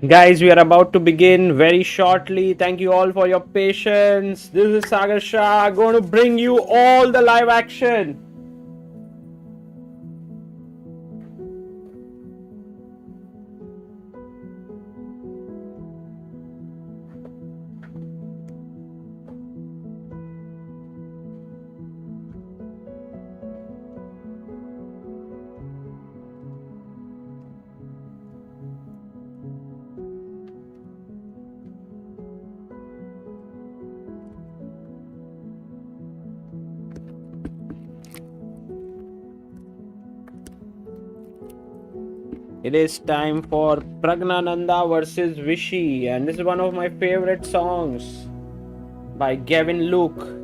Guys, we are about to begin very shortly. Thank you all for your patience. This is Sagar Shah, going to bring you all the live action. It is time for Praggnanandhaa versus Vishy, and this is one of my favorite songs by Gavin Luke.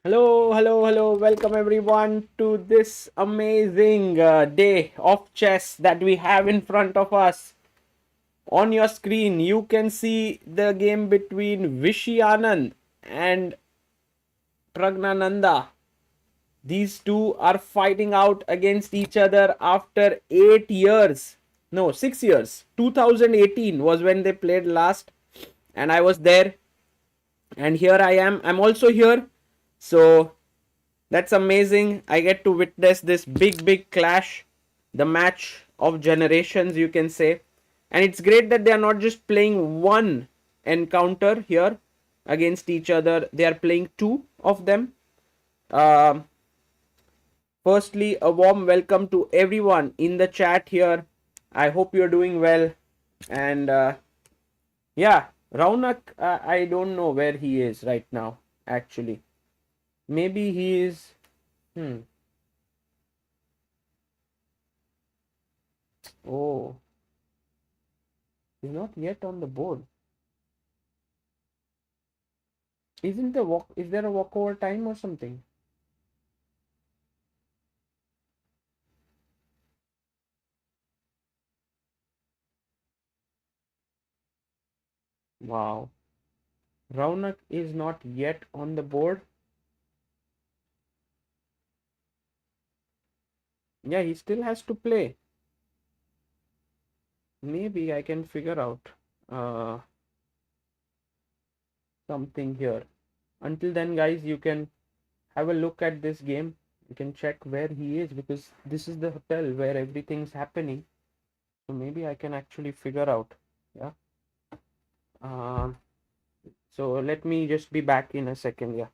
Hello, hello, hello. Welcome everyone to this amazing day of chess that we have in front of us. On your screen, you can see the game between Vishy Anand and Praggnanandhaa. These two are fighting out against each other after 8 years. No, 6 years. 2018 was when they played last, and I was there. And here I am. I'm also here. So that's amazing. I get to witness this big clash, the match of generations, you can say. And it's great that they are not just playing one encounter here against each other, they are playing two of them. Um Firstly, a warm welcome to everyone in the chat here. I hope you're doing well. And yeah, Raunak, I don't know where he is right now, actually. Maybe he is. Hmm. Oh, he's not yet on the board. Isn't the walk? Is there a walkover time or something? Wow. Raunak is not yet on the board. Yeah, he still has to play. Maybe I can figure out uh, something here. Until then, guys, you can have a look at this game. You can check where he is because this is the hotel where everything's happening. So maybe I can actually figure out. Yeah. Um, so let me just be back in a second. Yeah.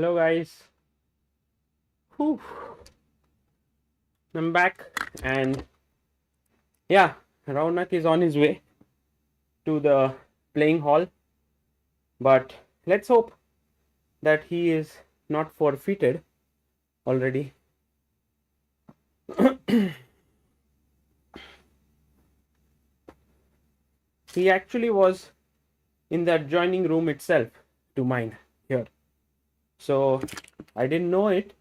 Hello guys. Whew. I'm back and yeah, Raunak is on his way to the playing hall, but let's hope that he is not forfeited already. He actually was in the adjoining room itself to mine here. So I didn't know it,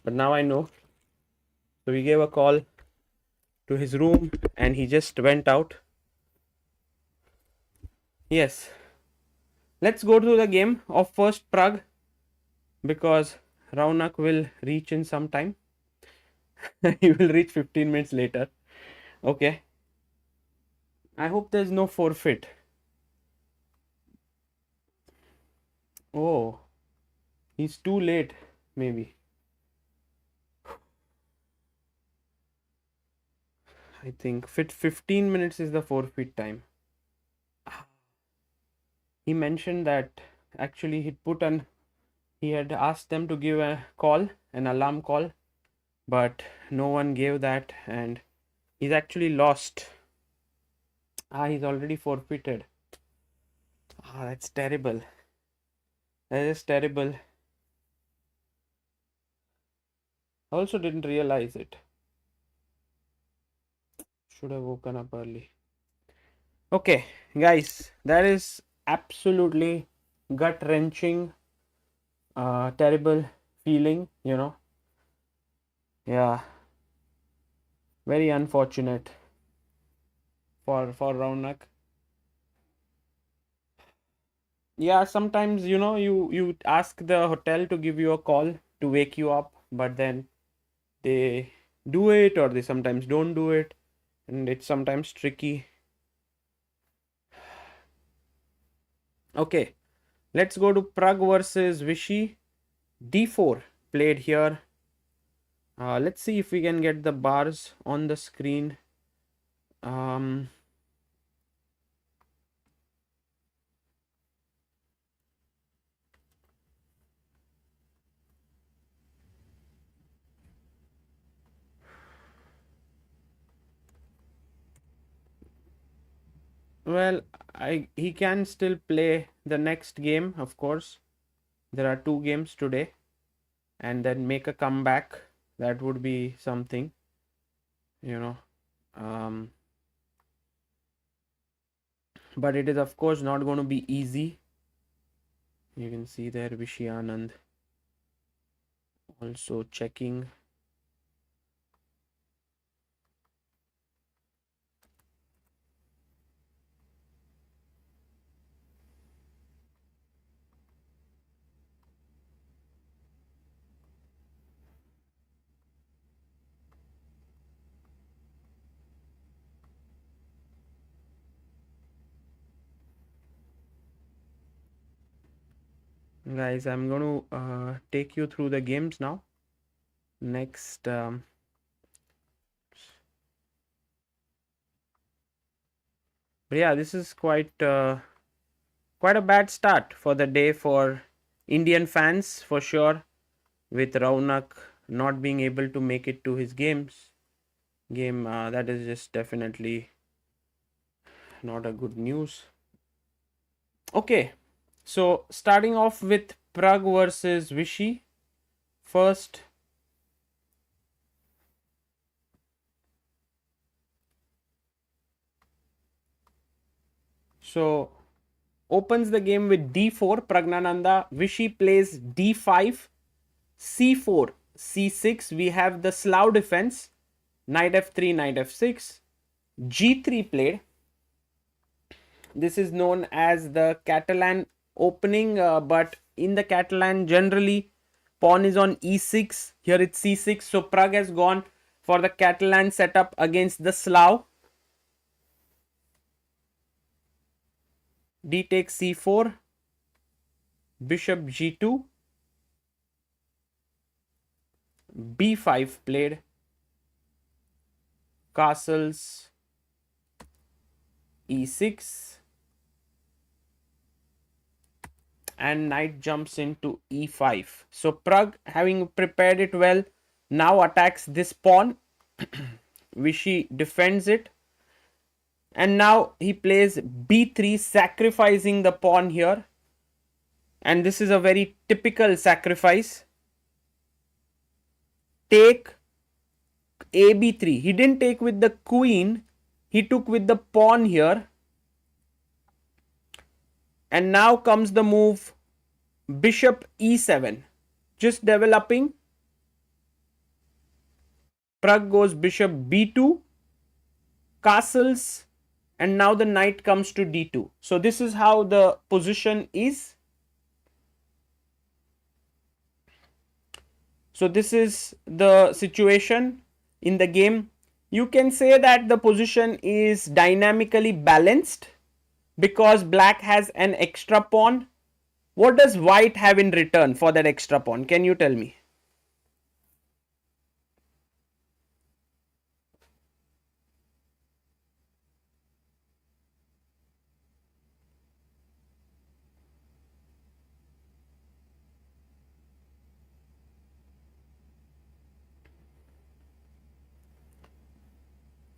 but now I know. So we gave a call to his room and he just went out. Yes. Let's go to the game of first Pragg because Raunak will reach in some time. He will reach 15 minutes later. Okay. I hope there's no forfeit. Oh, he's too late, maybe. I think 15 minutes is the forfeit time. He mentioned that actually he had asked them to give a call, an alarm call, but no one gave that and he's actually lost. He's already forfeited. That's terrible. That is terrible. I also didn't realize it. Should have woken up early. Okay, guys, that is absolutely gut-wrenching, terrible feeling, Yeah, very unfortunate for Raunak. Yeah, sometimes you ask the hotel to give you a call to wake you up, but then they do it or they sometimes don't do it, and it's sometimes tricky. Okay, let's go to Pragg versus Vichy. D4 played here. Let's see if we can get the bars on the screen. Um, well, he can still play the next game, of course. There are 2 games today, and then make a comeback. That would be something, you know. Um, but it is, of course, not going to be easy. You can see there Vichy Anand also checking. Guys, I'm going to take you through the games now. Next, but yeah, this is quite a bad start for the day for Indian fans for sure, with Raunak not being able to make it to his game. That is just definitely not a good news. Okay, so starting off with Pragg versus Vichy. First, so opens the game with d4, Praggnanandhaa. Vichy plays d5, c4, c6. We have the Slav defense, knight f3, knight f6, g3 played. This is known as the Catalan opening, but in the Catalan, generally, pawn is on e6. Here it's c6. So Pragg has gone for the Catalan setup against the Slav. D takes c4. Bishop g2. b5 played. Castles e6. and knight jumps into e5. So Pragg, having prepared it well, now attacks this pawn. Vishy defends it, and now he plays b3, sacrificing the pawn here, and this is a very typical sacrifice. Take ab3. He didn't take with the queen, he took with the pawn here, and now comes the move bishop e7, just developing. Pragg goes bishop b2, castles, and now the knight comes to d2. So this is how the position is. So this is the situation in the game. You can say that the position is dynamically balanced because black has an extra pawn. What does white have in return for that extra pawn? Can you tell me?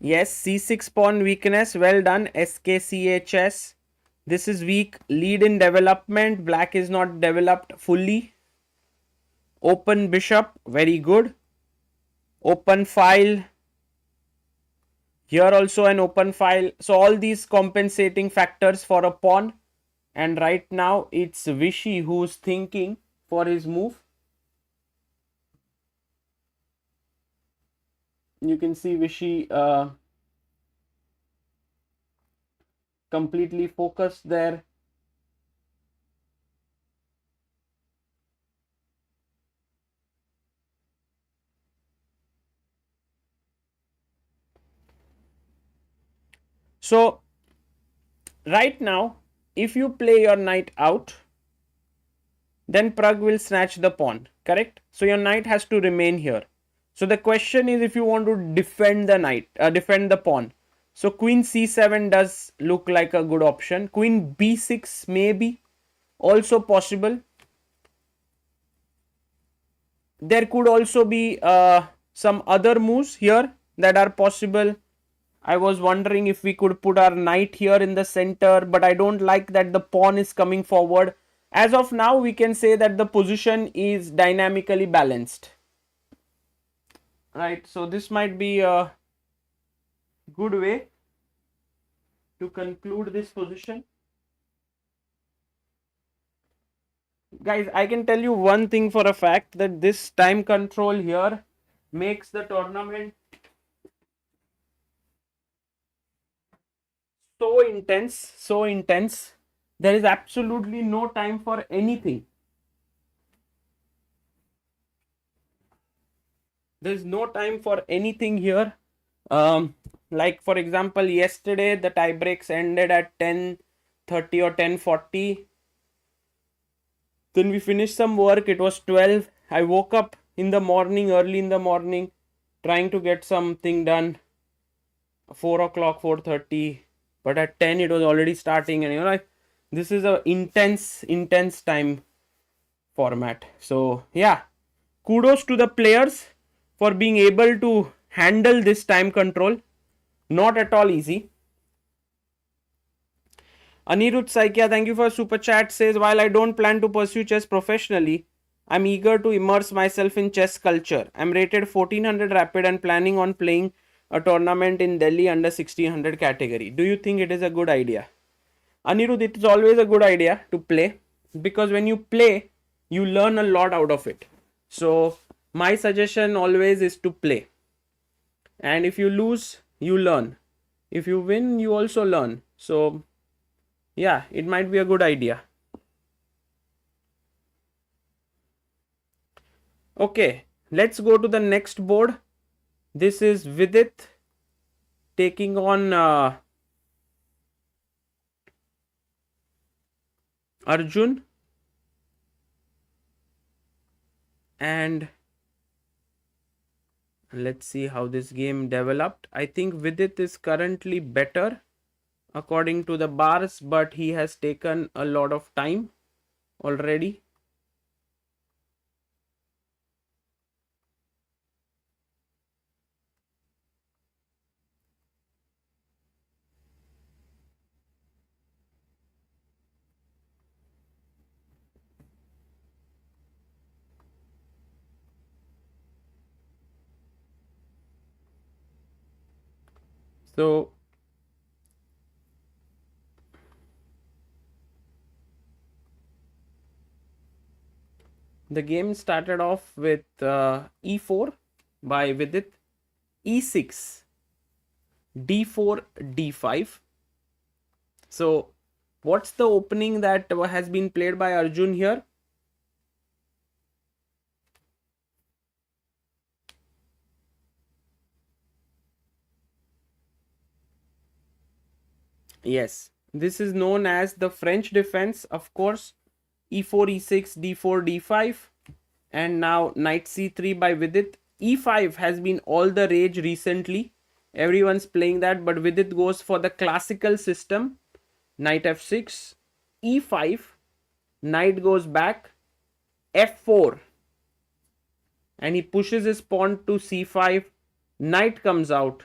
Yes, c6 pawn weakness. Well done. SKCHS. This is weak. Lead in development. Black is not developed fully. Open bishop. Very good. Open file. Here also an open file. So all these compensating factors for a pawn. And right now it's Vishy who's thinking for his move. You can see Vishy completely focused there. So right now, if you play your knight out, then Pragg will snatch the pawn, correct? So your knight has to remain here. So the question is if you want to defend the knight, defend the pawn. So queen c7 does look like a good option. Queen b6 maybe also possible. There could also be some other moves here that are possible. I was wondering if we could put our knight here in the center, but I don't like that the pawn is coming forward. As of now, we can say that the position is dynamically balanced. Right, so this might be a good way to conclude this position. Guys, I can tell you one thing for a fact, that this time control here makes the tournament so intense. There is absolutely no time for anything. There's no time for anything here. Like for example, yesterday the tie breaks ended at 10:30 or 10:40. Then we finished some work. It was 12. I woke up in the morning, early in the morning, trying to get something done. 4 o'clock, 4:30. But at 10 it was already starting, and you know, this is a intense time format. So yeah, kudos to the players for being able to handle this time control. Not at all easy. Anirudh Saikia, thank you for super chat, says, while I don't plan to pursue chess professionally, I'm eager to immerse myself in chess culture. I'm rated 1400 rapid and planning on playing a tournament in Delhi under 1600 category. Do you think it is a good idea? Anirudh, it is always a good idea to play, because when you play, you learn a lot out of it. So my suggestion always is to play. And if you lose, you learn. If you win, you also learn. So yeah, it might be a good idea. Okay, let's go to the next board. This is Vidit taking on Arjun. And let's see how this game developed. I think Vidit is currently better according to the bars, but he has taken a lot of time. already. So the game started off with e4 by Vidit, e6, d4, d5. So what's the opening that has been played by Arjun here? Yes, this is known as the French defense, of course. e4, e6, d4, d5, and now knight c3 by Vidit. e5 has been all the rage recently. Everyone's playing that, but Vidit goes for the classical system. Knight f6, e5, knight goes back, f4, and he pushes his pawn to c5. Knight comes out,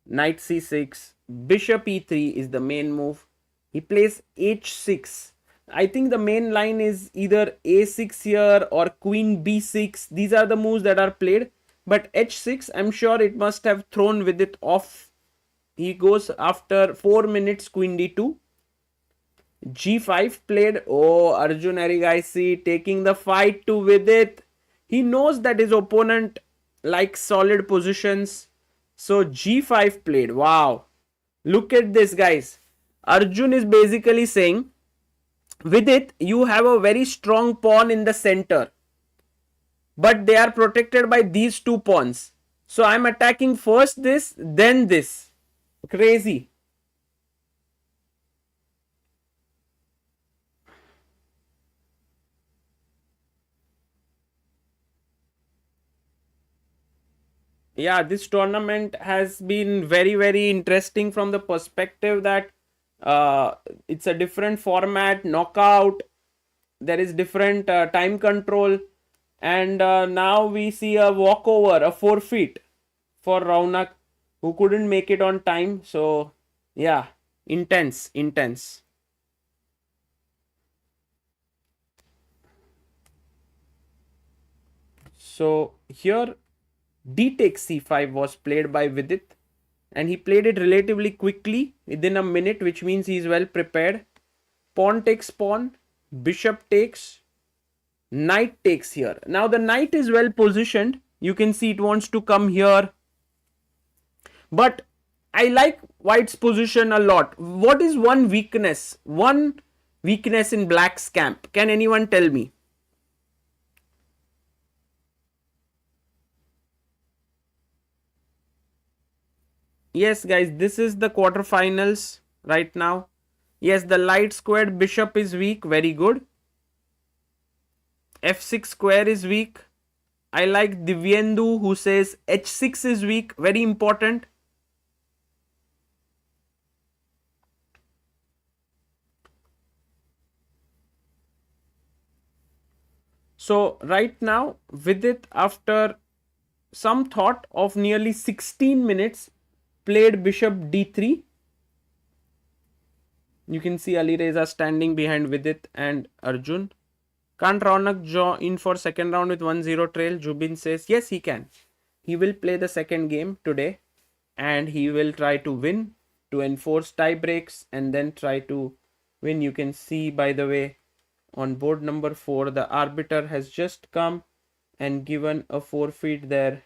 knight c6, bishop e3 is the main move. He plays h6. I think the main line is either a6 here or queen b6. These are the moves that are played. But h6, I'm sure it must have thrown Vidit off. He goes after 4 minutes, queen d2. g5 played. Oh, Arjun Erigaisi taking the fight to Vidit. He knows that his opponent likes solid positions. So g5 played. Wow. Look at this, guys. Arjun is basically saying, Vidit, you have a very strong pawn in the center, but they are protected by these two pawns. So I'm attacking first this, then this. Crazy. Yeah, this tournament has been very, very interesting from the perspective that it's a different format, knockout, there is different time control, and now we see a walkover, a forfeit for Raunak, who couldn't make it on time. So yeah, intense, intense. So here d takes c5 was played by Vidit, and he played it relatively quickly within a minute, which means he is well prepared. Pawn takes pawn, bishop takes, knight takes here. Now the knight is well positioned. You can see it wants to come here, but I like white's position a lot. What is one weakness? One weakness in black's camp. Can anyone tell me? Yes, guys, this is the quarterfinals right now. Yes, the light squared bishop is weak. Very good. f6 square is weak. I like Divyendu who says h6 is weak. Very important. So right now, Vidit, after some thought of nearly 16 minutes, played bishop d3. You can see Ali Reza standing behind Vidit and Arjun. Can't Raunak draw in for second round with 1-0 trail? Jubin says yes, he can. He will play the second game today, and he will try to win to enforce tie breaks and then try to win. You can see, by the way, on board number 4, the arbiter has just come and given a forfeit there.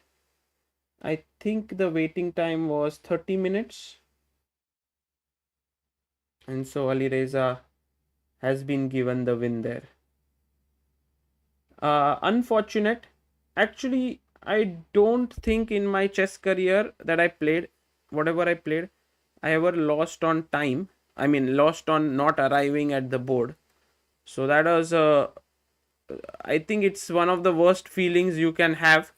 I think the waiting time was 30 minutes. And so Ali Reza has been given the win there. Unfortunate. Actually, I don't think in my chess career that I played, whatever I played, I ever lost on time. I mean, lost on not arriving at the board. So that was I think it's one of the worst feelings you can have,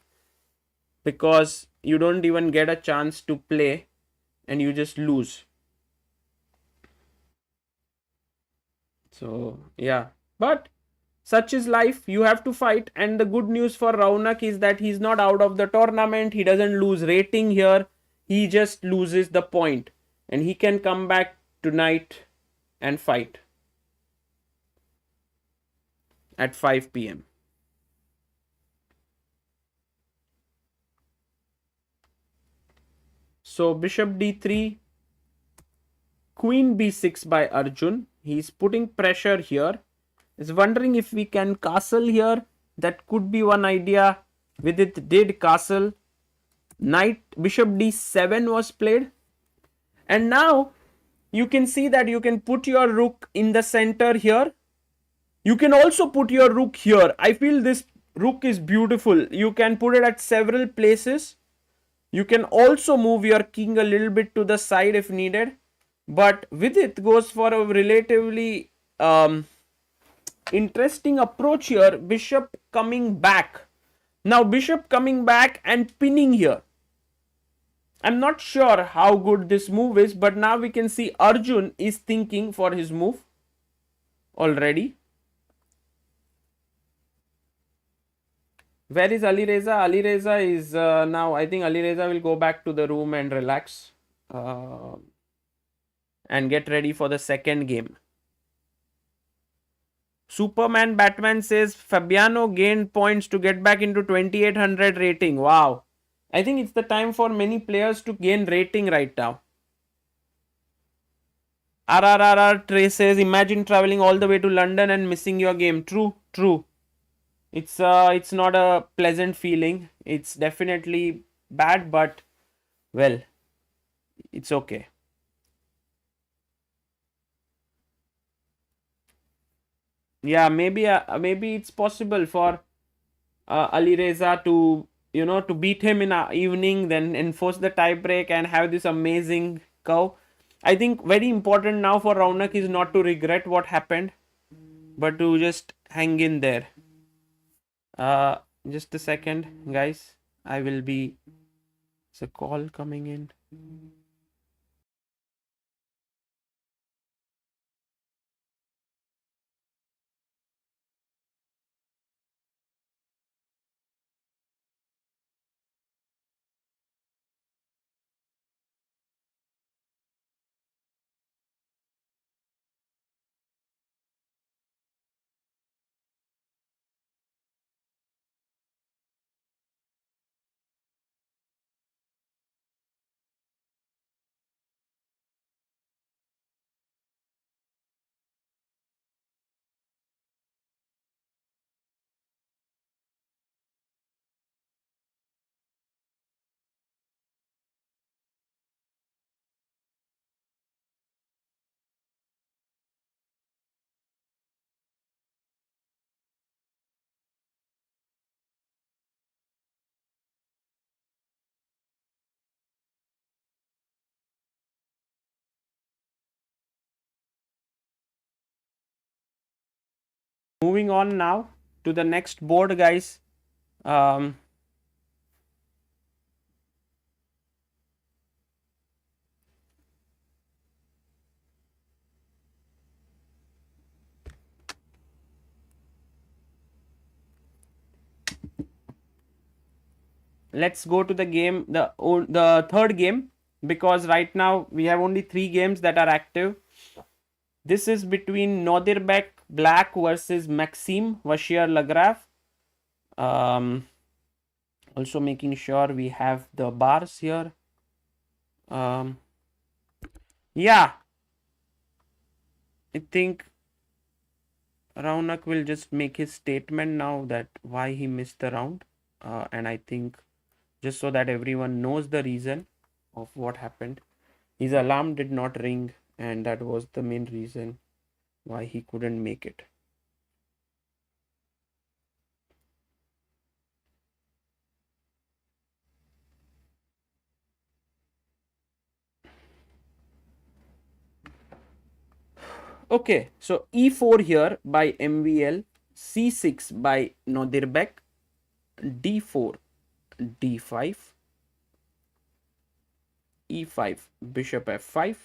because you don't even get a chance to play and you just lose. So yeah, but Such is life. You have to fight. And the good news for Raunak is that he's not out of the tournament. He doesn't lose rating here. He just loses the point. And he can come back tonight and fight at 5 p.m. So bishop d3, queen b6 by Arjun. He's putting pressure here. He's wondering if we can castle here. That could be one idea. Vidit did castle. Knight, bishop d7 was played. And now you can see that you can put your rook in the center here. You can also put your rook here. I feel this rook is beautiful. You can put it at several places. You can also move your king a little bit to the side if needed. But Vidit goes for a relatively interesting approach here. Bishop coming back. Now bishop coming back and pinning here. I'm not sure how good this move is, but now we can see Arjun is thinking for his move already. Where is Ali Reza? Ali Reza is now, I think Ali Reza will go back to the room and relax and get ready for the second game. Superman Batman says Fabiano gained points to get back into 2800 rating. Wow. I think it's the time for many players to gain rating right now. RRRR Trey says, imagine traveling all the way to London and missing your game. True, true. It's not a pleasant feeling. It's definitely bad, but well, it's okay. Yeah, maybe it's possible for Ali Reza to to beat him in an evening, then enforce the tie break and have this amazing cow. I think very important now for Raunak is not to regret what happened, but to just hang in there. Just a second, guys. I will be. It's a call coming in. Moving on now to the next board, guys. Let's go to the game, the third game, because right now we have only 3 games that are active. This is between Nodirbek Black versus Maxime Vashir Lagrave. Also making sure we have the bars here. Yeah, I think Raunak will just make his statement now that why he missed the round, and I think just so that everyone knows the reason of what happened. His alarm did not ring, and that was the main reason why he couldn't make it. Okay, so e4 here by MVL, c6 by Nodirbek, d4, d5, e5, bishop f5,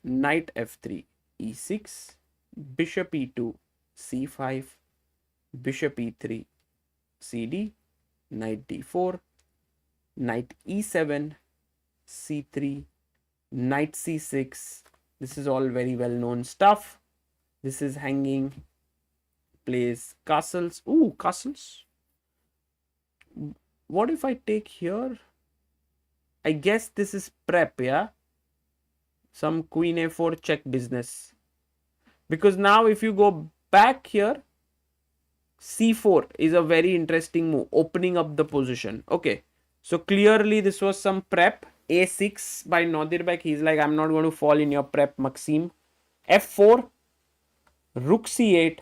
knight f3, e6, bishop e2, c5, bishop e3, cd, knight d4, knight e7, c3, knight c6. This is all very well known stuff. This is hanging, plays castles. Ooh, castles. What if I take here? I guess this is prep, yeah? Some queen a4 check business. Because now if you go back here, c4 is a very interesting move, opening up the position. Okay, so clearly this was some prep. a6 by Nodirbek. He's like, I'm not going to fall in your prep, Maxime. f4, rook c8,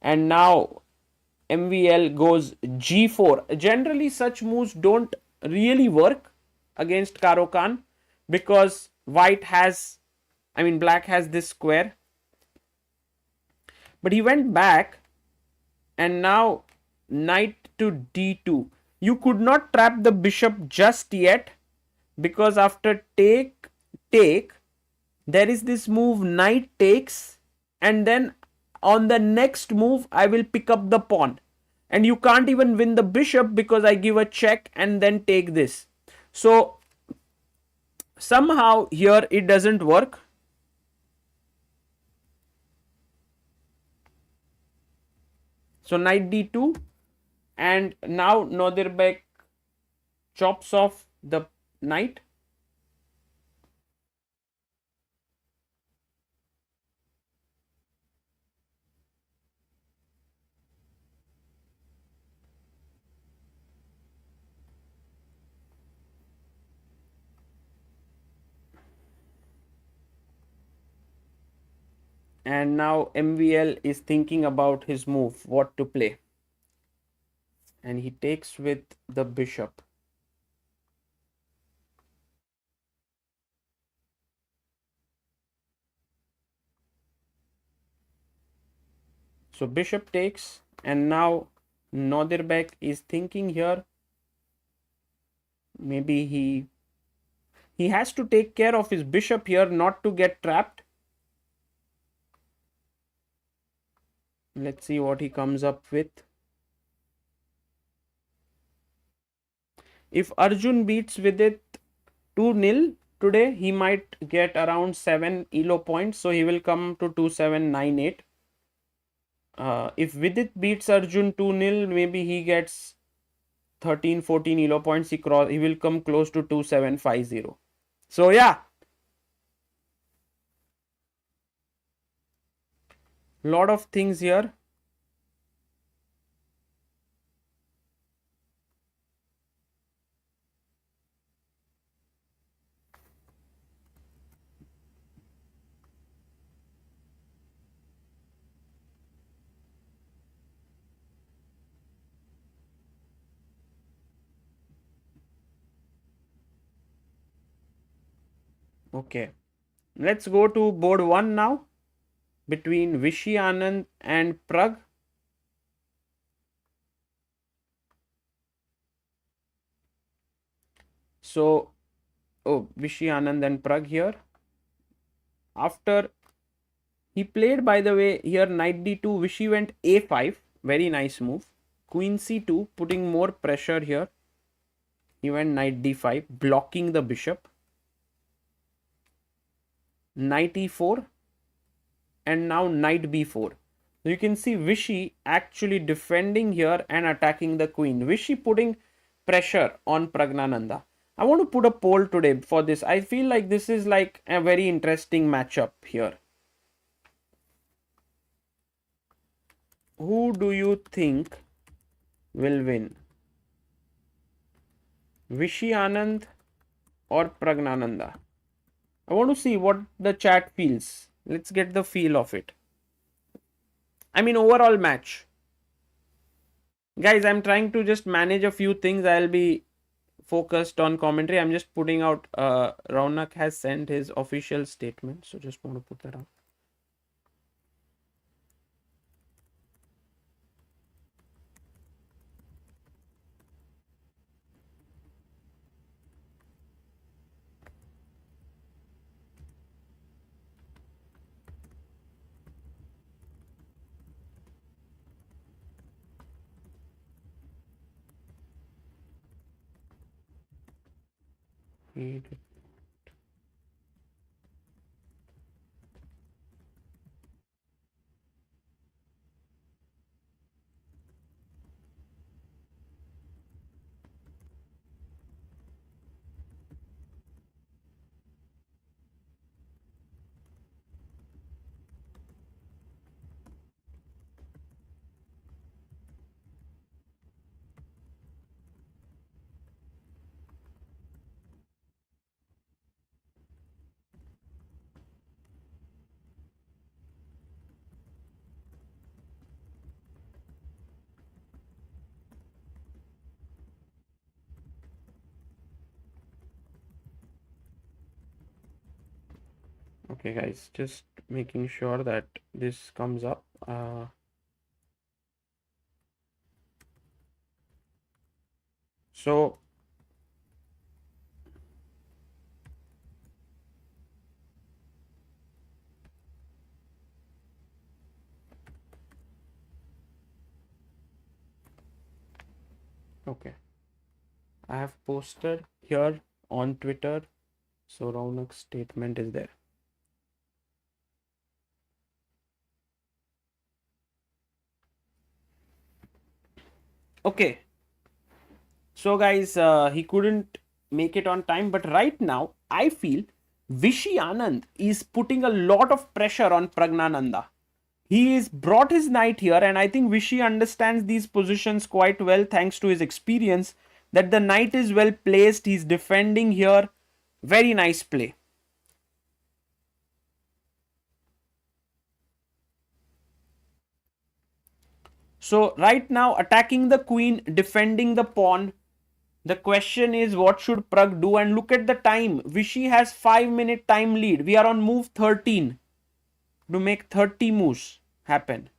and now MVL goes g4. Generally, such moves don't really work against Karo Khan because black has this square. But he went back, and now knight to d2. You could not trap the bishop just yet because after take, there is this move knight takes, and then on the next move I will pick up the pawn, and you can't even win the bishop because I give a check and then take this. So somehow here it doesn't work. So knight d2, and now Nodirbek chops off the knight. And now MVL is thinking about his move, what to play. And he takes with the bishop. So bishop takes, and now Nodirbek is thinking here. Maybe he has to take care of his bishop here, not to get trapped. Let's see what he comes up with. If Arjun beats Vidit 2-0 today, he might get around 7 elo points. So he will come to 2798. If Vidit beats Arjun 2-0, maybe he gets 13-14 elo points. He will come close to 2750. So yeah, lot of things here. Okay, let's go to board 1 now, between Vishy Anand and Pragg. So, Vishy Anand and Pragg here. After he played, by the way, here knight d2, Vishy went a5, very nice move. Queen c2, putting more pressure here. He went knight d5, blocking the bishop. Knight e4, and now knight b4. So you can see Vishy actually defending here and attacking the queen. Vishy putting pressure on Praggnanandhaa. I want to put a poll today for this. I feel like this is like a very interesting matchup here. Who do you think will win? Vishy Anand or Praggnanandhaa? I want to see what the chat feels. Let's get the feel of it. I mean, overall match. Guys, I'm trying to just manage a few things. I'll be focused on commentary. I'm just putting out, Raunak has sent his official statement. So just want to put that out. He Okay, guys, just making sure that this comes up. So, okay, I have posted here on Twitter. So, Raunak's statement is there. Okay, so guys, he couldn't make it on time, but right now I feel Vishy Anand is putting a lot of pressure on Praggnanandhaa. He is brought his knight here, and I think Vishy understands these positions quite well thanks to his experience. That the knight is well placed, he's defending here. Very nice play. So, right now, attacking the queen, defending the pawn. The question is, what should Pragg do? And look at the time. Vishy has 5-minute time lead. We are on move 13 to make 30 moves happen.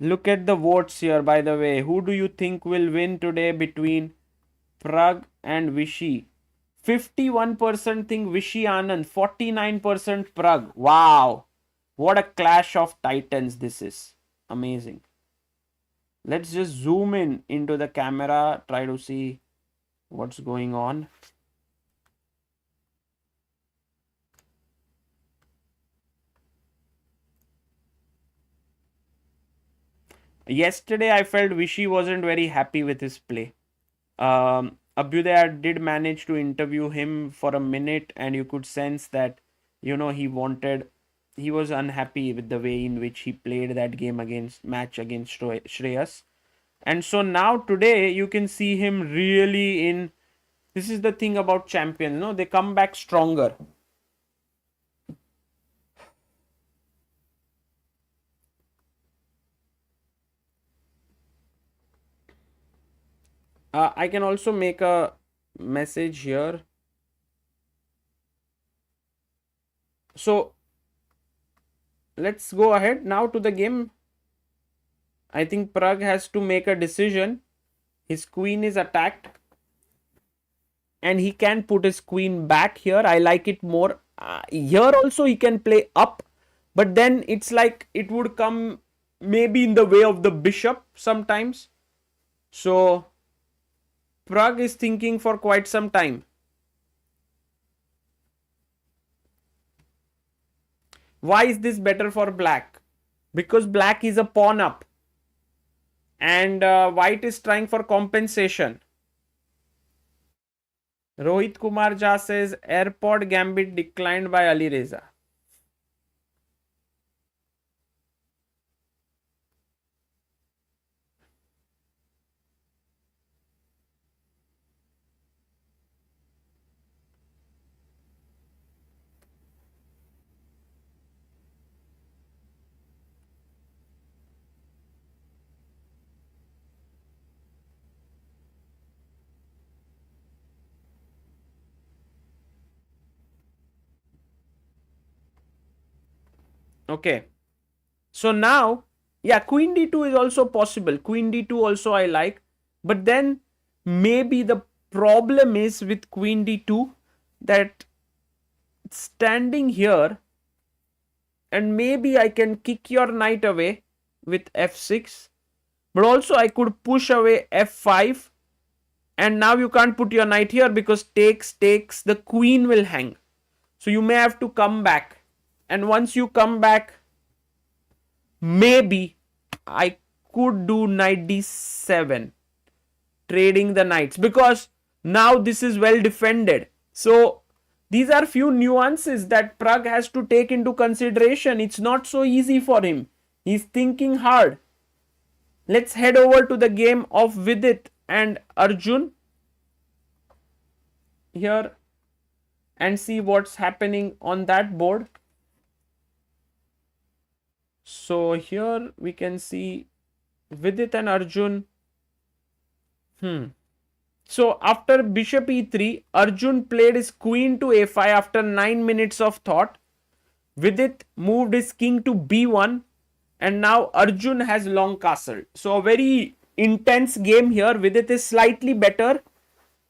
Look at the votes here, by the way. Who do you think will win today between Pragg and Vishy? 51% think Vishy Anand, 49% Pragg. Wow. What a clash of titans this is. Amazing. Let's just zoom in into the camera, try to see what's going on. Yesterday, I felt Vishy wasn't very happy with his play. Abhyudaya did manage to interview him for a minute, and you could sense that, he was unhappy with the way in which he played that match against Shreyas. And so now today, you can see him really in. This is the thing about champions, they come back stronger. I can also make a message here. So let's go ahead now to the game. I think Pragg has to make a decision. His queen is attacked, and he can put his queen back here. I like it more. Here also he can play up, but then it's like it would come maybe in the way of the bishop sometimes. So Pragg is thinking for quite some time. Why is this better for black? Because black is a pawn up, and white is trying for compensation. Rohit Kumar Jha says AirPod Gambit declined by Ali Reza. Okay. So now, yeah, queen d2 is also possible. Queen d2 also I like. But then Maybe the problem is with queen d2 that standing here, and maybe I can kick your knight away with f6, but also I could push away f5, and now you can't put your knight here because takes, the queen will hang. So you may have to come back, and once you come back, maybe I could do knight d7, trading the knights, because now this is well defended. So these are few nuances that Pragg has to take into consideration. It's not so easy for him. He's thinking hard. Let's head over to the game of Vidit and Arjun here and see what's happening on that board. So here we can see Vidit and Arjun. So after bishop e3, Arjun played his queen to a5 after 9 minutes of thought. Vidit moved his king to b1, and now Arjun has long castle. So a very intense game here. Vidit is slightly better.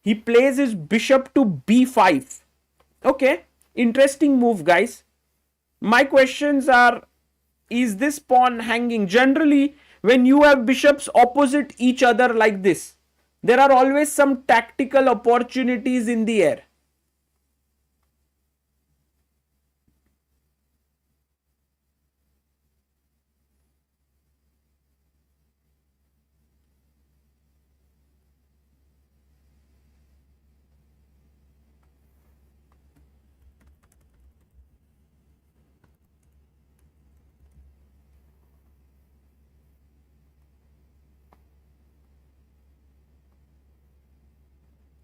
He plays his bishop to b5. Okay, interesting move, guys. My questions are, is this pawn hanging? Generally, when you have bishops opposite each other like this, there are always some tactical opportunities in the air.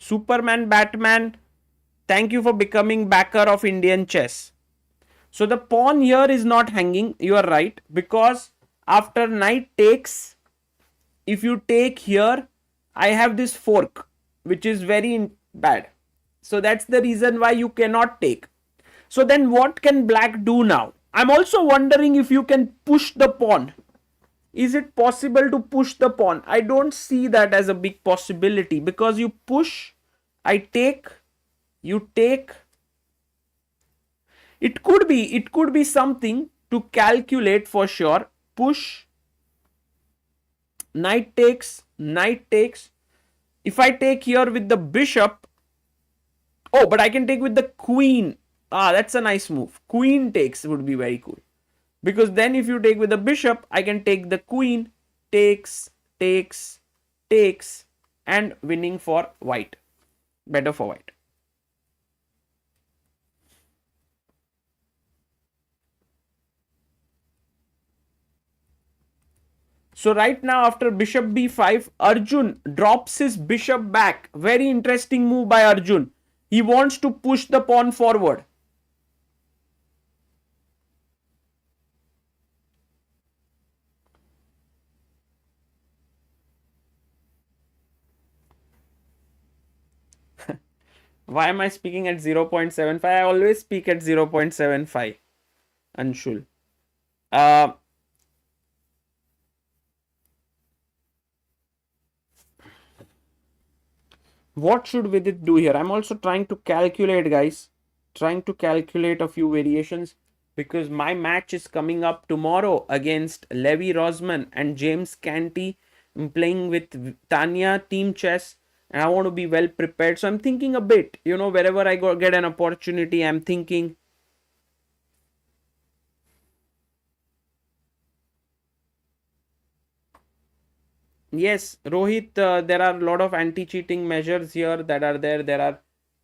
Superman Batman, thank you for becoming backer of Indian chess. So the pawn here is not hanging, you are right, because after knight takes, if you take here, I have this fork, which is very bad. So that's the reason why you cannot take. So then what can black do now? I'm also wondering if you can push the pawn. Is it possible to push the pawn? I don't see that as a big possibility, because you push, I take, you take. It could be something to calculate for sure. Push, knight takes, knight takes. If I take here with the bishop, oh, but I can take with the queen. Ah, that's a nice move. Queen takes would be very cool. Because then if you take with the bishop, I can take the queen, takes, takes, takes, and winning for white. Better for white. So right now after bishop b5, Arjun drops his bishop back. Very interesting move by Arjun. He wants to push the pawn forward. Why am I speaking at 0.75? I always speak at 0.75. Anshul. What should Vidit do here? I'm also trying to calculate, guys. Trying to calculate a few variations, because my match is coming up tomorrow against Levi Rosman and James Canty. I'm playing with Tanya Team Chess, and I want to be well prepared. So I'm thinking a bit, wherever I get an opportunity, I'm thinking. Yes, Rohit, there are a lot of anti-cheating measures here that are there. There are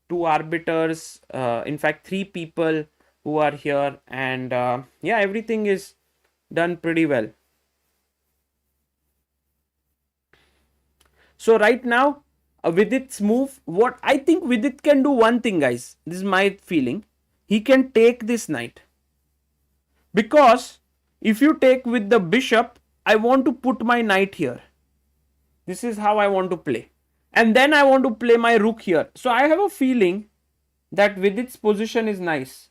2 arbiters, in fact, 3 people who are here, and yeah, everything is done pretty well. So right now, Vidit's move, what I think Vidit can do one thing, guys. This is my feeling. He can take this knight. Because if you take with the bishop, I want to put my knight here. This is how I want to play. And then I want to play my rook here. So I have a feeling that Vidit's position is nice.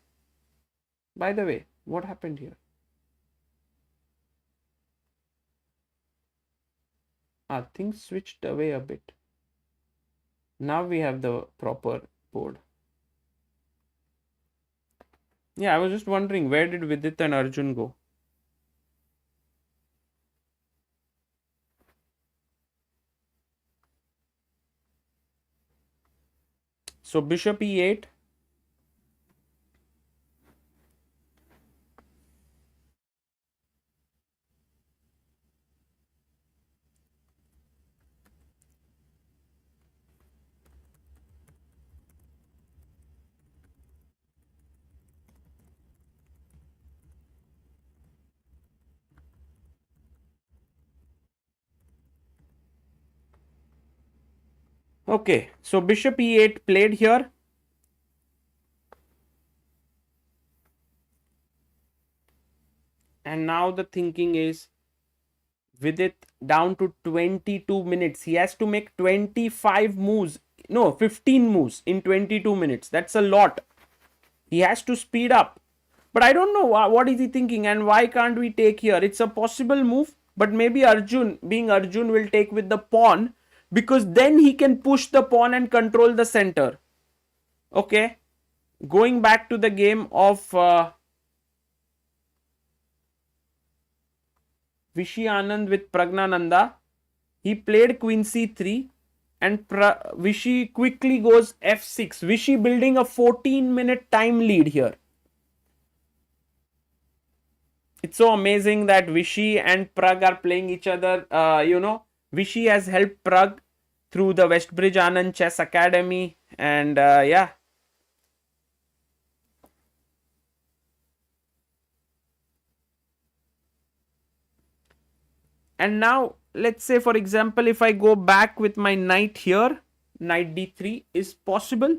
By the way, what happened here? Things switched away a bit. Now we have the proper board. Yeah, I was just wondering, where did Vidit and Arjun go? So bishop e8. Okay, so bishop e8 played here. And now the thinking is Vidit down to 22 minutes. He has to make 25 moves. No, 15 moves in 22 minutes. That's a lot. He has to speed up. But I don't know what is he thinking and why can't we take here. It's a possible move, but maybe Arjun, being Arjun, will take with the pawn because then he can push the pawn and control the center. Okay. Going back to the game of Vishy Anand with Praggnanandhaa, he played queen c3 and Vishy quickly goes f6. Vishy building a 14-minute time lead here. It's so amazing that Vishy and Pragg are playing each other. Vishy has helped Pragg through the Westbridge Anand Chess Academy, and yeah. And now, let's say, for example, if I go back with my knight here, knight d3 is possible.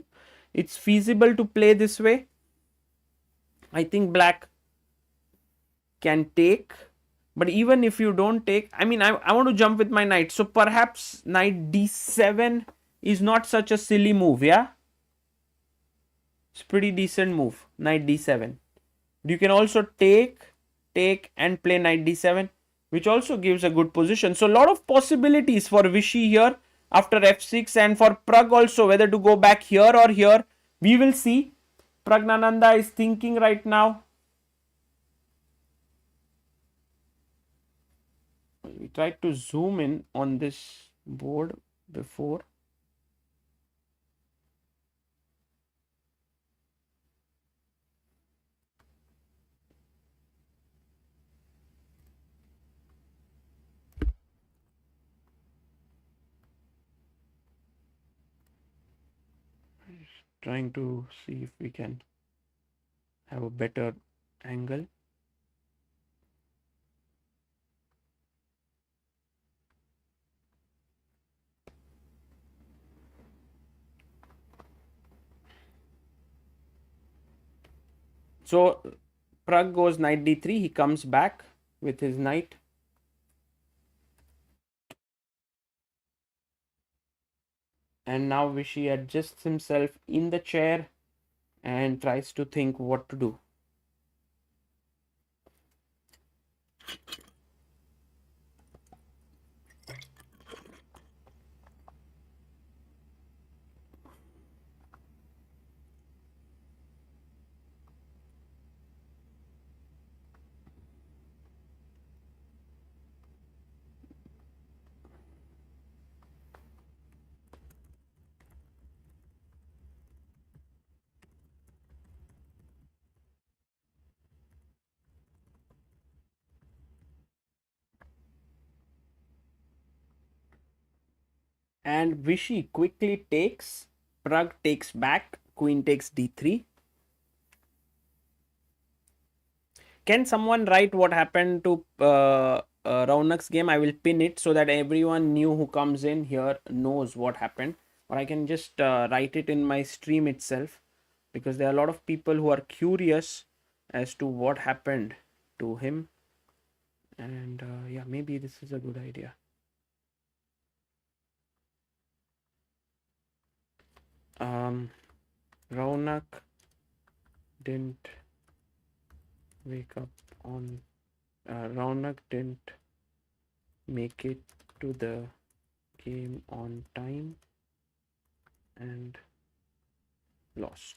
It's feasible to play this way. I think black can take. But even if you don't take, I mean, I want to jump with my knight. So perhaps knight d7 is not such a silly move, yeah? It's pretty decent move, knight d7. You can also take and play knight d7, which also gives a good position. So a lot of possibilities for Vishy here after f6, and for Pragg also, whether to go back here or here. We will see. Praggnanandhaa is thinking right now. We tried to zoom in on this board before. Trying to see if we can have a better angle. So Pragg goes knight d3. He comes back with his knight. And now Vishy adjusts himself in the chair and tries to think what to do. And Vishy quickly takes. Pragg takes back. Queen takes d3. Can someone write what happened to Raunak's game? I will pin it so that everyone new who comes in here knows what happened. Or I can just write it in my stream itself, because there are a lot of people who are curious as to what happened to him. And yeah, maybe this is a good idea. Raunak didn't wake up on Raunak didn't make it to the game on time. and lost.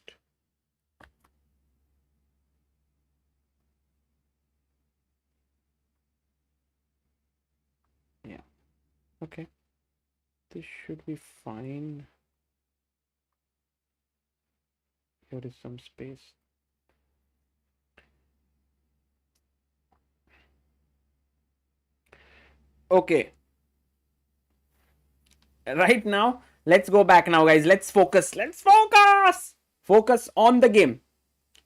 Yeah, okay. This should be fine. Here is some space. Okay. Right now, let's go back now, guys. Let's focus. Let's focus. Focus on the game.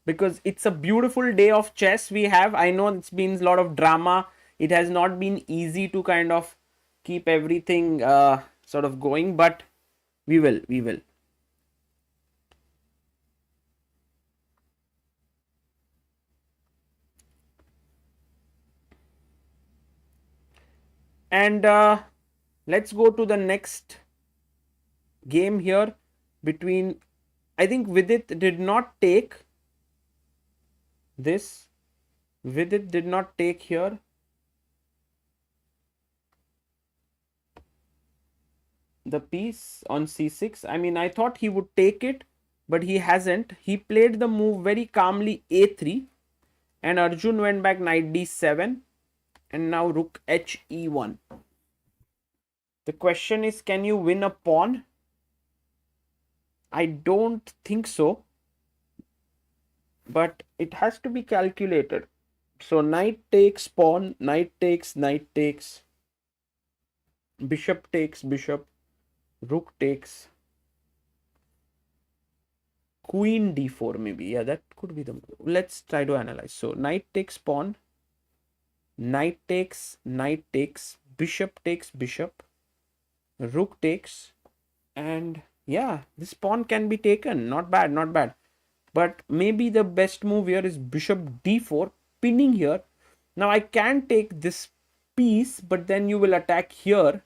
Because it's a beautiful day of chess we have. I know it's been a lot of drama. It has not been easy to kind of keep everything sort of going, but we will. We will. And let's go to the next game here between. I think Vidit did not take this. Vidit did not take here. The piece on c6. I mean, I thought he would take it, but he hasn't. He played the move very calmly a3, and Arjun went back knight d7, and now rook he1. The question is, can you win a pawn? I don't think so, but it has to be calculated. So knight takes pawn, knight takes, bishop takes, bishop, rook takes, queen d4 maybe. Yeah, that could be the move. Let's try to analyze. So knight takes pawn, knight takes, bishop takes, bishop, rook takes, and yeah, this pawn can be taken. Not bad, not bad. But maybe the best move here is bishop d4, pinning here. Now I can take this piece, but then you will attack here.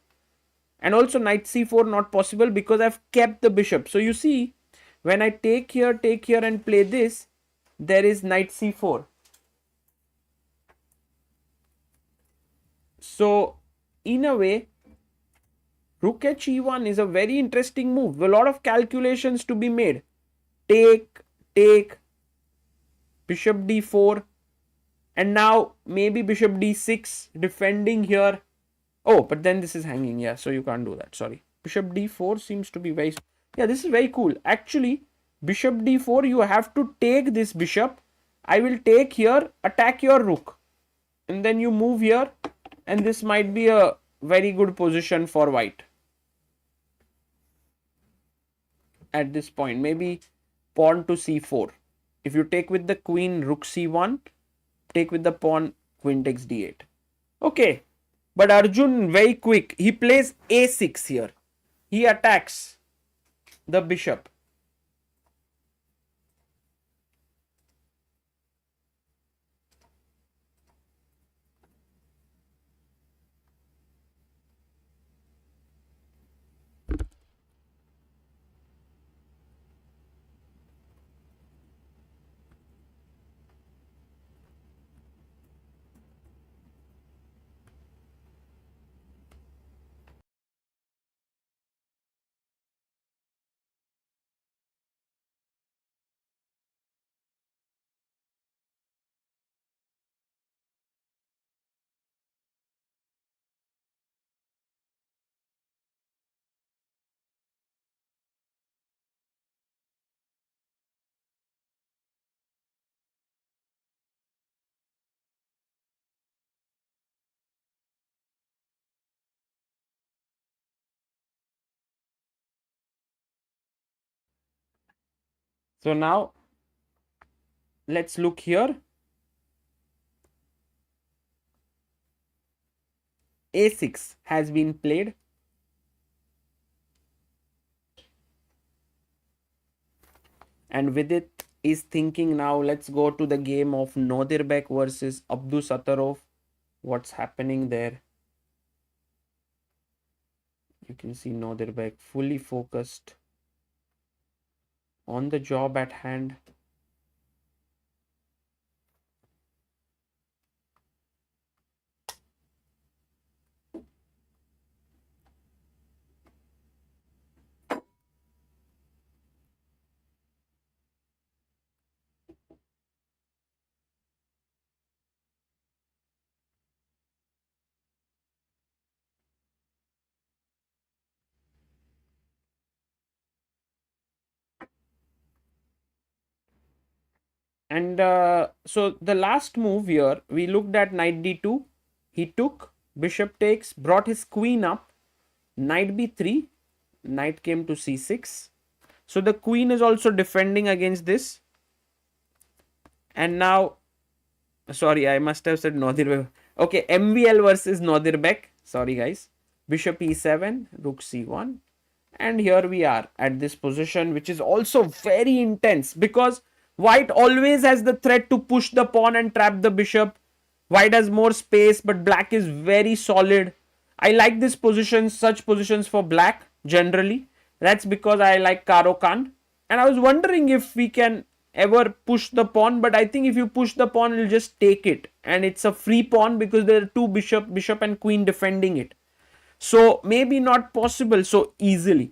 And also knight c4 not possible because I've kept the bishop. So you see, when I take here and play this, there is knight c4. So in a way, rook he1 is a very interesting move. A lot of calculations to be made. Take, bishop d4, and now maybe bishop d6 defending here. Oh, but then this is hanging. Yeah, so you can't do that. Sorry. Bishop d4 seems to be very... Yeah, this is very cool. Actually, bishop d4, you have to take this bishop. I will take here, attack your rook. And then you move here. And this might be a very good position for white. At this point, maybe pawn to c4. If you take with the queen, rook c1. Take with the pawn, queen takes d8. Okay. But Arjun, very quick. He plays a6 here. He attacks the bishop. So now let's look here. A6 has been played. And Vidit is thinking now, let's go to the game of Nodirbek versus Abdusattorov. What's happening there? You can see Nodirbek fully focused on the job at hand. And so the last move here, we looked at knight d2. He took, bishop takes, brought his queen up, knight b3, knight came to c6. So the queen is also defending against this. And now, sorry, I must have said Nodirbek. Okay, MVL versus Nodirbek. Sorry, guys. Bishop e7, rook c1. And here we are at this position, which is also very intense because white always has the threat to push the pawn and trap the bishop. White has more space, but black is very solid. I like this position, such positions for black generally. That's because I like Karo Khan. And I was wondering if we can ever push the pawn, but I think if you push the pawn, it'll just take it. And it's a free pawn because there are two bishop and queen defending it. So maybe not possible so easily.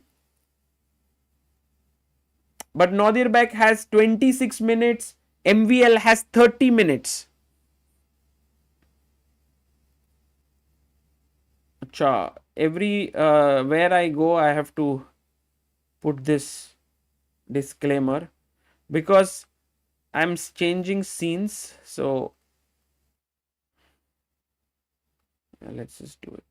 But Nodirbek has 26 minutes. MVL has 30 minutes. Acha, every where I go, I have to put this disclaimer because I'm changing scenes. So let's just do it.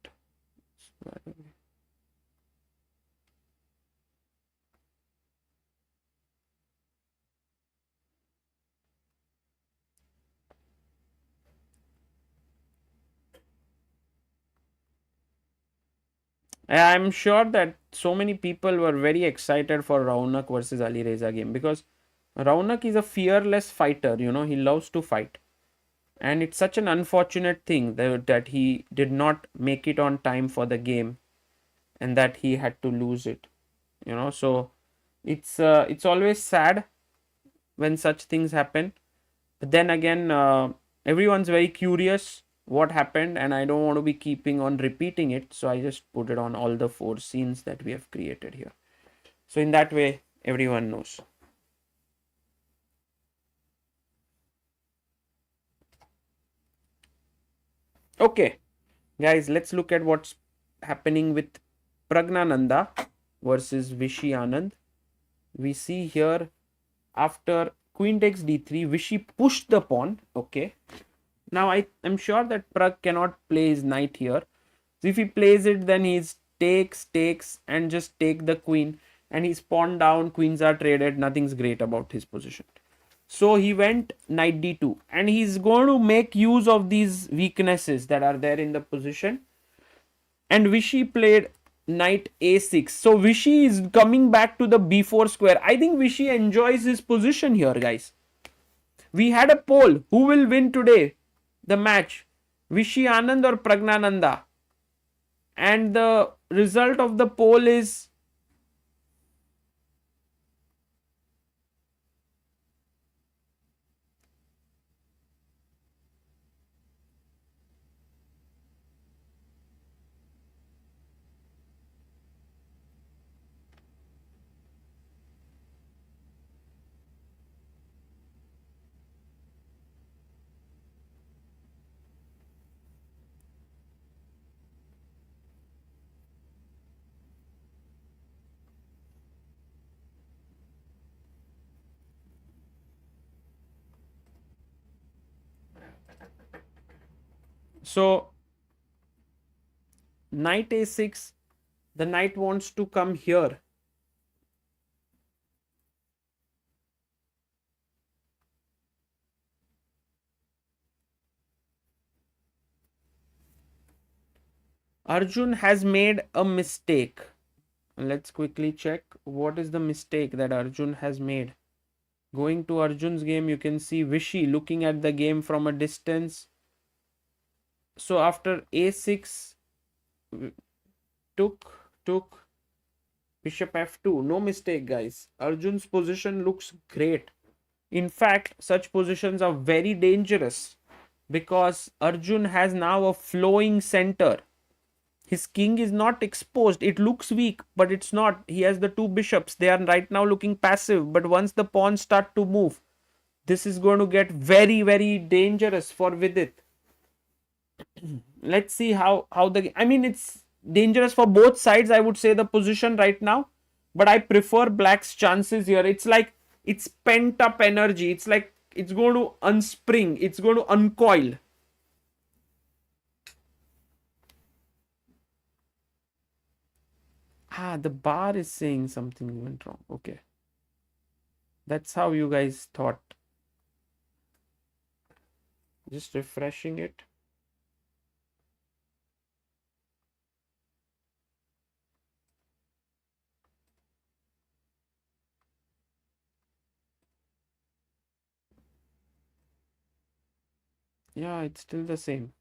I'm sure that so many people were very excited for Raunak versus Ali Reza game because Raunak is a fearless fighter, you know, he loves to fight. And it's such an unfortunate thing that he did not make it on time for the game and that he had to lose it, you know. So it's always sad when such things happen. But then again, everyone's very curious what happened, and I don't want to be keeping on repeating it, so I just put it on all the four scenes that we have created here. So in that way, everyone knows. Okay, guys, let's look at what's happening with Praggnanandhaa versus Vishy Anand. We see here after queen takes d3, Vishy pushed the pawn. Okay. Now I'm sure that Pragg cannot play his knight here. So if he plays it, then he's takes, and just take the queen. And he's pawn down, queens are traded. Nothing's great about his position. So he went knight d2. And he's going to make use of these weaknesses that are there in the position. And Vishy played knight a6. So Vishy is coming back to the b4 square. I think Vishy enjoys his position here, guys. We had a poll. Who will win today? The match. Vishy Anand or Praggnanandhaa? And the result of the poll is so knight a6. The knight wants to come here. Arjun has made a mistake. Let's quickly check what is the mistake that Arjun has made. Going to Arjun's game, you can see Vishy looking at the game from a distance. So after a6, took, bishop f2. No mistake, guys. Arjun's position looks great. In fact, such positions are very dangerous because Arjun has now a flowing center. His king is not exposed. It looks weak, but it's not. He has the two bishops. They are right now looking passive, but once the pawns start to move, this is going to get very, very dangerous for Vidit. Let's see how the... I mean, it's dangerous for both sides, I would say, the position right now. But I prefer black's chances here. It's like it's pent up energy. It's like it's going to unspring, it's going to uncoil. The bar is saying something went wrong. Okay. That's how you guys thought. Just refreshing it. Yeah, it's still the same.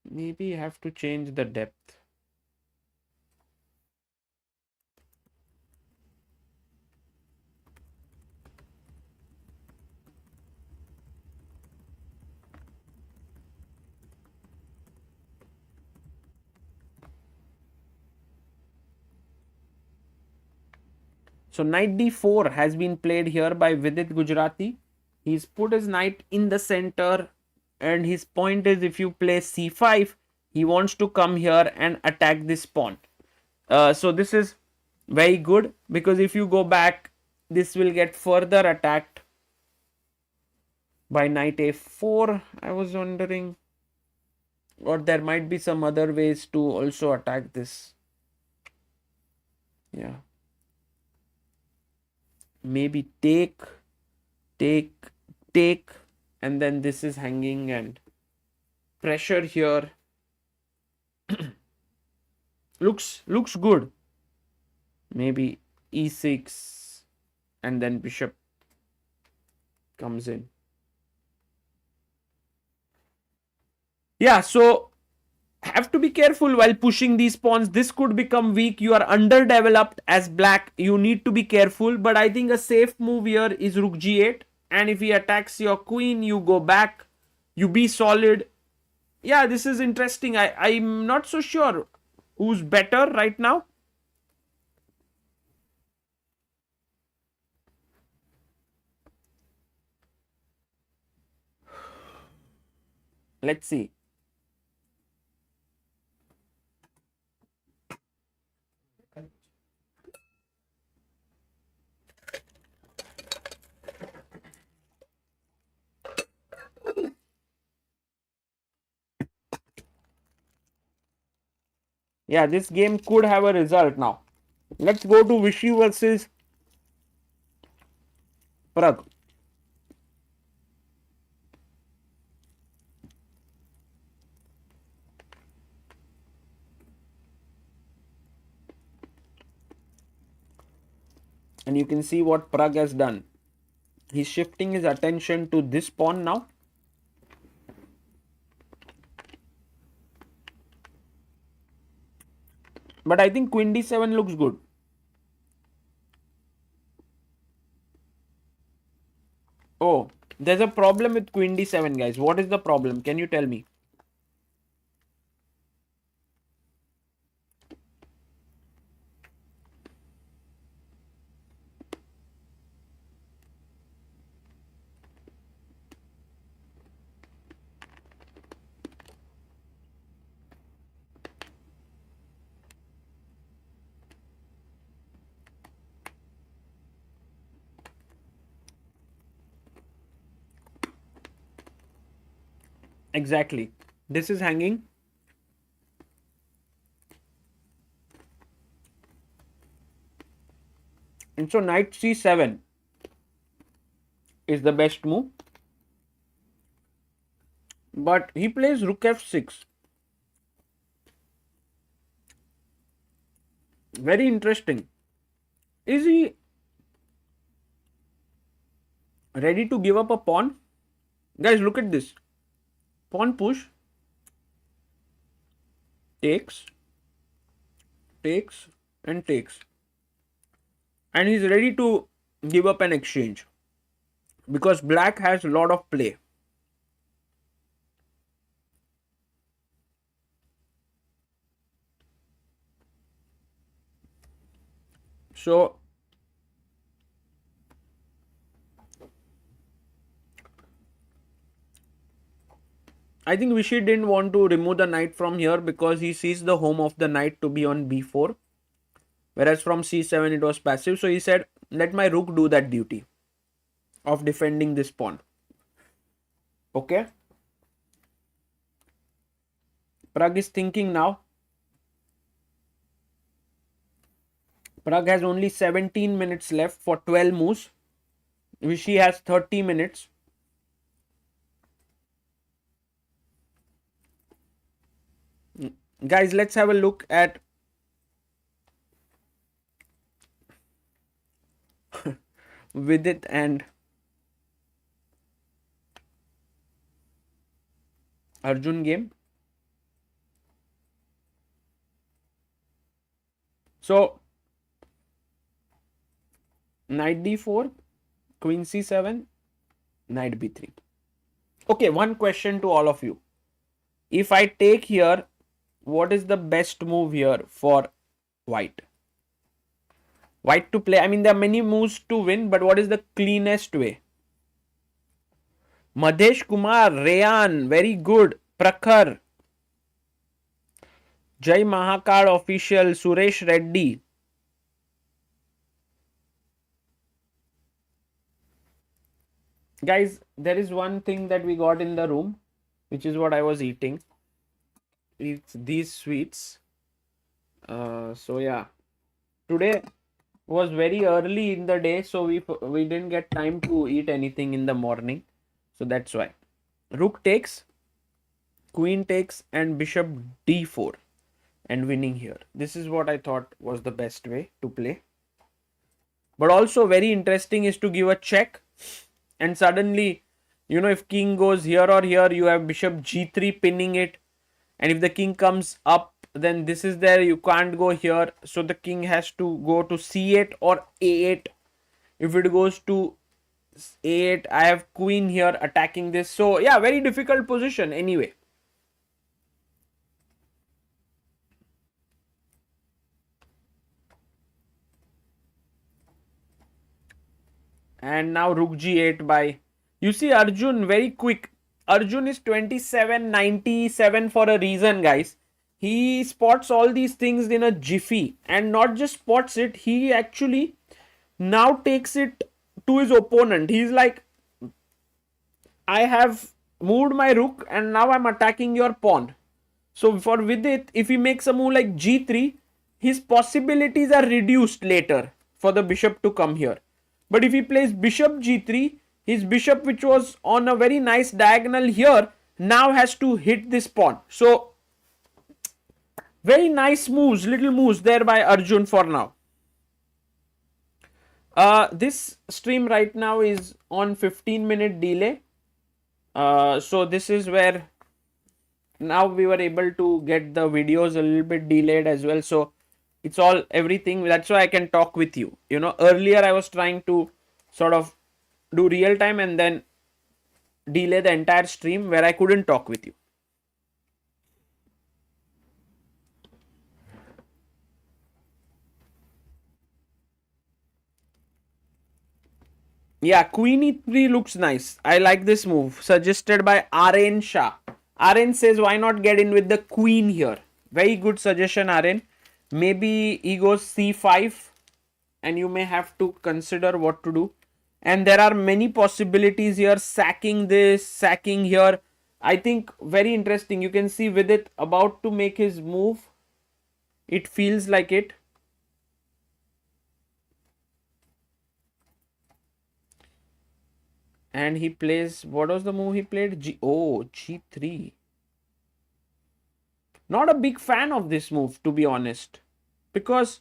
Maybe you have to change the depth. So knight d4 has been played here by Vidit Gujarati. He's put his knight in the center, and his point is if you play c5, he wants to come here and attack this pawn. So this is very good because if you go back, this will get further attacked by knight a4. I was wondering, or there might be some other ways to also attack this. Yeah. Maybe take, and then this is hanging and pressure here. looks good. Maybe e6 and then bishop comes in. Yeah, so have to be careful while pushing these pawns. This could become weak. You are underdeveloped as black. You need to be careful. But I think a safe move here is rook g8. And if he attacks your queen, you go back. You be solid. Yeah, this is interesting. I'm not so sure who's better right now. Let's see. Yeah, this game could have a result now. Let's go to Vichy versus Pragg. And you can see what Pragg has done. He's shifting his attention to this pawn now. But I think queen d7 looks good. Oh, there's a problem with queen d7, guys. What is the problem? Can you tell me? Exactly. This is hanging. And so knight c7 is the best move. But he plays rook f6. Very interesting. Is he ready to give up a pawn? Guys, look at this. Pawn push. Takes. And takes. And he's ready to give up an exchange. Because black has a lot of play. So I think Vichy didn't want to remove the knight from here because he sees the home of the knight to be on b4. Whereas from c7 it was passive. So he said, let my rook do that duty. of defending this pawn. Okay. Pragg is thinking now. Pragg has only 17 minutes left for 12 moves. Vichy has 30 minutes. Guys, let's have a look at Vidit and Arjun game. So, knight d4, queen c7, knight b3. Okay, one question to all of you. If I take here, what is the best move here for white? White to play. I mean, there are many moves to win, but what is the cleanest way? Madhesh Kumar, Rayan, very good. Prakhar, Jai Mahakal official, Suresh Reddy. Guys, there is one thing that we got in the room, which is what I was eating. It's these sweets. So yeah, today was very early in the day, so we didn't get time to eat anything in the morning. So that's why. Rook takes, queen takes, and bishop d4, and winning here. This is what I thought was the best way to play. But also very interesting is to give a check, and suddenly, you know, if king goes here or here, you have bishop g3 pinning it, and if the king comes up, then this is there, you can't go here, so the king has to go to c8 or a8. If it goes to a8, I have queen here attacking this. So yeah, very difficult position anyway. And now rook g8 by, you see Arjun very quick. Arjun is 2797 for a reason, guys. He spots all these things in a jiffy, and not just spots it, he actually now takes it to his opponent. He's like, I have moved my rook and now I'm attacking your pawn. So for Vidit, if he makes a move like g3, his possibilities are reduced later for the bishop to come here. But if he plays bishop g3, his bishop, which was on a very nice diagonal here, now has to hit this pawn. So very nice moves, little moves there by Arjun for now. This stream right now is on 15-minute delay. So this is where now we were able to get the videos a little bit delayed as well. So it's all everything. That's why I can talk with you. You know, earlier I was trying to sort of do real time and then delay the entire stream where I couldn't talk with you. Yeah, queen e3 looks nice. I like this move suggested by Aryan Shah. Aryan says, why not get in with the queen here? Very good suggestion, Aryan. Maybe he goes c5 and you may have to consider what to do. And there are many possibilities here, sacking this, sacking here. I think very interesting. You can see Vidit about to make his move. It feels like it. And he plays, what was the move he played? G3. Not a big fan of this move, to be honest. Because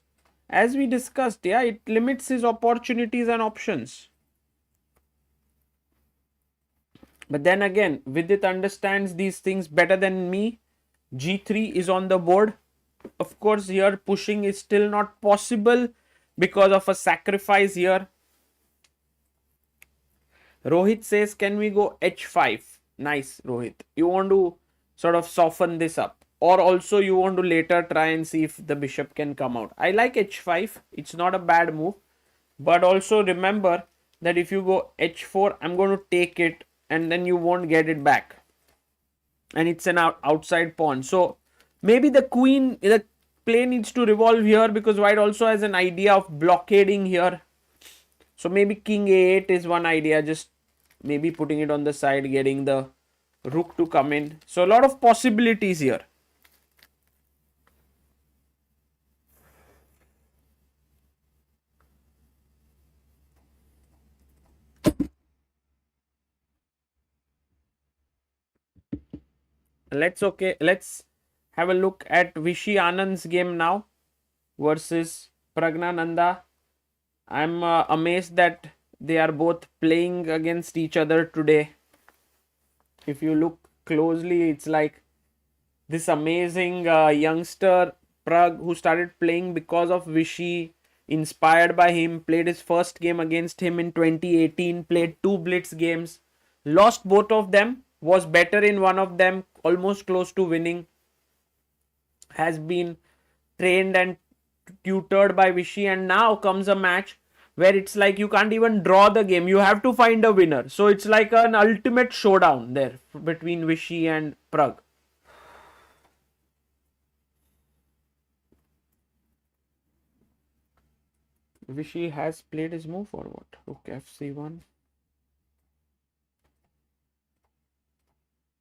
as we discussed, yeah, it limits his opportunities and options. But then again, Vidit understands these things better than me. G3 is on the board. Of course, here pushing is still not possible because of a sacrifice here. Rohit says, can we go h5? Nice, Rohit. You want to sort of soften this up. Or also you want to later try and see if the bishop can come out. I like h5. It's not a bad move. But also remember that if you go h4, I'm going to take it and then you won't get it back. And it's an outside pawn. So maybe the queen, the play needs to revolve here because white also has an idea of blockading here. So maybe king a8 is one idea, just maybe putting it on the side, getting the rook to come in. So a lot of possibilities here. Let's have a look at Vishy Anand's game now versus Praggnanandhaa. I'm amazed that they are both playing against each other today. If you look closely, it's like this amazing youngster Pragg, who started playing because of Vishy, inspired by him, played his first game against him in 2018, played two blitz games, lost both of them, was better in one of them, almost close to winning, has been trained and tutored by Vishy, and now comes a match where it's like you can't even draw the game, you have to find a winner. So it's like an ultimate showdown there between Vishy and Pragg. Vishy has played his move or what? Rook fc1.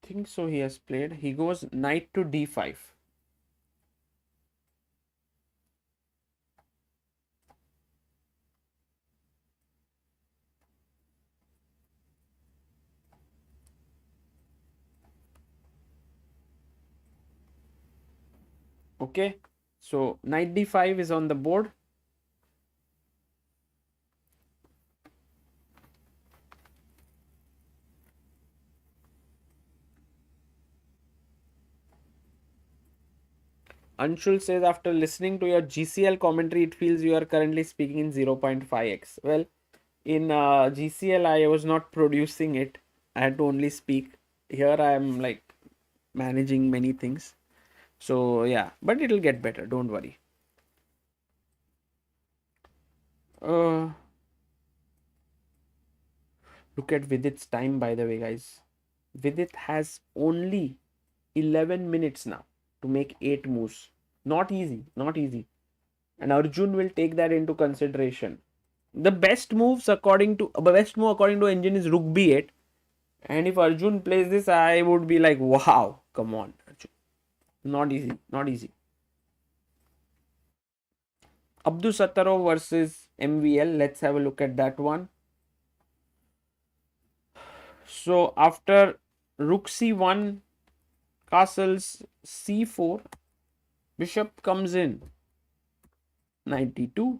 Think so, he has played. He goes knight to d5. Okay, so knight d5 is on the board. Anshul says, after listening to your GCL commentary, it feels you are currently speaking in 0.5x. Well, in GCL, I was not producing it. I had to only speak. Here, I am like managing many things. So, yeah, but it'll get better. Don't worry. Look at Vidit's time, by the way, guys. Vidit has only 11 minutes now to make 8 moves. Not easy, not easy. And Arjun will take that into consideration. The best move according to engine is rook b8. And if Arjun plays this, I would be like, wow, come on, Arjun. Not easy, not easy. Abdusattorov versus MVL. Let's have a look at that one. So after rook c1, castles c4, bishop comes in, knight d2.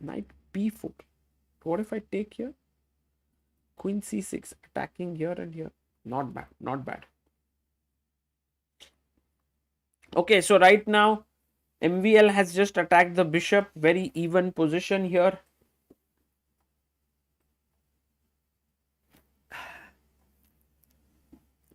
Knight b4. What if I take here? Queen c6, attacking here and here. Not bad, not bad. Okay, so right now MVL has just attacked the bishop. Very even position here.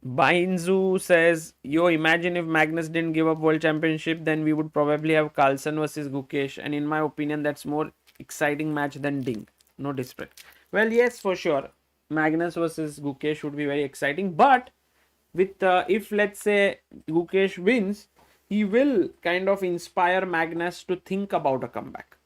Bainzu says, yo, imagine if Magnus didn't give up world championship, then we would probably have Carlsen versus Gukesh. And in my opinion, that's more exciting match than Ding. No disrespect. Well, yes, for sure. Magnus versus Gukesh would be very exciting. But with if let's say Gukesh wins, he will kind of inspire Magnus to think about a comeback.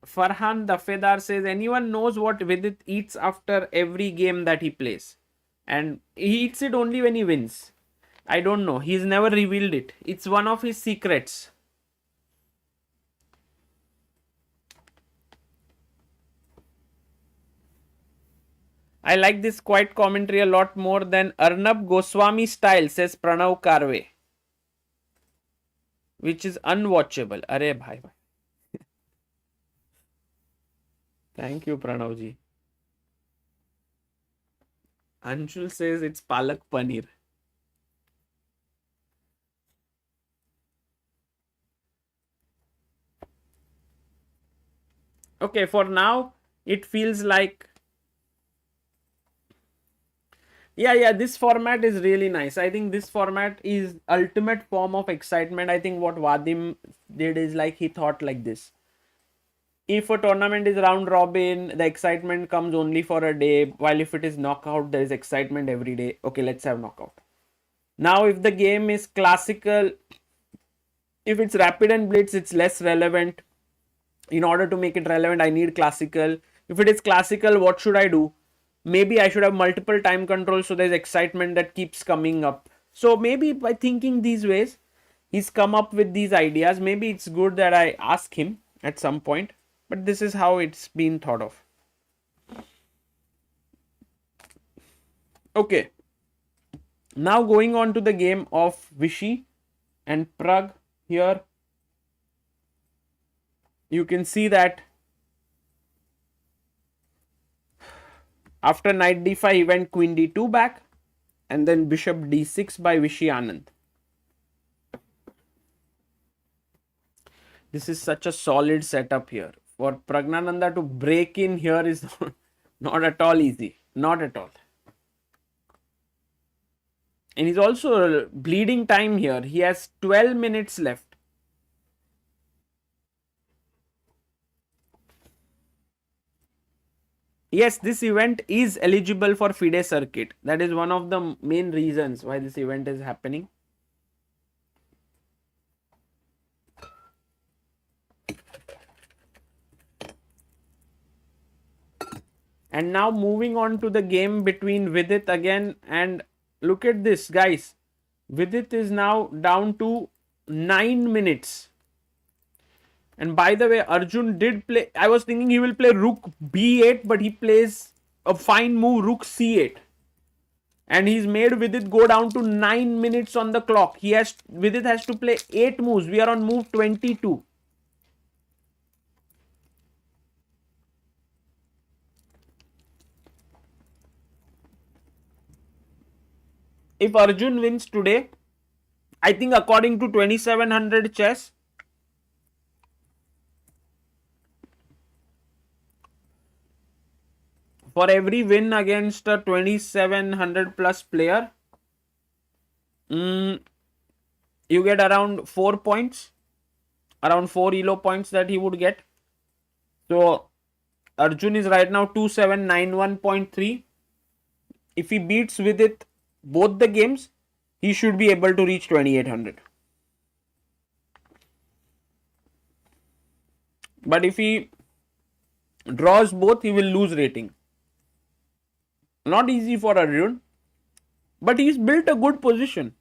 Farhan Dafedar says, anyone knows what Vidit eats after every game that he plays? And he eats it only when he wins. I don't know. He's never revealed it. It's one of his secrets. I like this quiet commentary a lot more than Arnab Goswami style, says Pranav Karve. Which is unwatchable. Arey bhai bhai. Thank you, Pranavji. Anshul says it's Palak Paneer. Okay, for now, it feels like... Yeah, this format is really nice. I think this format is ultimate form of excitement. I think what Vadim did is like he thought like this. if a tournament is round robin, the excitement comes only for a day, while if it is knockout, there is excitement every day. Okay, let's have knockout. Now, if the game is classical, if it's rapid and blitz, it's less relevant. In order to make it relevant, I need classical. If it is classical, what should I do? Maybe I should have multiple time controls so there's excitement that keeps coming up. So maybe by thinking these ways, he's come up with these ideas. Maybe it's good that I ask him at some point, but this is how it's been thought of. Okay. Now going on to the game of Vichy and Pragg here. You can see that after knight d5, he went queen d2 back and then bishop d6 by Vichy Anand. This is such a solid setup here. For Praggnanandhaa to break in here is not at all easy. Not at all. And he's also bleeding time here. He has 12 minutes left. Yes, this event is eligible for FIDE circuit. That is one of the main reasons why this event is happening. And now moving on to the game between Vidit again, and look at this, guys. Vidit is now down to 9 minutes. And by the way, Arjun did play. I was thinking he will play rook b8, but he plays a fine move, rook c8. And he's made Vidit go down to 9 minutes on the clock. Vidit has to play 8 moves. We are on move 22. If Arjun wins today, I think according to 2700 chess, for every win against a 2700 plus player, you get around 4 points, around 4 elo points that he would get. So Arjun is right now 2791.3. If he beats Vidit both the games, he should be able to reach 2800. But if he draws both, he will lose rating. Not easy for Arjun, but he's built a good position.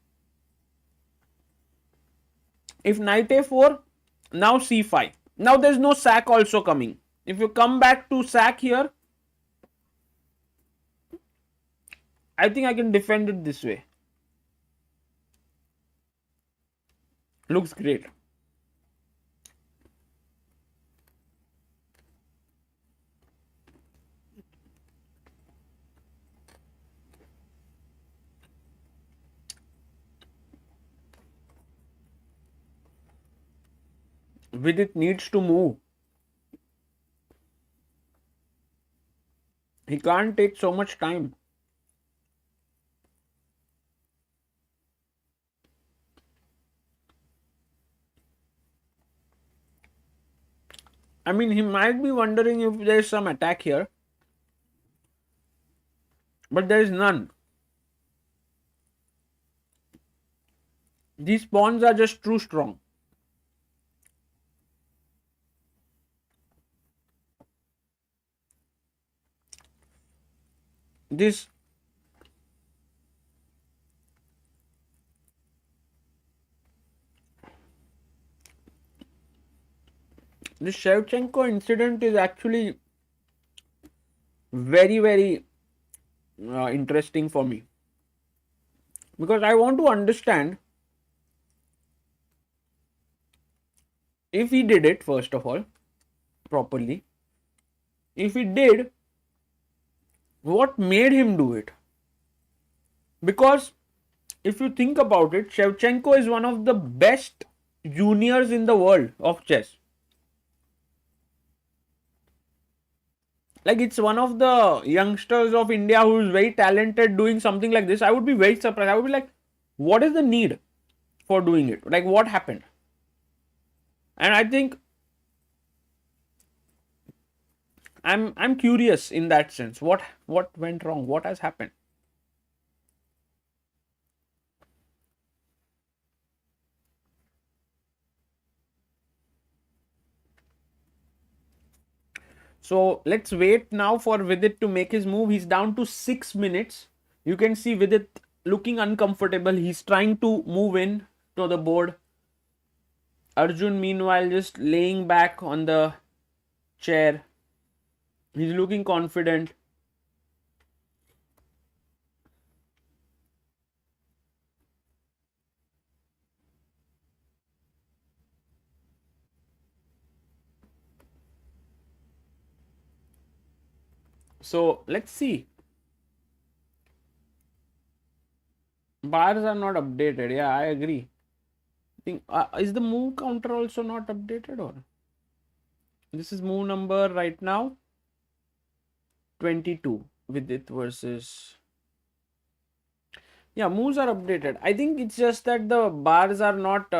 If knight a4, now c5. Now there's no sack also coming. If you come back to sack here, I think I can defend it this way. Looks great. Vidit needs to move. He can't take so much time. I mean, he might be wondering if there is some attack here. But there is none. These pawns are just too strong. This Shevchenko incident is actually very, very interesting for me. Because I want to understand if he did it, first of all, properly. If he did, what made him do it? Because if you think about it, Shevchenko is one of the best juniors in the world of chess. Like, it's one of the youngsters of India who is very talented doing something like this. I would be very surprised. I would be like, what is the need for doing it? Like, what happened? And I think I'm curious in that sense. What went wrong? What has happened? So let's wait now for Vidit to make his move. He's down to 6 minutes. You can see Vidit looking uncomfortable. He's trying to move in to the board. Arjun, meanwhile, just laying back on the chair. He's looking confident. So let's see. Bars are not updated. Yeah, I agree. I think is the move counter also not updated, or this is move number right now 22 with it versus, yeah, moves are updated. I think it's just that the bars are not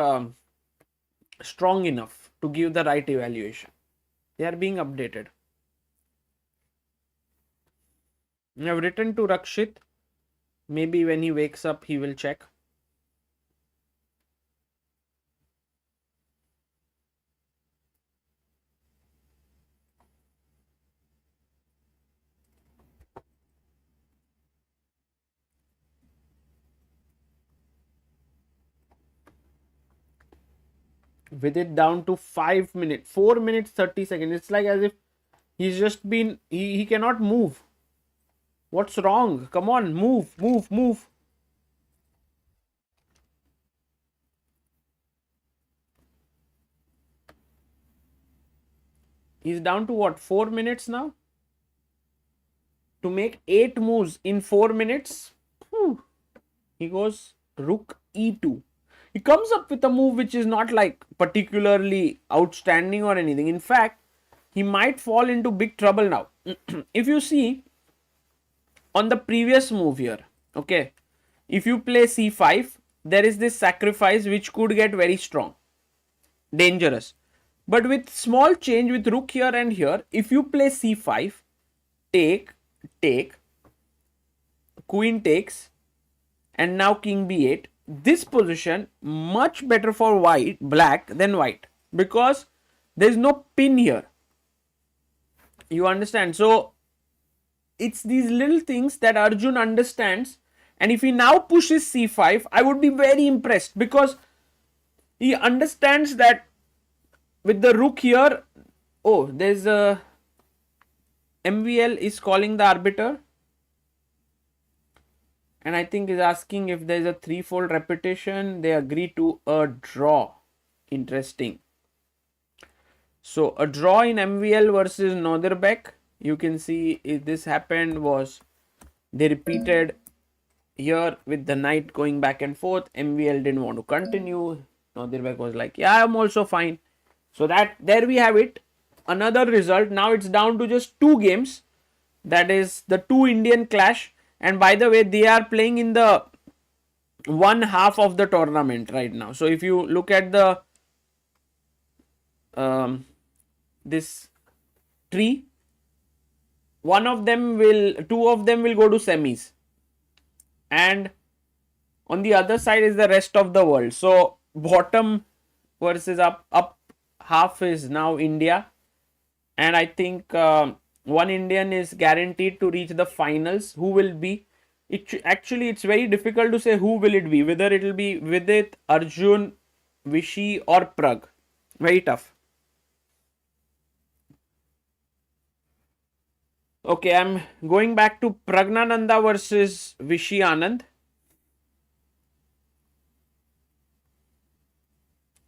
strong enough to give the right evaluation. They are being updated. I have written to Rakshit. Maybe when he wakes up, he will check. With it down to 5 minutes, 4 minutes 30 seconds. It's like as if he's just been, he cannot move. What's wrong? Come on, move, move, move. He's down to what, 4 minutes now? To make 8 moves in 4 minutes, whew, he goes rook e2. He comes up with a move which is not like particularly outstanding or anything. In fact, he might fall into big trouble now. If you see on the previous move here, okay, if you play c5, there is this sacrifice which could get very strong, dangerous. But with small change with rook here and here, if you play c5, take, take, queen takes, and now king b8, this position much better for white, black than white, because there is no pin here. You understand? So it's these little things that Arjun understands, and if he now pushes c5, I would be very impressed, because he understands that with the rook here, oh, there's a MVL is calling the arbiter, and I think is asking if there's a threefold repetition. They agree to a draw. Interesting. So a draw in MVL versus Nodirbek. You can see if this happened was they repeated here with the knight going back and forth. MVL didn't want to continue. Nodirbek was like, yeah, I'm also fine. So that there we have it. Another result. Now it's down to just 2 games. That is the 2 Indian clash. And by the way, they are playing in the one half of the tournament right now. So if you look at the this tree, two of them will go to semis, and on the other side is the rest of the world. So bottom versus up half is now India, and I think one Indian is guaranteed to reach the finals. Who will be? Actually, it's very difficult to say who will it be. Whether it will be Vidit, Arjun, Vishy, or Pragg. Very tough. Okay, I'm going back to Praggnanandhaa versus Vishy Anand.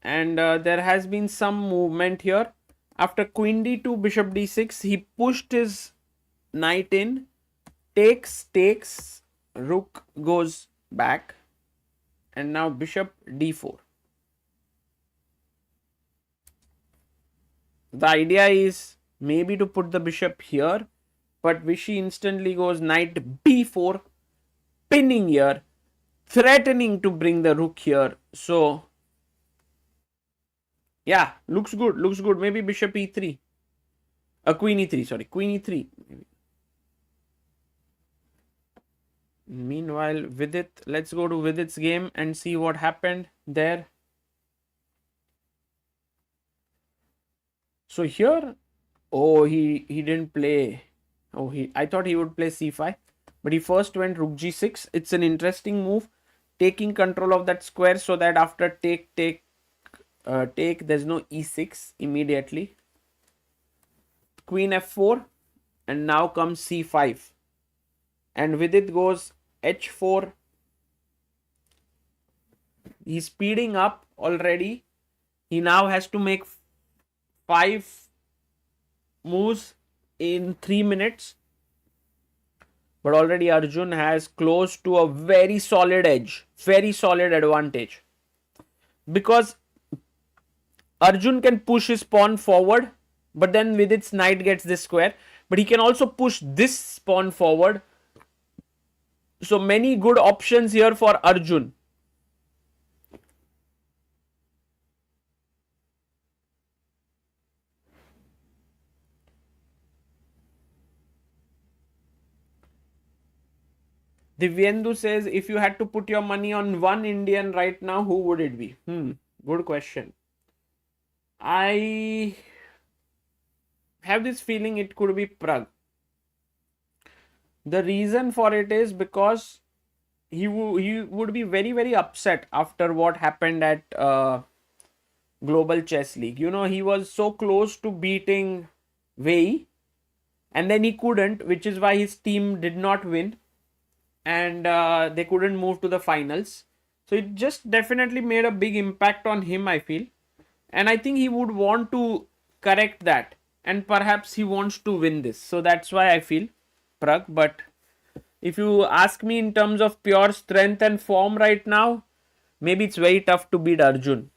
And there has been some movement here. After queen d2, bishop d6, he pushed his knight in. Takes, takes, rook goes back. And now bishop d4. The idea is maybe to put the bishop here, but Vishy instantly goes knight b4, pinning here, threatening to bring the rook here. So yeah, looks good, looks good. Maybe bishop e3. Queen e3, sorry, queen e3. Meanwhile, Vidit, let's go to Vidit's game and see what happened there. So here, oh, he didn't play. Oh, I thought he would play c5, but he first went rook g6. It's an interesting move, taking control of that square so that after take, there's no e6 immediately. Queen f4, and now comes c5. And with it goes h4. He's speeding up already. He now has to make 5 moves in 3 minutes. But already Arjun has close to a very solid edge, very solid advantage. Because Arjun can push his pawn forward, but then with its knight gets this square. But he can also push this pawn forward. So many good options here for Arjun. Divyendu says, if you had to put your money on one Indian right now, who would it be? Good question. I have this feeling it could be Pragg. The reason for it is because he would be very, very upset after what happened at Global Chess League. You know, he was so close to beating Wei, and then he couldn't, which is why his team did not win, and they couldn't move to the finals. So it just definitely made a big impact on him, I feel. And I think he would want to correct that, and perhaps he wants to win this. So that's why I feel Pragg. But if you ask me in terms of pure strength and form right now, maybe it's very tough to beat Arjun.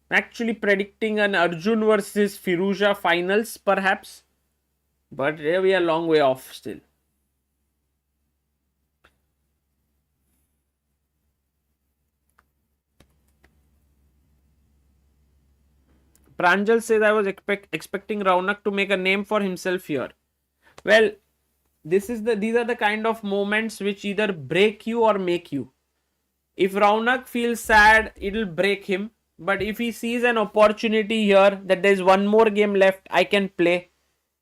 Actually predicting an Arjun versus Firouzja finals perhaps, but we are a long way off still. Pranjal says, I was expecting Raunak to make a name for himself here. Well, these are the kind of moments which either break you or make you. If Raunak feels sad, it'll break him. But if he sees an opportunity here that there's one more game left, I can play,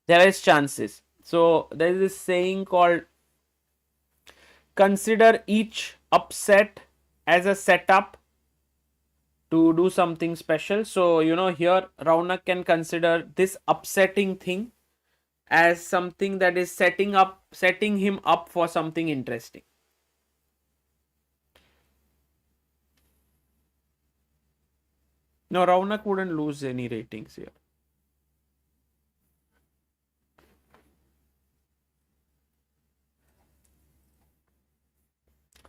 there is chances. So there is this saying called, consider each upset as a setup to do something special. So, you know, here Raunak can consider this upsetting thing as something that is setting him up for something interesting. No, Raunak wouldn't lose any ratings here.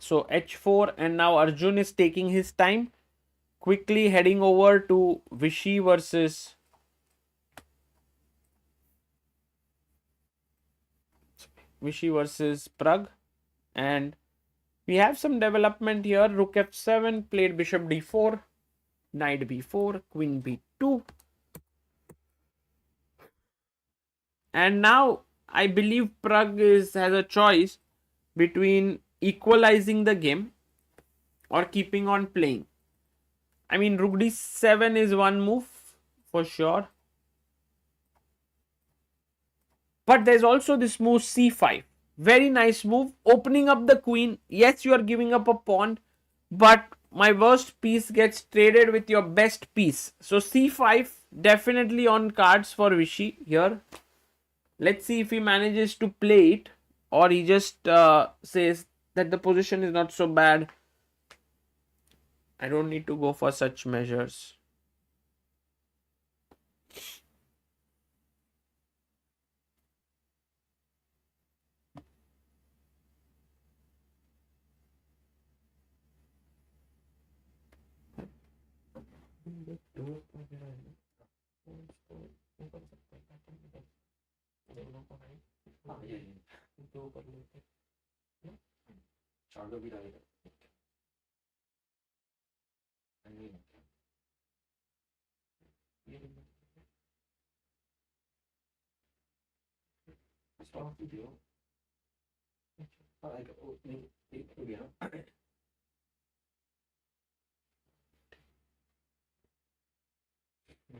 So h4, and now Arjun is taking his time, quickly heading over to Vichy versus Pragg. And we have some development here. Rook f7, played bishop d4, knight b4, queen b2. And now I believe Pragg has a choice between equalizing the game or keeping on playing. I mean, rook d7 is one move for sure. But there's also this move c5. Very nice move. Opening up the queen. Yes, you are giving up a pawn, but my worst piece gets traded with your best piece. So c5 definitely on cards for Vichy here. Let's see if he manages to play it, or he just says that the position is not so bad. I don't need to go for such measures. stop video. Like opening video. I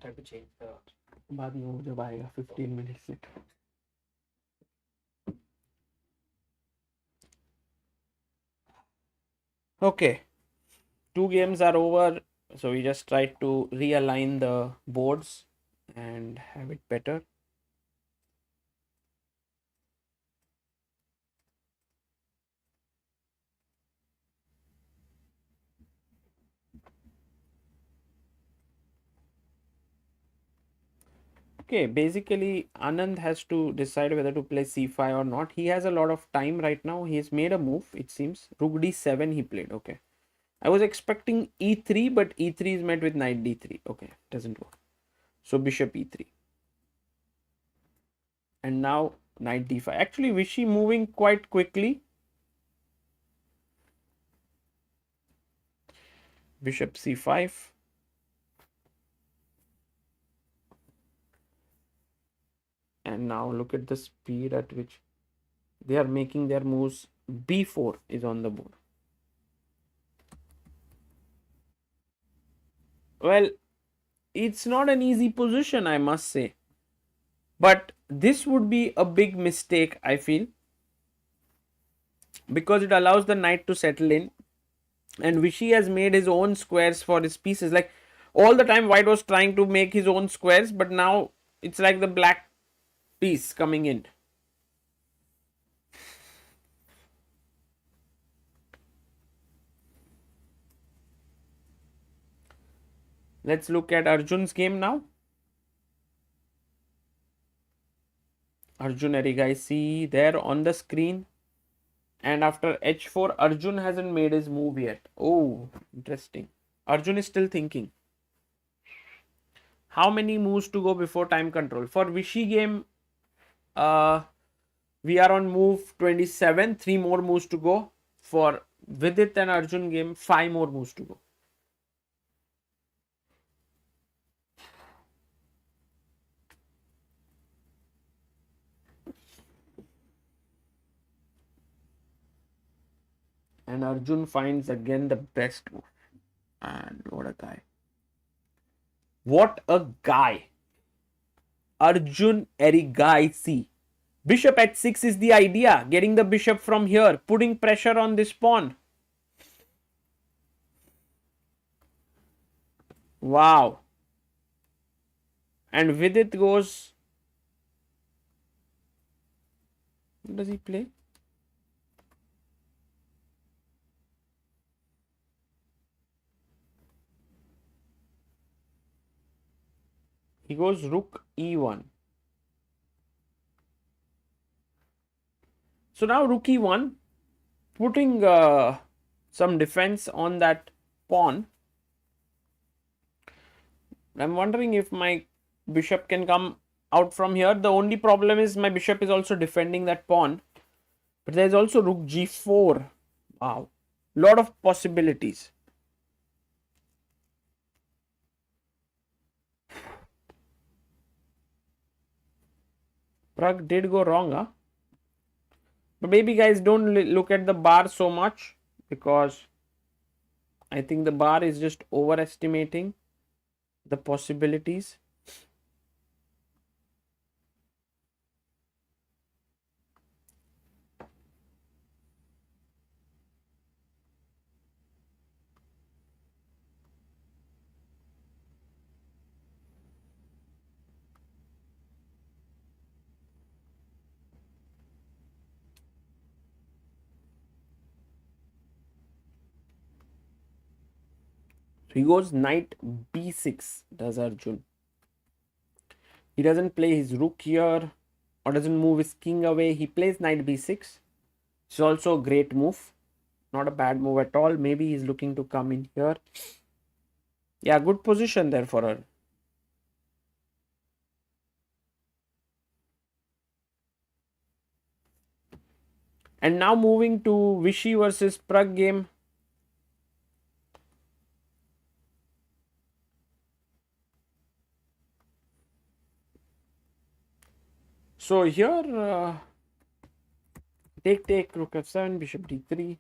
have to change the. बाद में वो जब आएगा 15 minutes later. Okay, 2 games are over, so we just try to realign the boards and have it better. Okay, basically Anand has to decide whether to play c5 or not. He has a lot of time right now. He has made a move, it seems. Rook d7 he played. Okay. I was expecting e3, but e3 is met with knight d3. Okay, doesn't work. So bishop e3. And now knight d5. Actually, Vichy moving quite quickly. Bishop c5. And now look at the speed at which they are making their moves. b4 is on the board. Well, it's not an easy position, I must say. But this would be a big mistake, I feel. Because it allows the knight to settle in. And Vichy has made his own squares for his pieces. Like all the time white was trying to make his own squares, but now it's like the black piece coming in. Let's look at Arjun's game now. Arjun Erigaisi there on the screen. And after h4, Arjun hasn't made his move yet. Oh, interesting. Arjun is still thinking. How many moves to go before time control? For Vichy game, we are on move 27. 3 more moves to go. For Vidit and Arjun game, 5 more moves to go. And Arjun finds again the best move. And what a guy. What a guy. Arjun Erigaisi. Bishop h6 is the idea. Getting the bishop from here. Putting pressure on this pawn. Wow. And Vidit goes. What does he play? He goes rook e1. So now rook e1, putting some defense on that pawn. I'm wondering if my bishop can come out from here. The only problem is my bishop is also defending that pawn. But there's also rook g4. Wow. Lot of possibilities. Pragg did go wrong, huh? But maybe guys, don't look at the bar so much, because I think the bar is just overestimating the possibilities. So he goes knight b6, does Arjun. He doesn't play his rook here or doesn't move his king away. He plays knight b6. It's also a great move. Not a bad move at all. Maybe he's looking to come in here. Yeah, good position there for her. And now moving to Vichy versus Pragg game. So here Take, rook f7, bishop d3,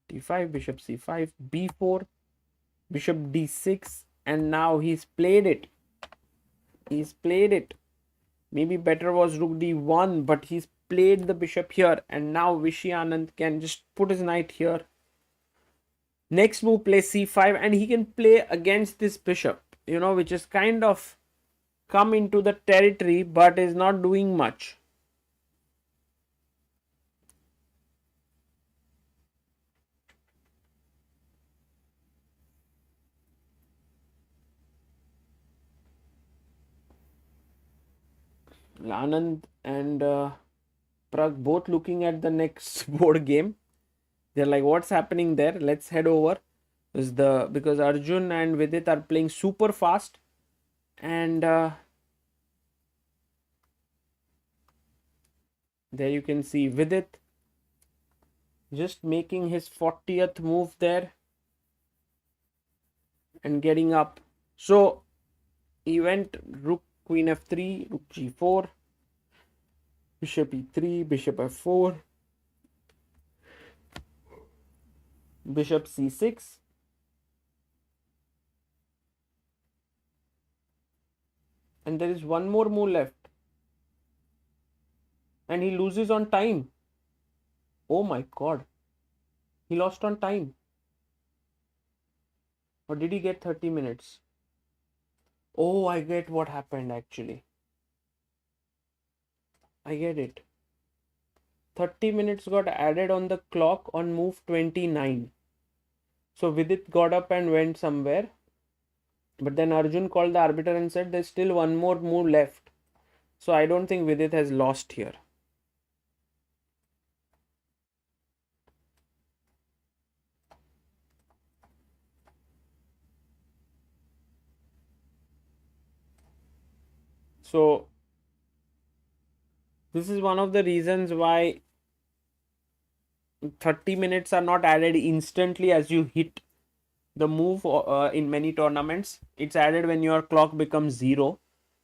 d5, bishop c5, b4, bishop d6, and now he's played it. He's played it. Maybe better was rook d1, but he's played the bishop here, and now Vishy Anand can just put his knight here. Next move, play c5, and he can play against this bishop, which is kind of come into the territory, but is not doing much. Anand and Pragg both looking at the next board game. They're like, what's happening there? Let's head over. Because Arjun and Vidit are playing super fast, and there you can see Vidit just making his 40th move there and getting up. So he went rook queen f3, rook g4, bishop e3, bishop f4, bishop c6, and there is one more move left, and he loses on time. Oh my god, he lost on time. Or did he get 30 minutes? Oh, I get what happened actually. I get it. 30 minutes got added on the clock on move 29. So Vidit got up and went somewhere. But then Arjun called the arbiter and said there's still one more move left. So I don't think Vidit has lost here. So this is one of the reasons why 30 minutes are not added instantly as you hit the move in many tournaments. It's added when your clock becomes 0.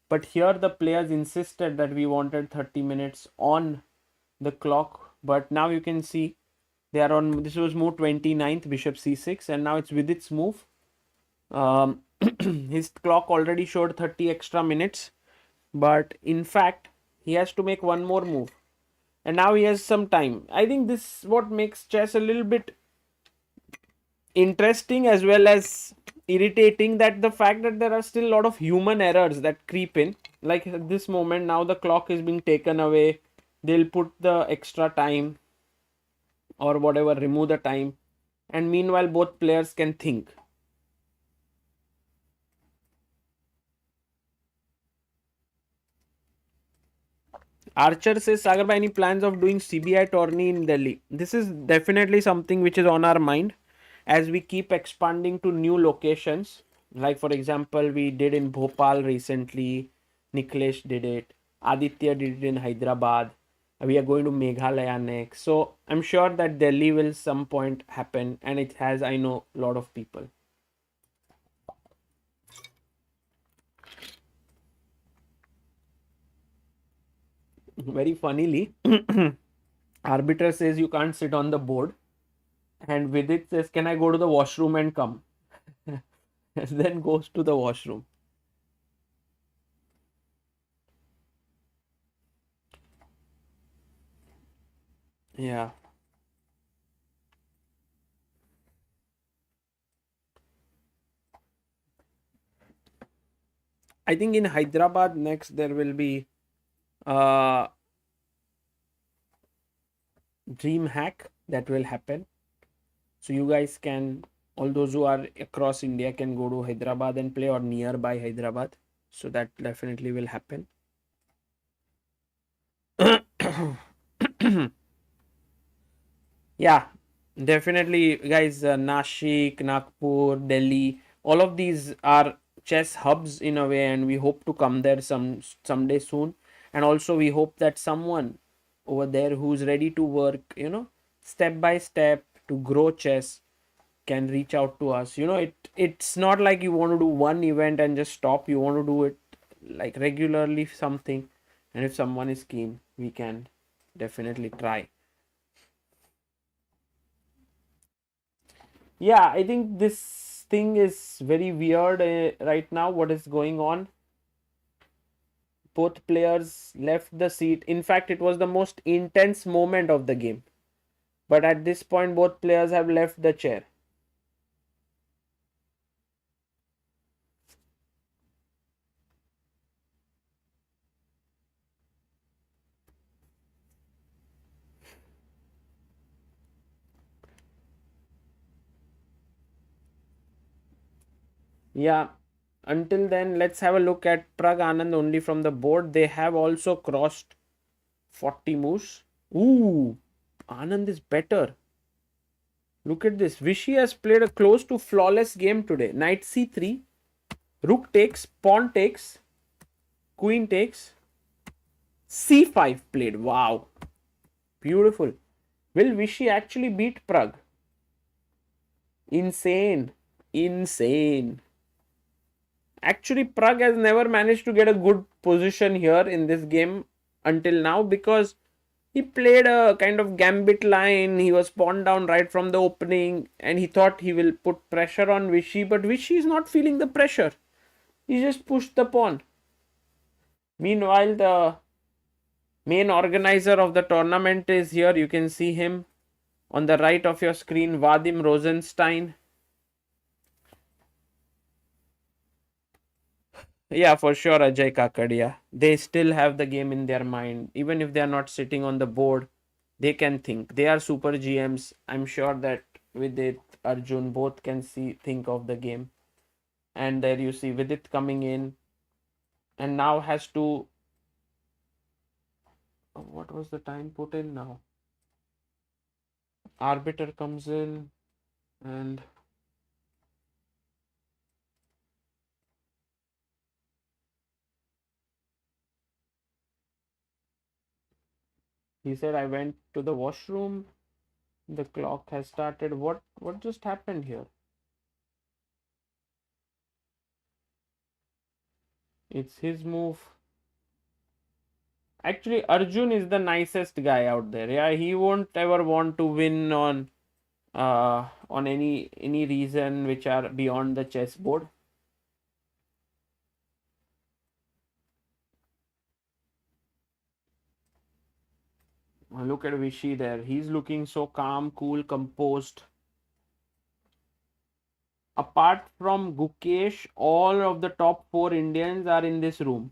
But here the players insisted that we wanted 30 minutes on the clock. But now you can see they are on, this was move 29th, bishop c6, and now it's Vidit's move. His clock already showed 30 extra minutes, but in fact he has to make one more move, and now he has some time. I think this is what makes chess a little bit interesting as well as irritating, that the fact that there are still a lot of human errors that creep in. Like at this moment now the clock is being taken away, they'll put the extra time or whatever, remove the time, and meanwhile both players can think. Archer says, Sagar, by any plans of doing CBI tourney in Delhi? This is definitely something which is on our mind as we keep expanding to new locations. Like for example, we did in Bhopal recently, Niklesh did it, Aditya did it in Hyderabad. We are going to Meghalaya next. So I'm sure that Delhi will some point happen, and it has, I know, a lot of people. Very funnily, arbiter says you can't sit on the board, and Vidit says, can I go to the washroom and come? And then goes to the washroom. Yeah. I think in Hyderabad next there will be dream hack that will happen. So you guys can, all those who are across India can go to Hyderabad and play, or nearby Hyderabad. So that definitely will happen. Yeah, definitely guys, Nashik, Nagpur, Delhi, all of these are chess hubs in a way, and we hope to come there someday soon. And also we hope that someone over there who's ready to work, step by step to grow chess can reach out to us. It's not like you want to do one event and just stop. You want to do it like regularly something, And if someone is keen, we can definitely try. Yeah, I think this thing is very weird right now. What is going on? Both players left the seat. In fact, it was the most intense moment of the game. But at this point, both players have left the chair. Yeah, until then, let's have a look at Pragg Anand only from the board. They have also crossed 40 moves. Ooh, Anand is better. Look at this. Vishy has played a close to flawless game today. Knight c3, rook takes, pawn takes, queen takes, c5 played. Wow, beautiful. Will Vishy actually beat Pragg? Insane. Insane. Actually, Pragg has never managed to get a good position here in this game until now because he played a kind of gambit line. He was pawned down right from the opening and he thought he will put pressure on Vishy, but Vishy is not feeling the pressure. He just pushed the pawn. Meanwhile, the main organizer of the tournament is here. You can see him on the right of your screen, Vadim Rosenstein. Yeah, for sure, Ajay Kakadia. They still have the game in their mind. Even if they are not sitting on the board, they can think. They are super GMs. I'm sure that Vidit, Arjun both can think of the game. And there you see Vidit coming in and now has to. What was the time put in now? Arbiter comes in and he said, I went to the washroom. The clock has started. What just happened here? It's his move. Actually, Arjun is the nicest guy out there. Yeah, he won't ever want to win on any reason which are beyond the chessboard. Look at Vishy there. He's looking so calm, cool, composed. Apart from Gukesh, all of the top four Indians are in this room.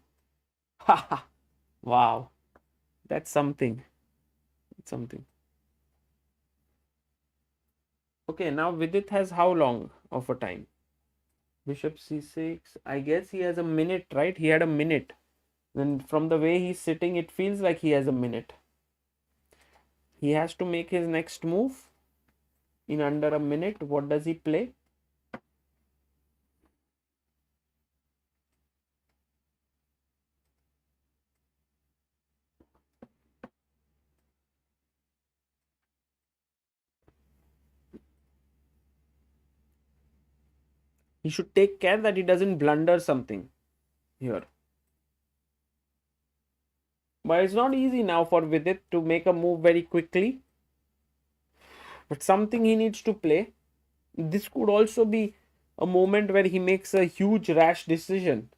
Wow, that's something. That's something. Okay, now Vidit has how long of a time? Bishop c6. I guess he has a minute, right? He had a minute. Then from the way he's sitting, it feels like he has a minute. He has to make his next move in under a minute. What does he play? He should take care that he doesn't blunder something here. But it's not easy now for Vidit to make a move very quickly. But something he needs to play. This could also be a moment where he makes a huge rash decision.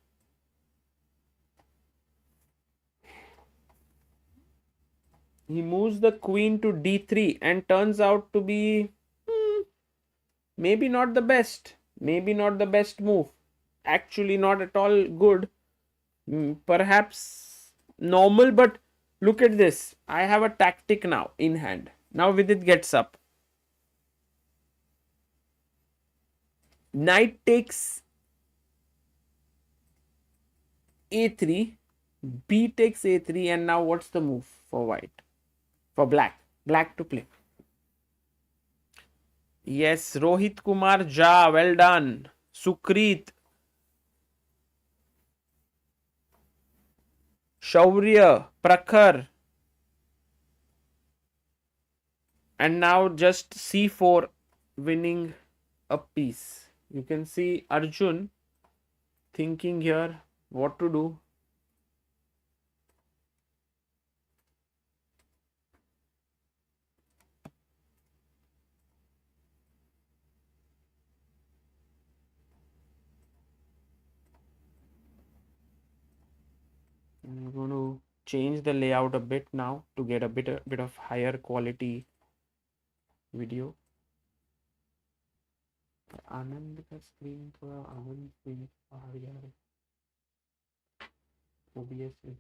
He moves the queen to d3 and turns out to be maybe not the best. Maybe not the best move. Actually, not at all good. Perhaps normal, but look at this. I have a tactic now in hand. Now Vidit gets up. Knight takes a3. B takes a3. And now what's the move for white? For black. Black to play. Yes, Rohit Kumar Jha. Well done. Sukrit. Shaurya. Prakhar. And now just c4 winning a piece. You can see Arjun thinking here what to do. I'm going to change the layout a bit now to get a bit of higher quality video. आनंद का screen थोड़ा आनंद screen बाहर जा रहा है OBS में.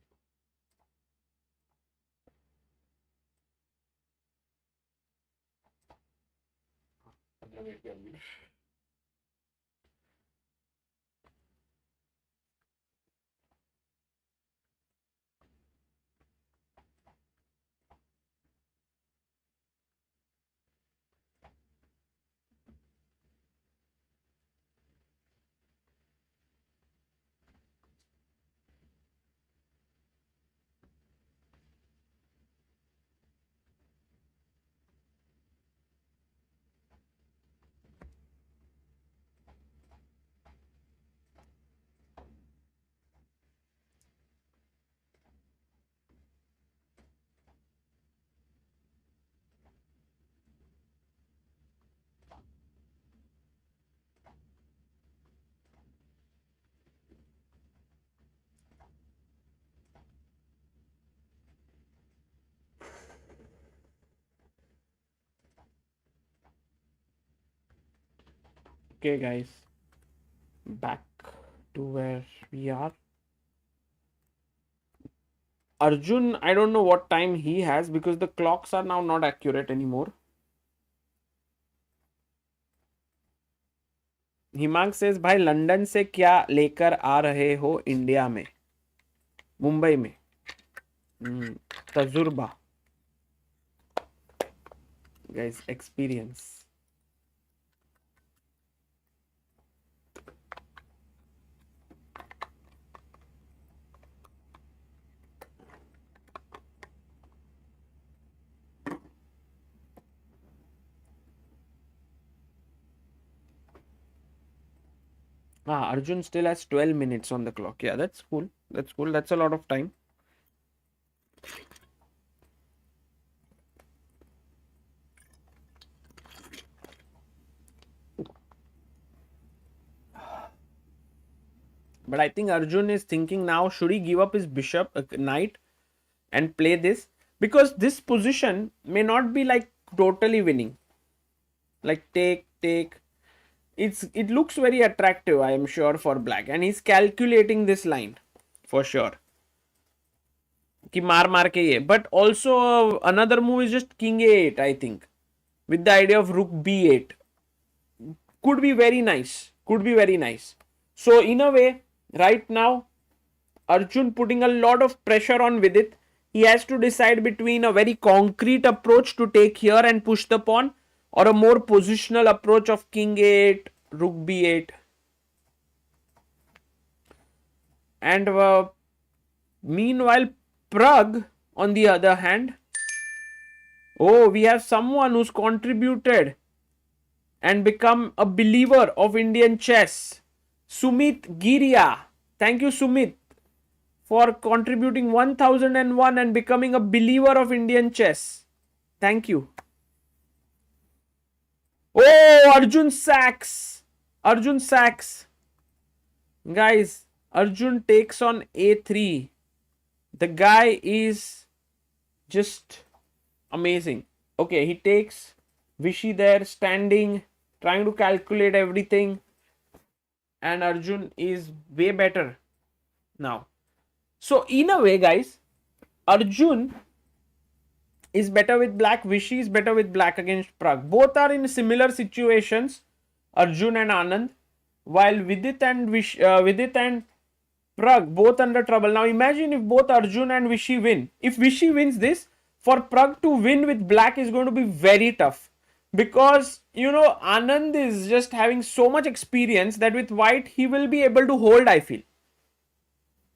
Okay, guys, back to where we are. Arjun, I don't know what time he has because the clocks are now not accurate anymore. Himank says, भाई London से क्या लेकर आ रहे हो इंडिया में, मुंबई में? तजुर्बा, guys, experience. Arjun still has 12 minutes on the clock. Yeah, that's cool. That's cool. That's a lot of time. But I think Arjun is thinking now, should he give up his bishop, knight, and play this? Because this position may not be like totally winning. Like take. It looks very attractive, I am sure, for black. And he's calculating this line for sure. Ki maar ke ye. But also another move is just king a8, I think. With the idea of rook b8. Could be very nice. Could be very nice. So in a way, right now, Arjun putting a lot of pressure on Vidit. He has to decide between a very concrete approach to take here and push the pawn, or a more positional approach of king a8, rook b8. And meanwhile, Pragg, on the other hand, oh, we have someone who's contributed and become a believer of Indian chess. Sumit Giria. Thank you, Sumit, for contributing 1001 and becoming a believer of Indian chess. Thank you. Oh, Arjun sacks. Arjun sacks. Guys, Arjun takes on a3. The guy is just amazing. Okay, he takes Vishy there, standing, trying to calculate everything. And Arjun is way better now. So, in a way, guys, Arjun is better with black. Vishy is better with black against Pragg. Both are in similar situations, Arjun and Anand, while Vidit and Pragg both under trouble. Now imagine if both Arjun and Vishy win. If Vishy wins this, for Pragg to win with black is going to be very tough. Because, you know, Anand is just having so much experience that with white he will be able to hold, I feel.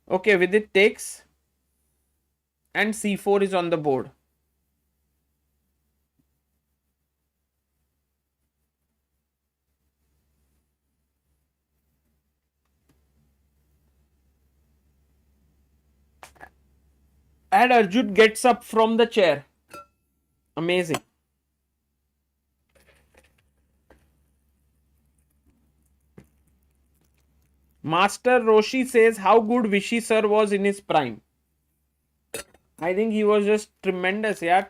Okay, Vidit takes. And c4 is on the board. And Arjun gets up from the chair. Amazing. Master Roshi says how good Vishy sir was in his prime. I think he was just tremendous. Yeah,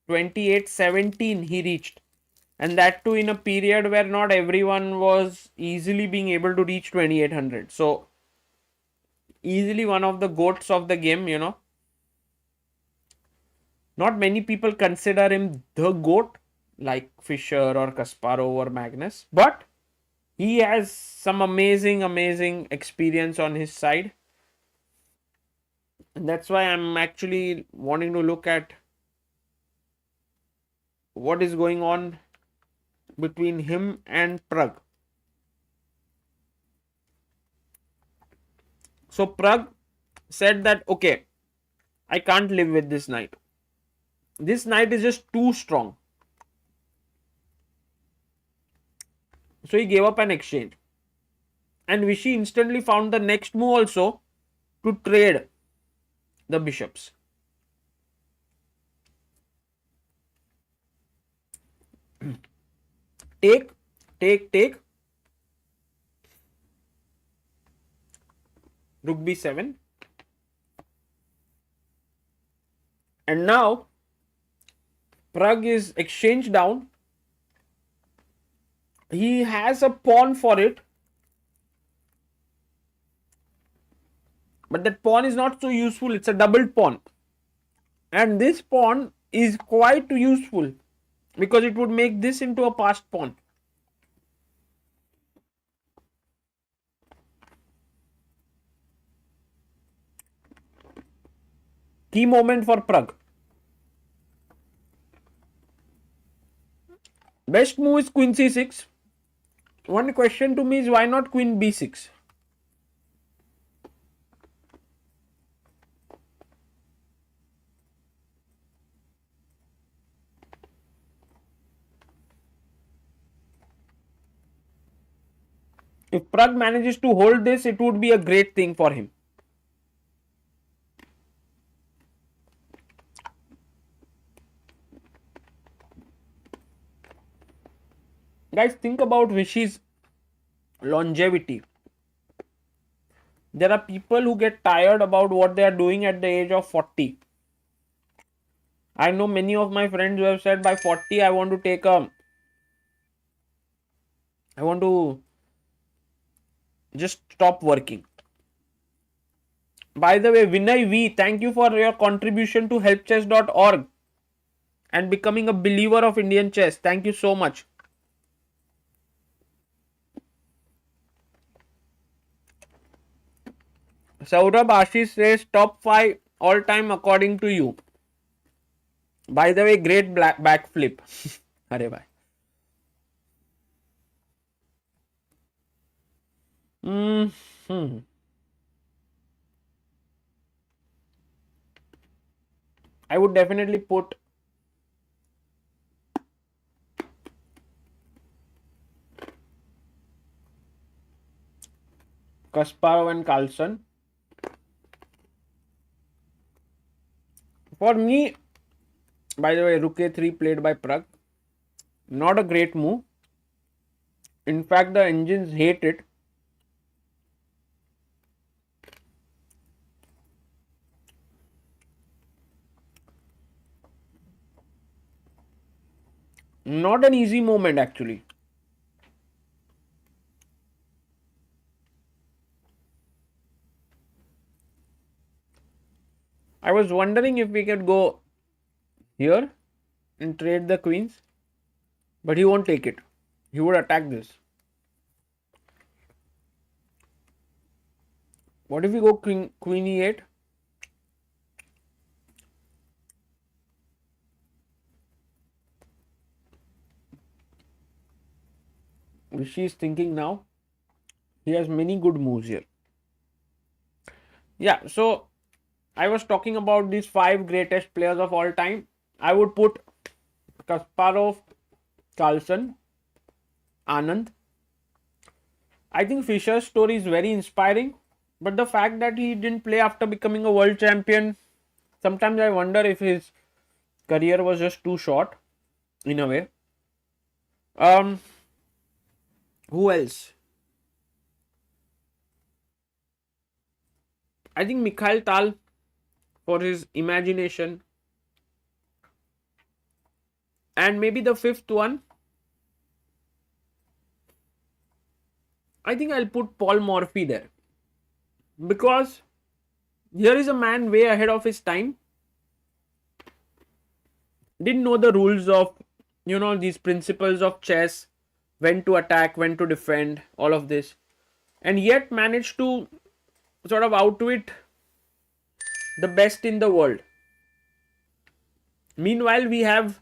28-17 he reached. And that too in a period where not everyone was easily being able to reach 2800. So, easily one of the goats of the game. Not many people consider him the GOAT like Fischer or Kasparov or Magnus, but he has some amazing experience on his side. And that's why I'm actually wanting to look at what is going on between him and Pragg. So Pragg said that, okay, I can't live with this knight. This knight is just too strong. So he gave up an exchange. And Vichy instantly found the next move also to trade the bishops. Take, take. Rook b7. And now Pragg is exchanged down. He has a pawn for it. But that pawn is not so useful. It's a doubled pawn. And this pawn is quite useful because it would make this into a passed pawn. Key moment for Pragg. Best move is queen c6. One question to me is why not queen b6? If Pragg manages to hold this, it would be a great thing for him. Guys, think about Vichy's longevity. There are people who get tired about what they are doing at the age of 40. I know many of my friends who have said by 40 I want to just stop working. By the way, Vinay V, thank you for your contribution to helpchess.org and becoming a believer of Indian chess. Thank you so much. Saurabh Ashish says top 5 all time according to you. By the way, great backflip. Arey bhai. I would definitely put Kasparov and Carlsen. For me, by the way, Rook a3 played by Pragg. Not a great move. In fact, the engines hate it. Not an easy moment actually. I was wondering if we could go here and trade the queens. But he won't take it. He would attack this. What if we go queen e8? She is thinking now. He has many good moves here. Yeah, so I was talking about these 5 greatest players of all time. I would put Kasparov, Carlsen, Anand. I think Fischer's story is very inspiring, but the fact that he didn't play after becoming a world champion, sometimes I wonder if his career was just too short in a way. Who else? I think Mikhail Tal for his imagination. And maybe the fifth one, I think I'll put Paul Morphy there. Because here is a man way ahead of his time. Didn't know the rules of, these principles of chess, when to attack, when to defend, all of this. And yet managed to sort of outwit the best in the world. Meanwhile, we have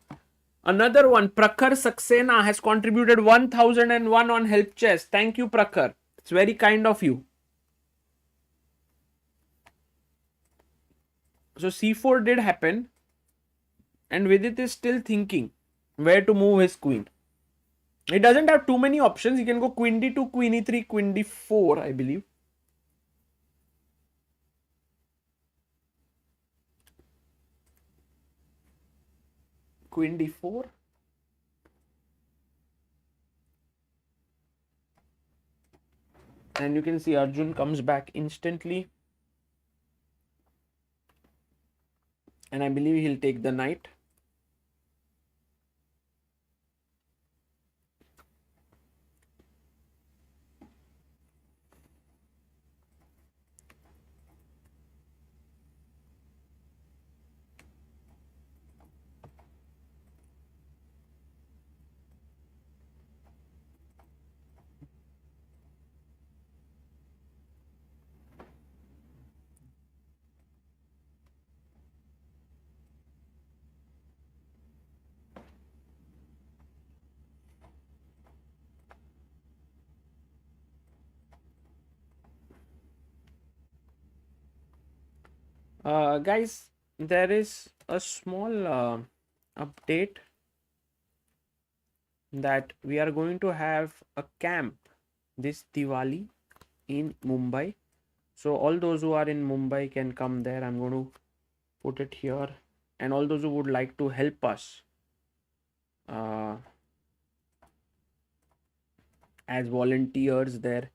another one. Prakhar Saxena has contributed 1001 on Help Chess. Thank you, Prakhar. It's very kind of you. So c4 did happen. And Vidit is still thinking where to move his queen. He doesn't have too many options. He can go queen d2, queen e3, queen d4, I believe. Queen d4. And you can see Arjun comes back instantly. And I believe he'll take the knight. Guys, there is a small update that we are going to have a camp this Diwali in Mumbai. So all those who are in Mumbai can come there. I'm going to put it here. And all those who would like to help us as volunteers there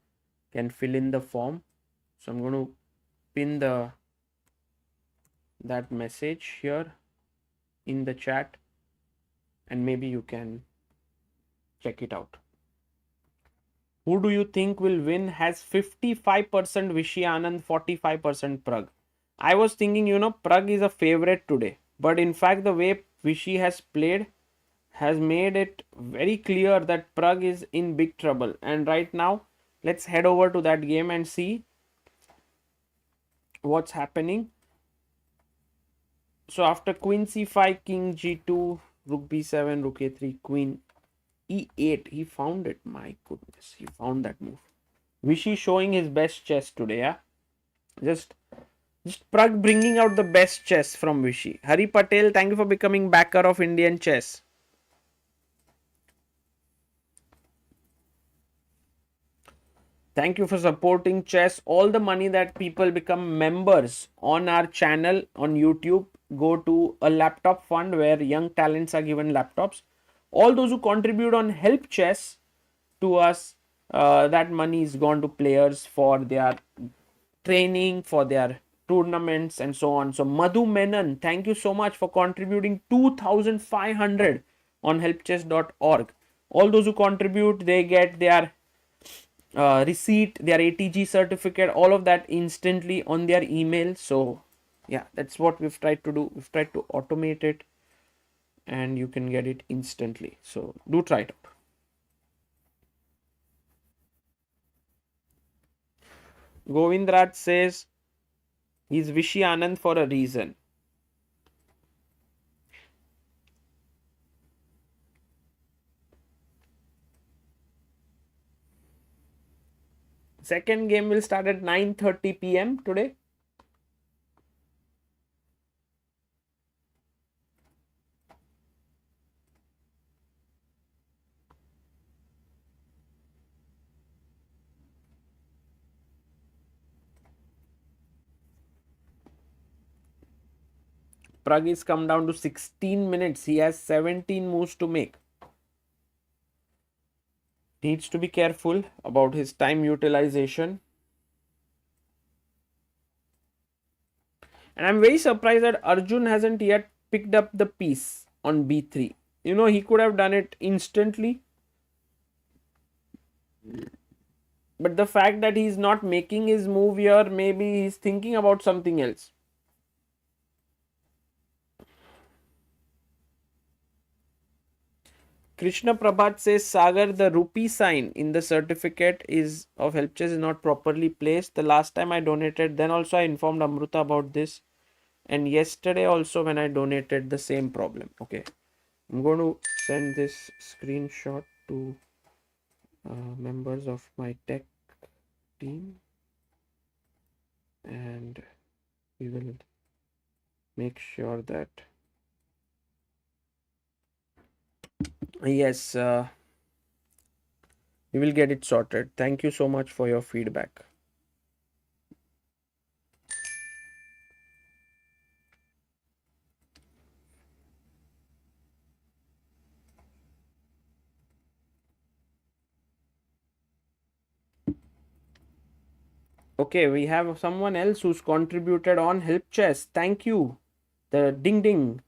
can fill in the form. So I'm going to pin that message here in the chat, and maybe you can check it out. Who do you think will win? Has 55% Vishy, Anand, 45% Pragg. I was thinking, Pragg is a favorite today. But in fact, the way Vishy has played has made it very clear that Pragg is in big trouble. And right now, let's head over to that game and see what's happening. So after queen c5, king g2, rook b7, rook a3, queen e8. He found it. My goodness, he found that move. Vishy showing his best chess today, yeah. Just Pragg bringing out the best chess from Vishy. Hari Patel, thank you for becoming backer of Indian chess. Thank you for supporting chess. All the money that people become members on our channel on YouTube go to a laptop fund where young talents are given laptops. All those who contribute on Help Chess to us, that money is gone to players for their training, for their tournaments and so on. So Madhu Menon, thank you so much for contributing 2,500 on helpchess.org. All those who contribute, they get their receipt, their ATG certificate, all of that instantly on their email. So yeah, that's what we've tried to do. We've tried to automate it and you can get it instantly. So do try it out. Govindraj says he's Vishy Anand for a reason. Second game will start at 9:30 p.m. today. Pragg is come down to 16 minutes. He has 17 moves to make. Needs to be careful about his time utilization. And I'm very surprised that Arjun hasn't yet picked up the piece on b3. You know, he could have done it instantly. But the fact that he's not making his move here, maybe he's thinking about something else. Krishna Prabhat says, Sagar, the rupee sign in the certificate is of help chess is not properly placed. The last time I donated, then also I informed Amruta about this. And yesterday also when I donated, the same problem. Okay. I'm going to send this screenshot to members of my tech team. And we will make sure that yes, we will get it sorted. Thank you so much for your feedback. Okay, we have someone else who's contributed on help chess. Thank you. The ding ding.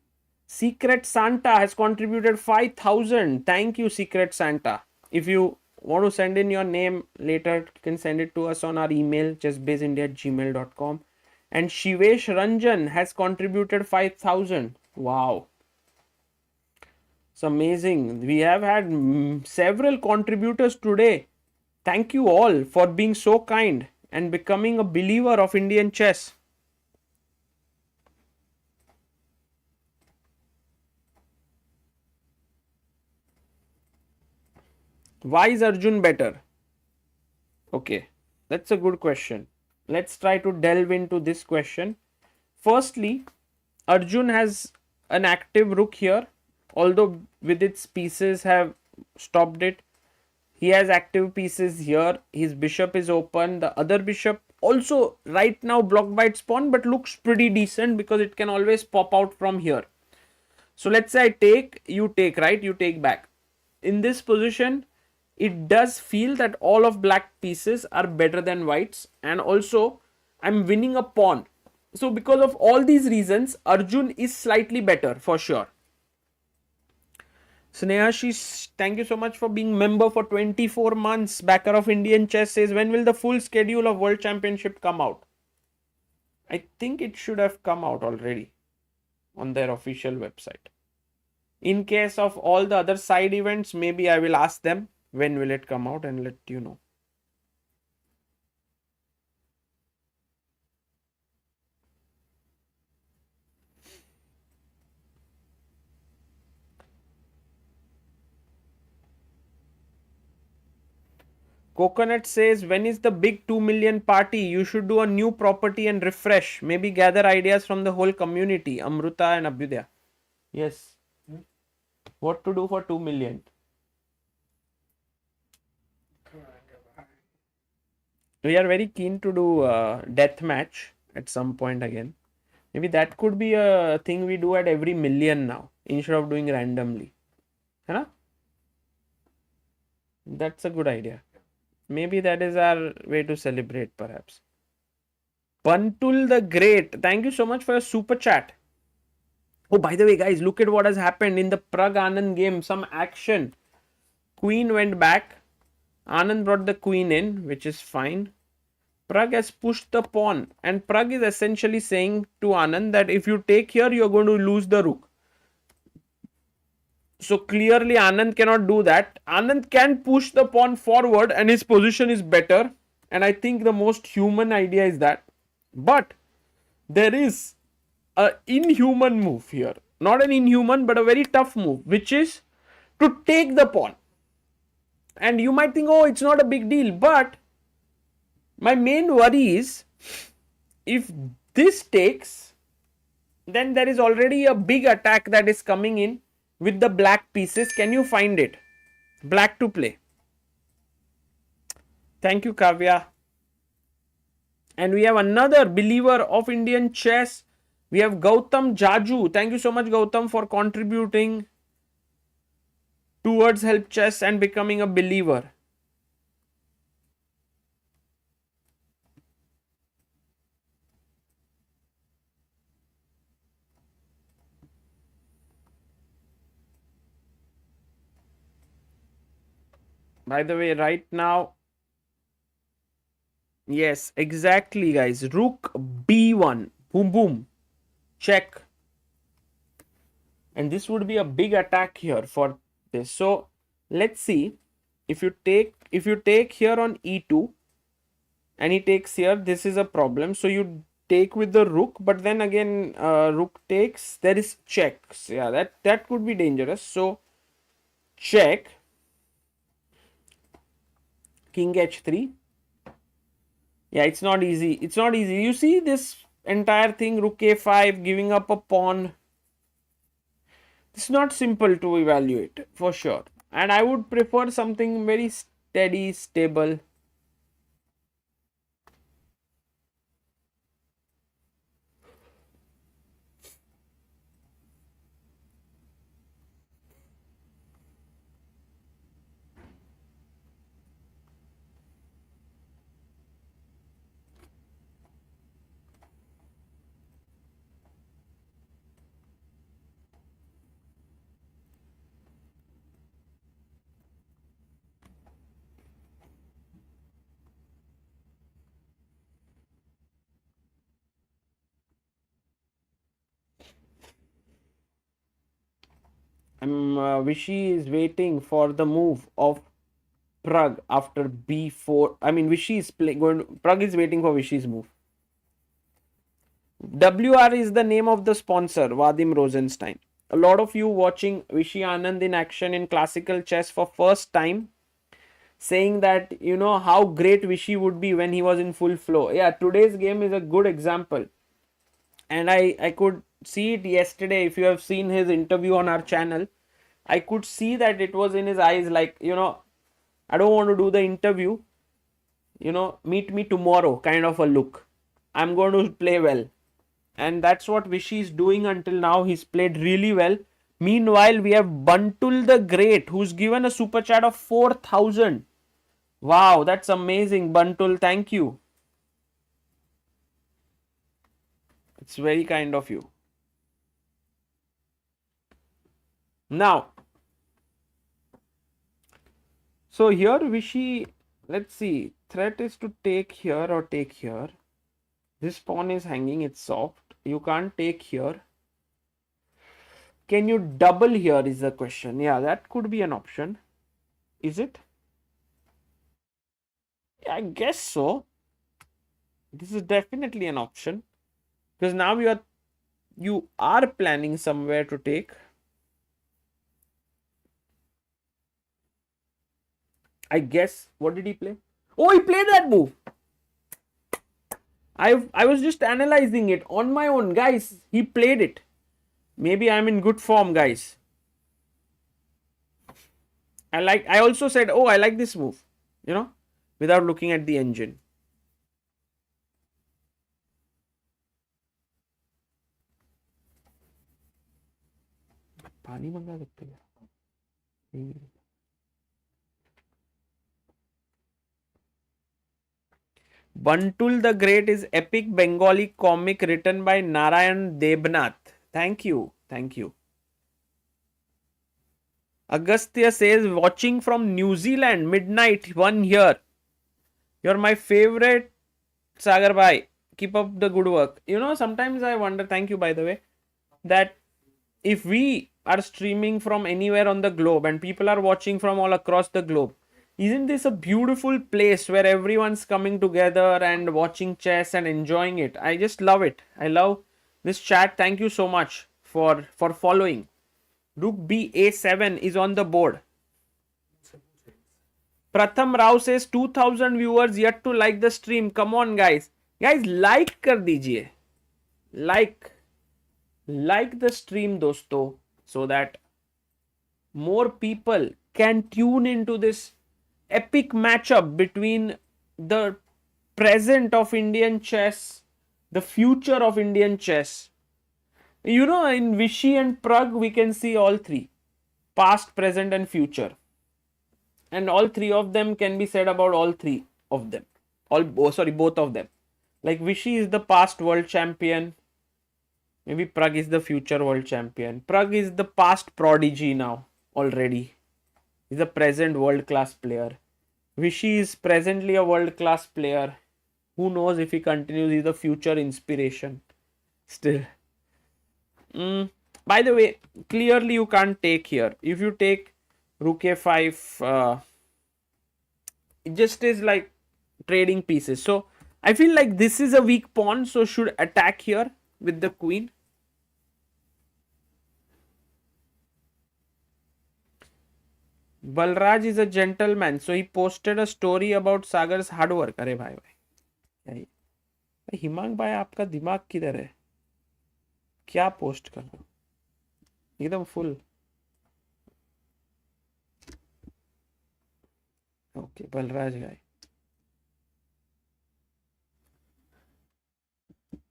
Secret Santa has contributed 5,000. Thank you, Secret Santa. If you want to send in your name later, you can send it to us on our email, chessbaseindia@gmail.com. And Shivesh Ranjan has contributed 5,000. Wow. It's amazing. We have had several contributors today. Thank you all for being so kind and becoming a believer of Indian chess. Why is Arjun better? Okay, that's a good question. Let's try to delve into this question. Firstly, Arjun has an active rook here, although Vidit's pieces have stopped it. He has active pieces here. His bishop is open. The other bishop also right now blocked by its pawn, but looks pretty decent because it can always pop out from here. So let's say I take, you take, right? You take back. In this position, it does feel that all of black pieces are better than whites, and also I'm winning a pawn. So because of all these reasons, Arjun is slightly better for sure. Sneha, thank you so much for being member for 24 months. Backer of Indian Chess says, when will the full schedule of World Championship come out? I think it should have come out already on their official website. In case of all the other side events, maybe I will ask them when will it come out and let you know. Coconut says, when is the big 2 million party? You should do a new property and refresh. Maybe gather ideas from the whole community. Amruta and Abhyudaya. Yes. What to do for 2 million? We are very keen to do a death match at some point again. Maybe that could be a thing we do at every million now instead of doing randomly. Huh? That's a good idea. Maybe that is our way to celebrate, perhaps. Pantul the Great, thank you so much for your super chat. Oh, by the way, guys, look at what has happened in the Pragg Anand game. Some action. Queen went back. Anand brought the queen in, which is fine. Pragg has pushed the pawn, and Pragg is essentially saying to Anand that if you take here, you're going to lose the rook. So clearly Anand cannot do that. Anand can push the pawn forward and his position is better. And I think the most human idea is that. But there is an inhuman move here. Not an inhuman, but a very tough move, which is to take the pawn. And you might think, oh, it's not a big deal. But my main worry is if this takes, then there is already a big attack that is coming in with the black pieces. Can you find it? Black to play. Thank you, Kavya. And we have another believer of Indian chess. We have Gautam Jaju. Thank you so much, Gautam, for contributing towards help chess and becoming a believer. By the way, right now, yes, exactly, guys. Rook B1. Boom, boom. Check. And this would be a big attack here for this. So let's see. If you take here on E2 and he takes here, this is a problem. So you take with the rook, but then again, rook takes. There is checks. Yeah, that could be dangerous. So check. King H3. Yeah, it's not easy. It's not easy. You see this entire thing, rook A5, giving up a pawn. It's not simple to evaluate for sure. And I would prefer something very steady, stable. Vishy is waiting for the move of Pragg after B4. I mean, Vishy is Pragg is waiting for Vishy's move. WR is the name of the sponsor, Vadim Rosenstein. A lot of you watching Vishy Anand in action in classical chess for first time, saying that you know how great Vishy would be when he was in full flow. Yeah, today's game is a good example. And I could see it yesterday. If you have seen his interview on our channel, I could see that it was in his eyes, like, you know, I don't want to do the interview, you know, meet me tomorrow kind of a look. I'm going to play well. And that's what Vishy is doing until now. He's played really well. Meanwhile, we have Buntul the Great, who's given a super chat of 4,000. Wow, that's amazing, Buntul. Thank you. It's very kind of you. Now, so here Vishy, let's see, threat is to take here or take here. This pawn is hanging, it's soft. You can't take here. Can you double here is the question. Yeah, that could be an option. Is it? I guess so. This is definitely an option. Because now you are planning somewhere to take. I guess. What did he play? Oh, he played that move. I was just analyzing it on my own, guys. He played it. Maybe I'm in good form, guys. I also said, oh, I like this move, you know, without looking at the engine. पानी मंगा सकते हैं. Buntul the Great is epic Bengali comic written by Narayan Debnath. Thank you. Thank you. Agastya says, watching from New Zealand, midnight, 1 here. You're my favorite, Sagar Bhai. Keep up the good work. You know, sometimes I wonder, thank you by the way, that if we are streaming from anywhere on the globe and people are watching from all across the globe, isn't this a beautiful place where everyone's coming together and watching chess and enjoying it? I just love it. I love this chat. Thank you so much for following. Rook B A7 is on the board. Pratham Rao says 2000 viewers yet to like the stream. Come on, guys. Guys, like कर दीजिए. Like the stream, dosto, so that more people can tune into this epic matchup between the present of Indian chess, the future of Indian chess. You know, in Vishy and Pragg, we can see all three, past, present, and future. And all three of them can be said about all three of them. Both of them. Like Vishy is the past world champion. Maybe Pragg is the future world champion. Pragg is the past prodigy now already. He's a present world-class player. Vishy is presently a world-class player. Who knows if he continues, he's a future inspiration. Still. By the way, clearly you can't take here. If you take Rook A5, it just is like trading pieces. So I feel like this is a weak pawn, so should attack here with the queen. Balraj is a gentleman, so he posted a story about Sagar's hard work. अरे भाई भाई हिमांग भाई आपका दिमाग किधर है? क्या post कर रहे हो? एकदम full. Okay, Balraj guy.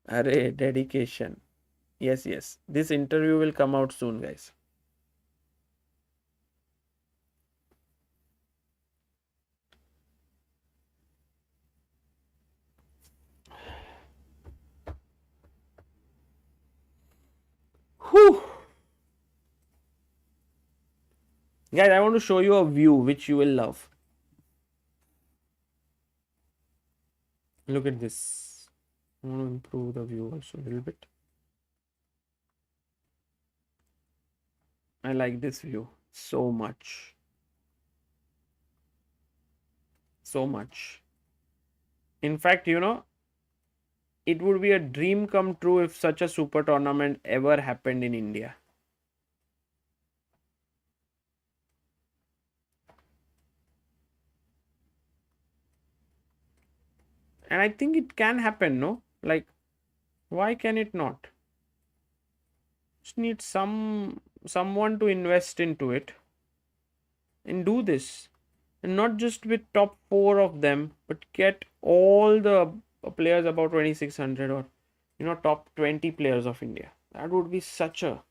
Array, dedication. Yes, yes. This interview will come out soon, guys. Whew. Guys, I want to show you a view which you will love. Look at this. I want to improve the view also a little bit. I like this view so much. So much. In fact, you know, it would be a dream come true if such a super tournament ever happened in India. And I think it can happen, no? Like, why can it not? Just need someone to invest into it and do this. And not just with top 4 of them, but get all the players about 2600 or, you know, top 20 players of India. That would be such a...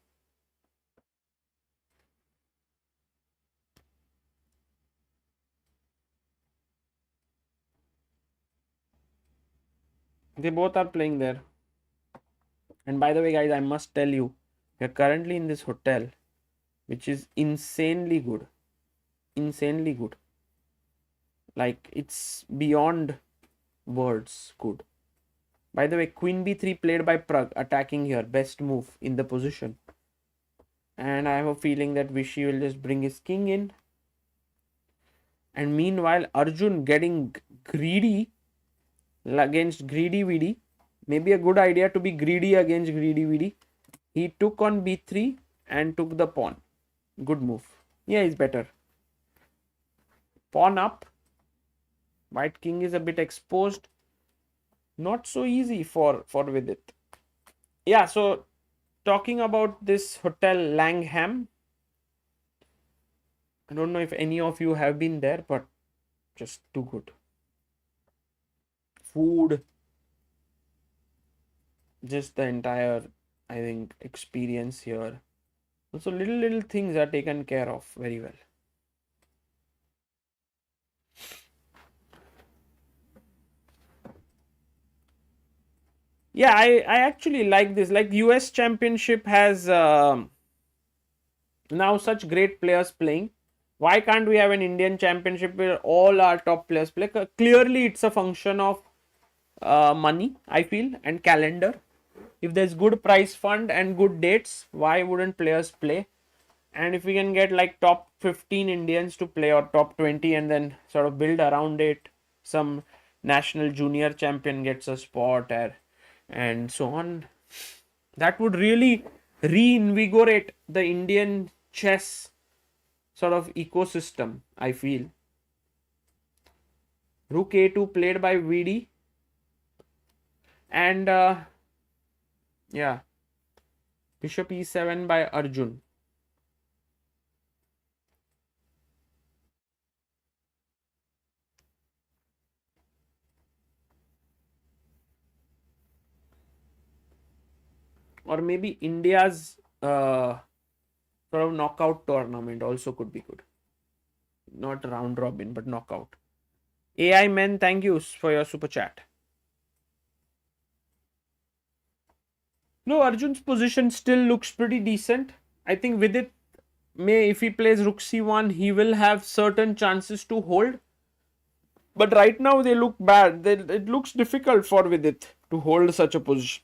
They both are playing there. And by the way, guys, I must tell you, we are currently in this hotel, which is insanely good. Insanely good. Like, it's beyond words good. By the way, Queen B3 played by Pragg, attacking here. Best move in the position. And I have a feeling that Vishy will just bring his king in. And meanwhile, Arjun getting greedy against greedy VD. Maybe a good idea to be greedy against greedy VD. He took on B3 and took the pawn. Good move. Yeah, he's better. Pawn up. White king is a bit exposed. Not so easy for Vidit. Yeah, so talking about this hotel Langham. I don't know if any of you have been there, but just too good. Food. Just the entire, I think, experience here. Also, little things are taken care of very well. Yeah, I actually like this. Like, US Championship has now such great players playing. Why can't we have an Indian Championship where all our top players play? Clearly, it's a function of money, I feel, and calendar. If there's good prize fund and good dates, why wouldn't players play? And if we can get like top 15 Indians to play or top 20 and then sort of build around it, some national junior champion gets a spot and so on, that would really reinvigorate the Indian chess sort of ecosystem, I feel. Rook A2 played by VD. And yeah, Bishop E7 by Arjun. Or maybe India's sort of knockout tournament also could be good. Not round robin, but knockout. AI men, thank you for your super chat. No, Arjun's position still looks pretty decent. I think Vidit may, if he plays rook c1, he will have certain chances to hold. But right now they look bad. It looks difficult for Vidit to hold such a position.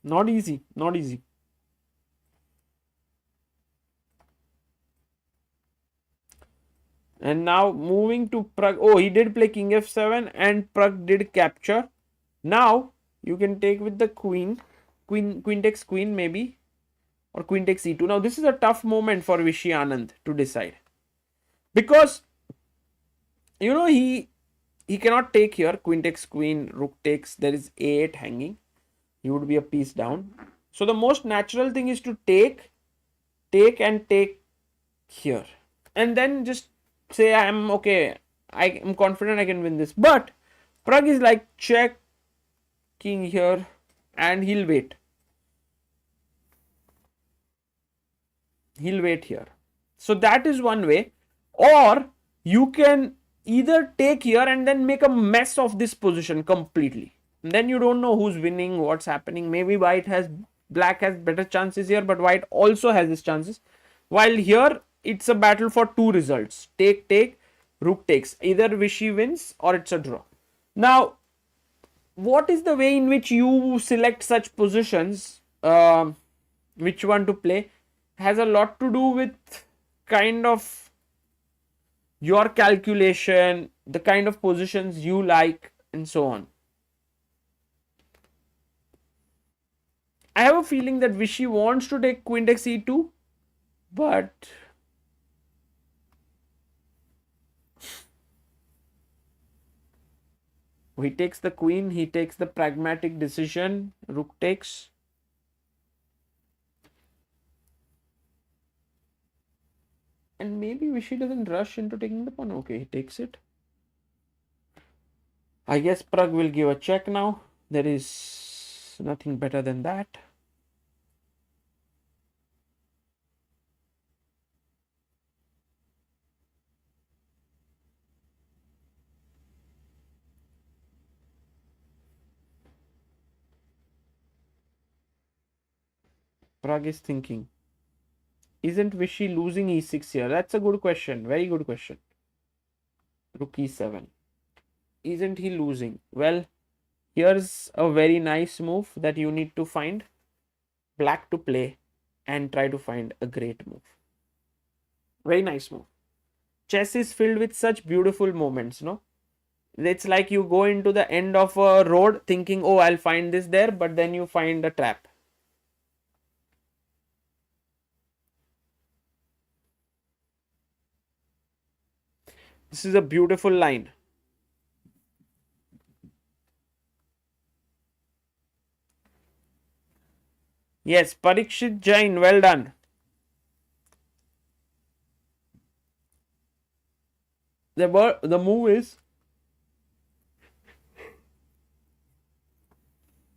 Not easy. Not easy. And now moving to Pragg. Oh, he did play king f7 and Pragg did capture. Now you can take with the queen. Queen takes queen maybe. Or queen takes e2. Now this is a tough moment for Vishy Anand to decide. Because, you know, he cannot take here. Queen takes queen, rook takes. There is a8 hanging. He would be a piece down. So the most natural thing is to take and take here. And then just say I'm okay. I am confident I can win this. But Pragg is like check king here and he'll wait. He'll wait here. So that is one way. Or you can either take here and then make a mess of this position completely. And then you don't know who's winning, what's happening. Maybe black has better chances here, but white also has his chances. While here it's a battle for two results. Take, rook takes. Either Vishy wins or it's a draw. Now, what is the way in which you select such positions, which one to play, has a lot to do with kind of your calculation, the kind of positions you like, and so on. I have a feeling that Vishy wants to take queen takes e2, but he takes the queen, he takes the pragmatic decision, rook takes. And maybe Vishy doesn't rush into taking the pawn. Okay, he takes it. I guess Pragg will give a check now. There is nothing better than that. Pragg is thinking. Isn't Vishy losing e6 here? That's a good question. Very good question. Rook e7. Isn't he losing? Well, here's a very nice move that you need to find. Black to play and try to find a great move. Very nice move. Chess is filled with such beautiful moments, no? It's like you go into the end of a road thinking, oh, I'll find this there, but then you find a trap. This is a beautiful line. Yes, Parikshit Jain, well done. The move is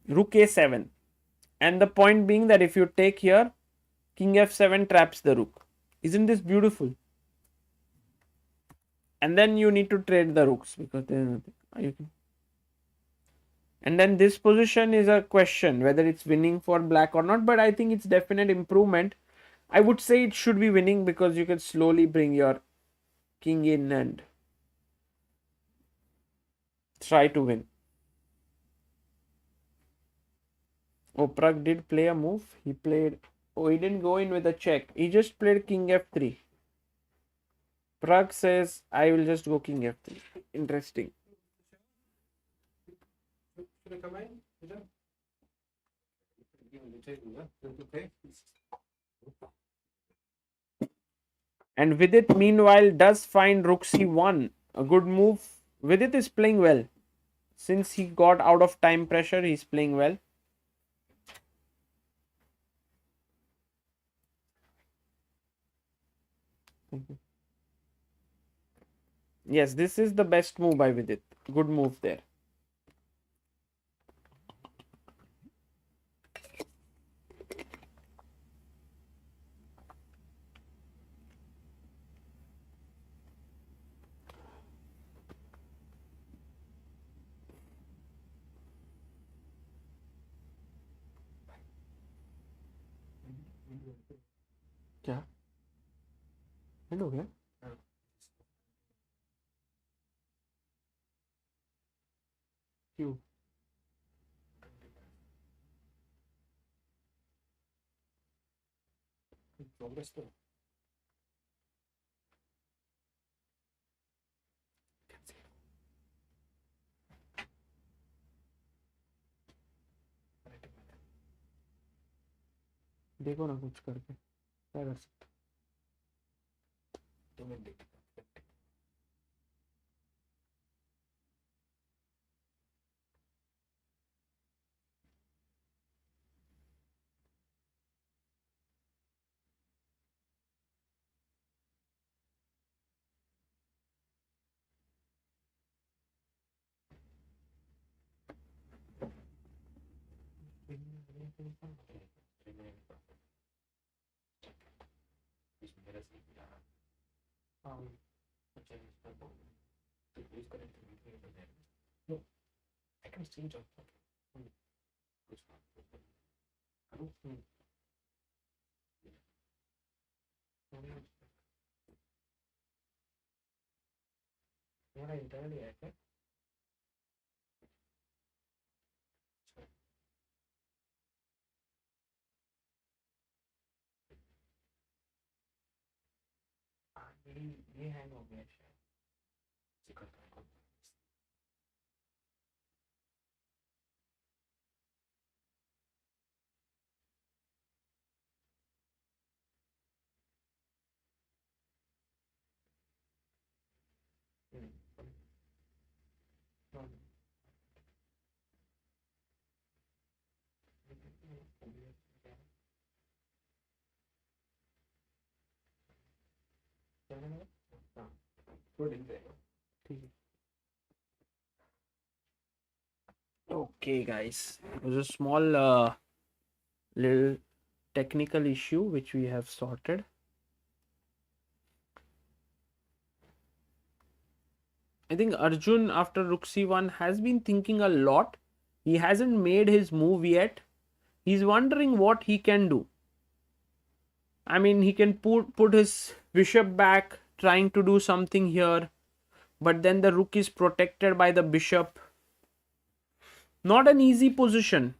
rook a7. And the point being that if you take here, king f7 traps the rook. Isn't this beautiful? And then you need to trade the rooks because there's nothing. And then this position is a question whether it's winning for black or not, but I think it's definite improvement. I would say it should be winning because you can slowly bring your king in and try to win. Oh, Pragg did play a move. He didn't go in with a check. He just played king f3. Pragg says, I will just go king f3. Interesting. And Vidit, meanwhile, does find rook c1. A good move. Vidit is playing well. Since he got out of time pressure, he's playing well. Yes, this is the best move by Vidit. Good move there. Yeah. And हो गया. क्यों? Progress तो देखो ना कुछ करके क्या कर सकते. तुम्हें देख No, I can still jump. मेरा इंटरनली है क्या? ये हैंग हो गया शायद. Okay, guys, it was a small little technical issue which we have sorted. I think Arjun after Rook C1 has been thinking a lot. He hasn't made his move yet. He's wondering what he can do. I mean, he can put his bishop back, trying to do something here, but then the rook is protected by the bishop. Not an easy position.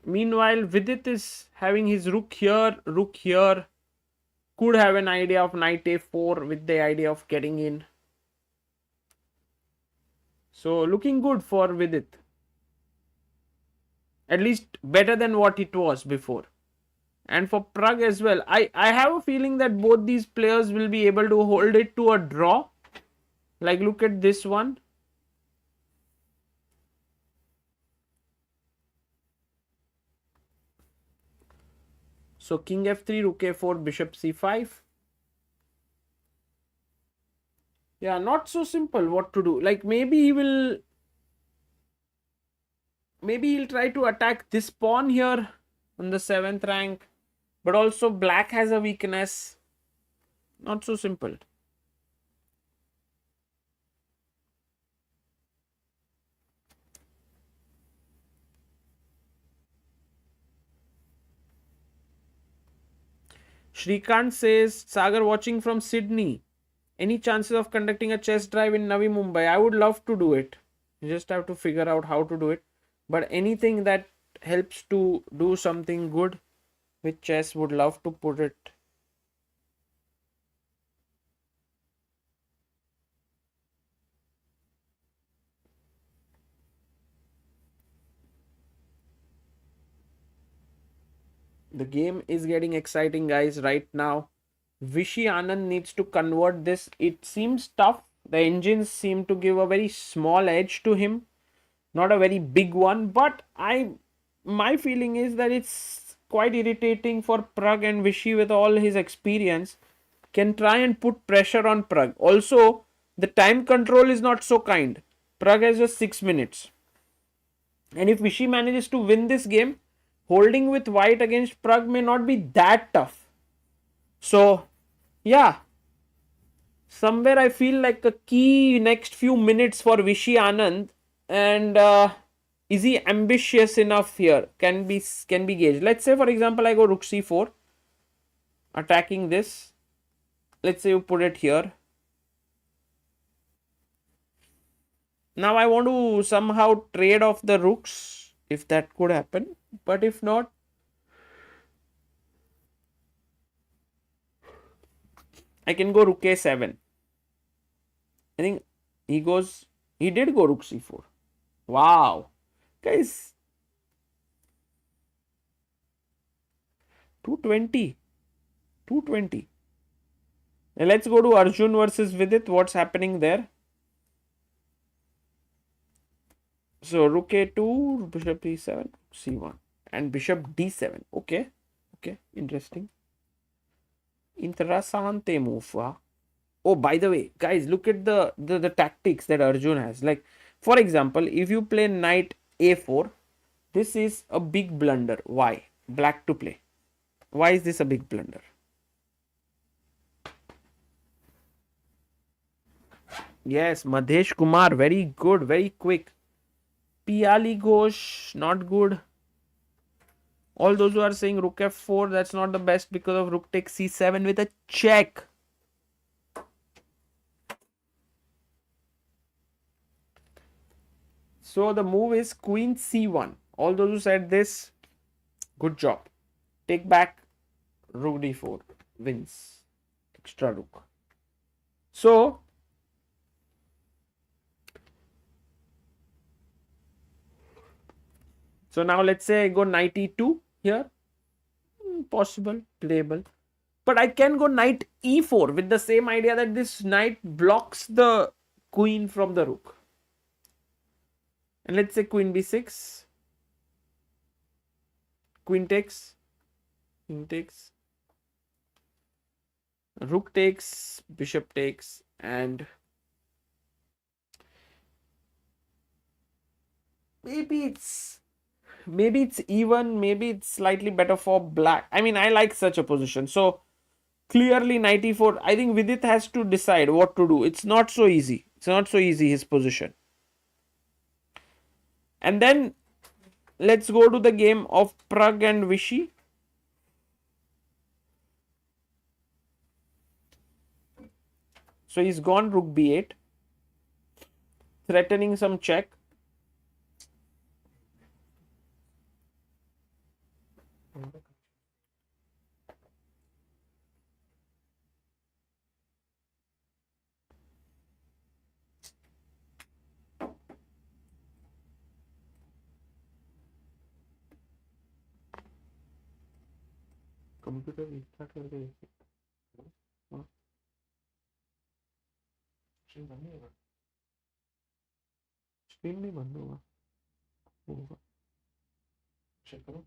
Meanwhile, Vidit is having his rook here. Could have an idea of knight a4 with the idea of getting in. So looking good for Vidit. At least better than what it was before. And for Pragg as well. I have a feeling that both these players will be able to hold it to a draw. Like look at this one. So king f3, rook a4, bishop c5. Yeah, not so simple what to do. Like maybe he'll try to attack this pawn here on the 7th rank. But also black has a weakness. Not so simple. Shrikant says, Sagar watching from Sydney. Any chances of conducting a chess drive in Navi Mumbai? I would love to do it. You just have to figure out how to do it. But anything that helps to do something good with chess, would love to put it. The game is getting exciting, guys, right now. Vishy Anand needs to convert this. It seems tough. The engines seem to give a very small edge to him. Not a very big one, but my feeling is that it's quite irritating for Pragg, and Vishy with all his experience can try and put pressure on Pragg. Also, the time control is not so kind. Pragg has just 6 minutes. And if Vishy manages to win this game, holding with white against Pragg may not be that tough. So, yeah. Somewhere I feel like a key next few minutes for Vishy Anand. And is he ambitious enough here? Can be gauged. Let's say, for example, I go rook c4. attacking this. Let's say you put it here. Now I want to somehow trade off the rooks, if that could happen. But if not, I can go rook a7. I think he did go rook c4. Wow. Guys, 220. 220. Now let's go to Arjun versus Vidit. What's happening there? So rook a2, bishop e7, c1, and bishop d7. Okay. Okay. Interesting. Interessante move. Huh? Oh, by the way, guys, look at the tactics that Arjun has. Like, for example, if you play knight a4, this is a big blunder. Why? Black to play. Why is this a big blunder? Yes, Madhesh Kumar, very good, very quick. Piali Ghosh, not good. All those who are saying rook f4, that's not the best because of rook takes c7 with a check. So the move is queen c1. All those who said this, good job. Take back rook d4, wins. Extra rook. So now let's say I go knight e2 here. Possible, playable. But I can go knight e4 with the same idea that this knight blocks the queen from the rook. And let's say queen b6. Queen takes. Queen takes. Rook takes. Bishop takes. And maybe it's even, maybe it's slightly better for black. I mean, I like such a position. So clearly knight e4. I think Vidit has to decide what to do. It's not so easy. It's not so easy, his position. And then let's go to the game of Pragg and Vichy. So he's gone rook b8, threatening some check. Computer restart करके देखिए screen नहीं बंद होगा check करो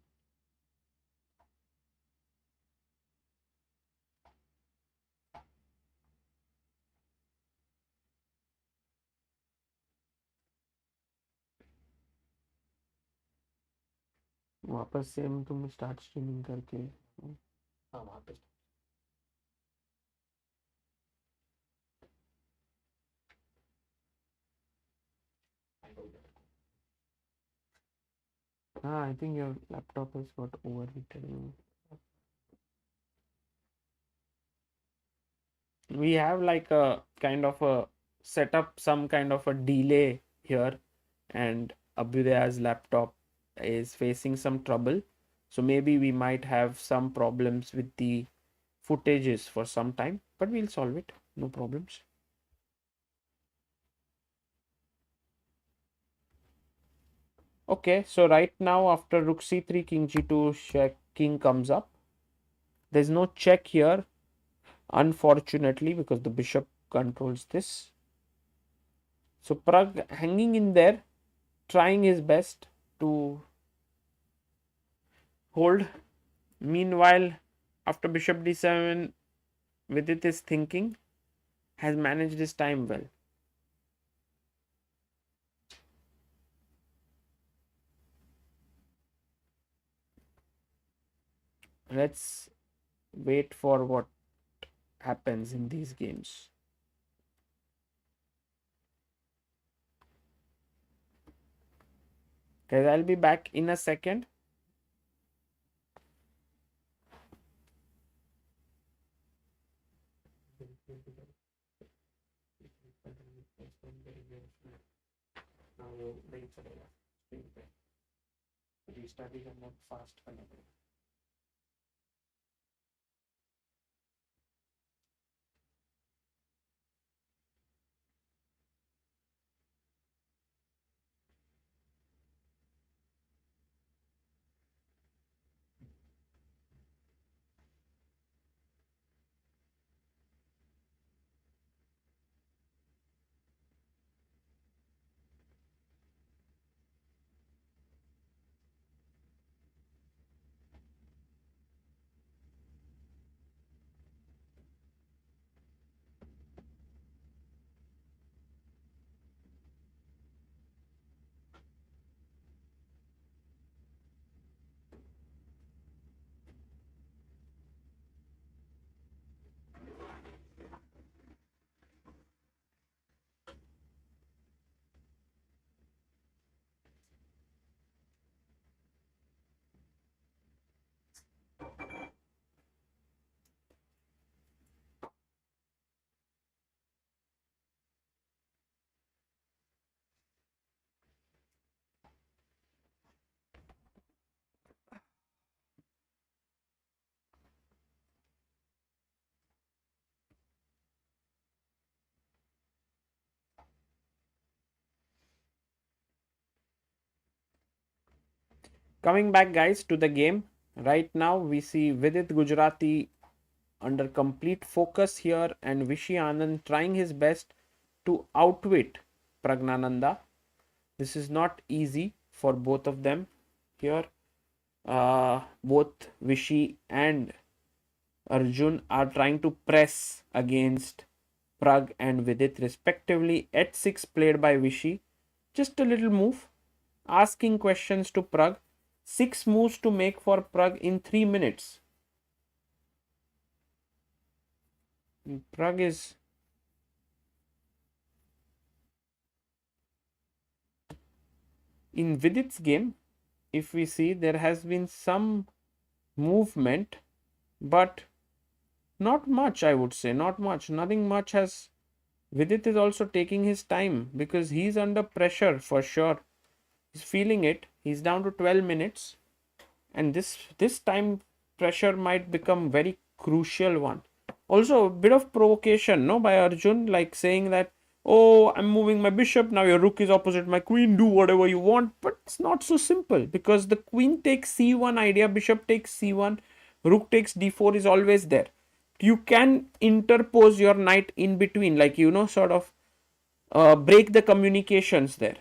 वापस से तुम start streaming करके हाँ वापस I think your laptop has got overheated. We have like a kind of a setup, some kind of a delay here, and Abhyudaya's laptop is facing some trouble. So maybe we might have some problems with the footages for some time, but we'll solve it. No problems. Okay, so right now after rook c3, king g2, check, king comes up. There's no check here, unfortunately, because the bishop controls this. So Pragg hanging in there, trying his best to hold. Meanwhile, after bishop d7, Vidit is thinking, has managed his time well. Let's wait for what happens in these games. Guys, I'll be back in a second. Coming back, guys, to the game. Right now, we see Vidit Gujarati under complete focus here, and Vishy Anand trying his best to outwit Praggnanandhaa. This is not easy for both of them here. Both Vishy and Arjun are trying to press against Pragg and Vidit respectively. H6 played by Vishy. Just a little move. Asking questions to Pragg. 6 moves to make for Pragg in 3 minutes. Pragg is in Vidit's game. If we see, there has been some movement, but not much, I would say. Not much. Nothing much has. Vidit is also taking his time because he's under pressure for sure. He's feeling it. He's down to 12 minutes. And this time pressure might become very crucial one. Also, a bit of provocation, no, by Arjun, like saying that, oh, I'm moving my bishop, now your rook is opposite my queen, do whatever you want. But it's not so simple because the queen takes c1 idea, bishop takes c1, rook takes d4 is always there. You can interpose your knight in between, like, you know, sort of break the communications there.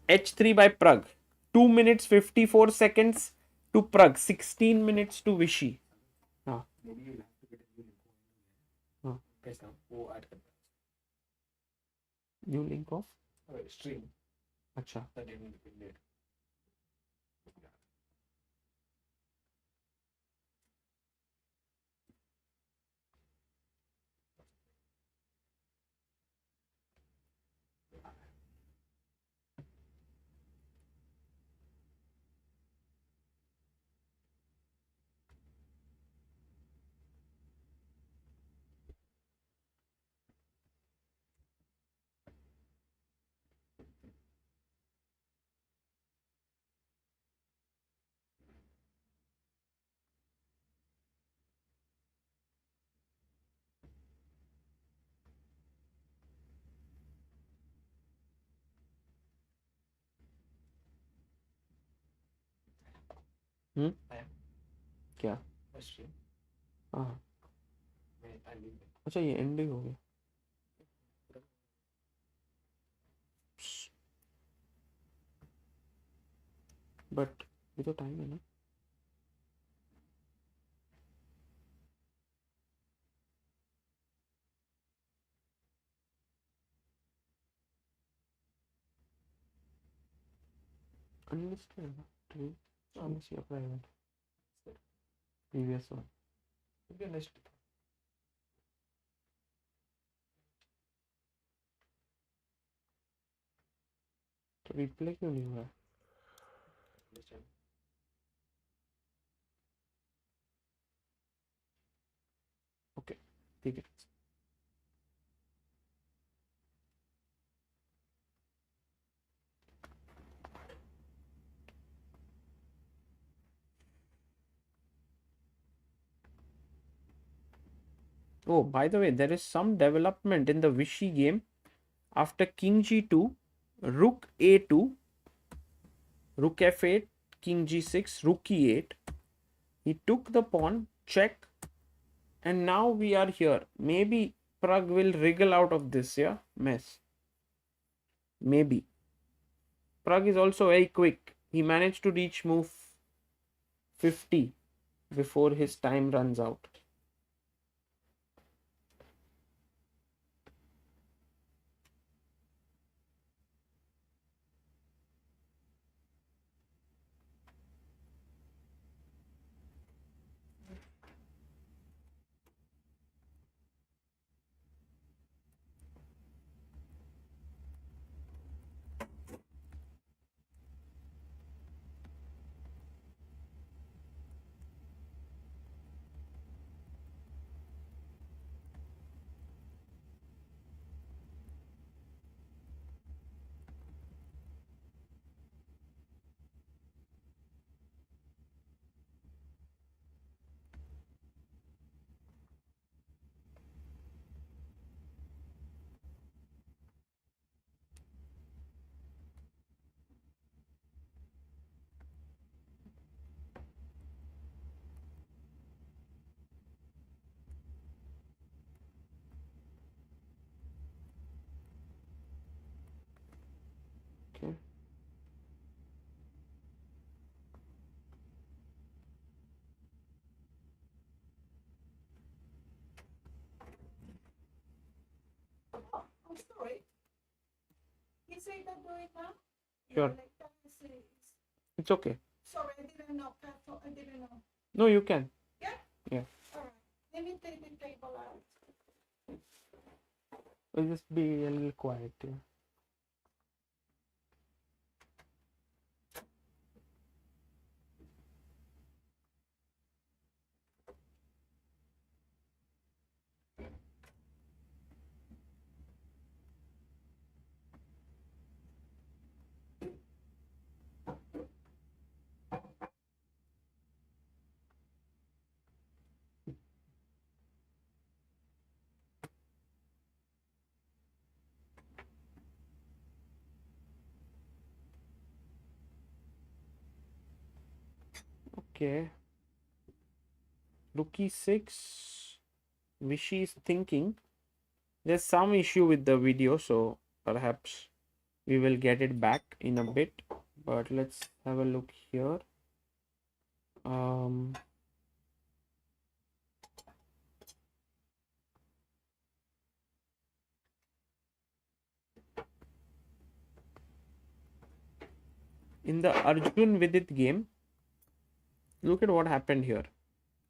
H3 by Pragg. 2 minutes 54 seconds to Pragg. 16 minutes to Vishy. हाँ. हाँ. New link of stream. अच्छा. हम्म क्या हाँ अच्छा ये ending हो गया but ये तो टाइम है ना अनलिस्टेड है ना ट्रेन सी अप्लाई प्रीवियस वन नेक्स्ट तो रिप्ले क्यों नहीं हुआ ओके ठीक है Oh, by the way, there is some development in the Vichy game. After king g2, rook a2, rook f8, king g6, rook e8. He took the pawn, check, and now we are here. Maybe Pragg will wriggle out of this, yeah, mess. Maybe. Pragg is also very quick. He managed to reach move 50 before his time runs out. Okay. I'm sorry. You say that doing now? Sure. Like that is. It's okay. Sorry, I didn't know. I thought I didn't know. No, you can. Yeah? Yeah. Alright. Let me take the table out. We'll just be a little quiet. Yeah. Okay. Rook e6. Vichy is thinking. There's some issue with the video, so perhaps we will get it back in a bit. But let's have a look here. Um, in the Arjun Vidit game, look at what happened here.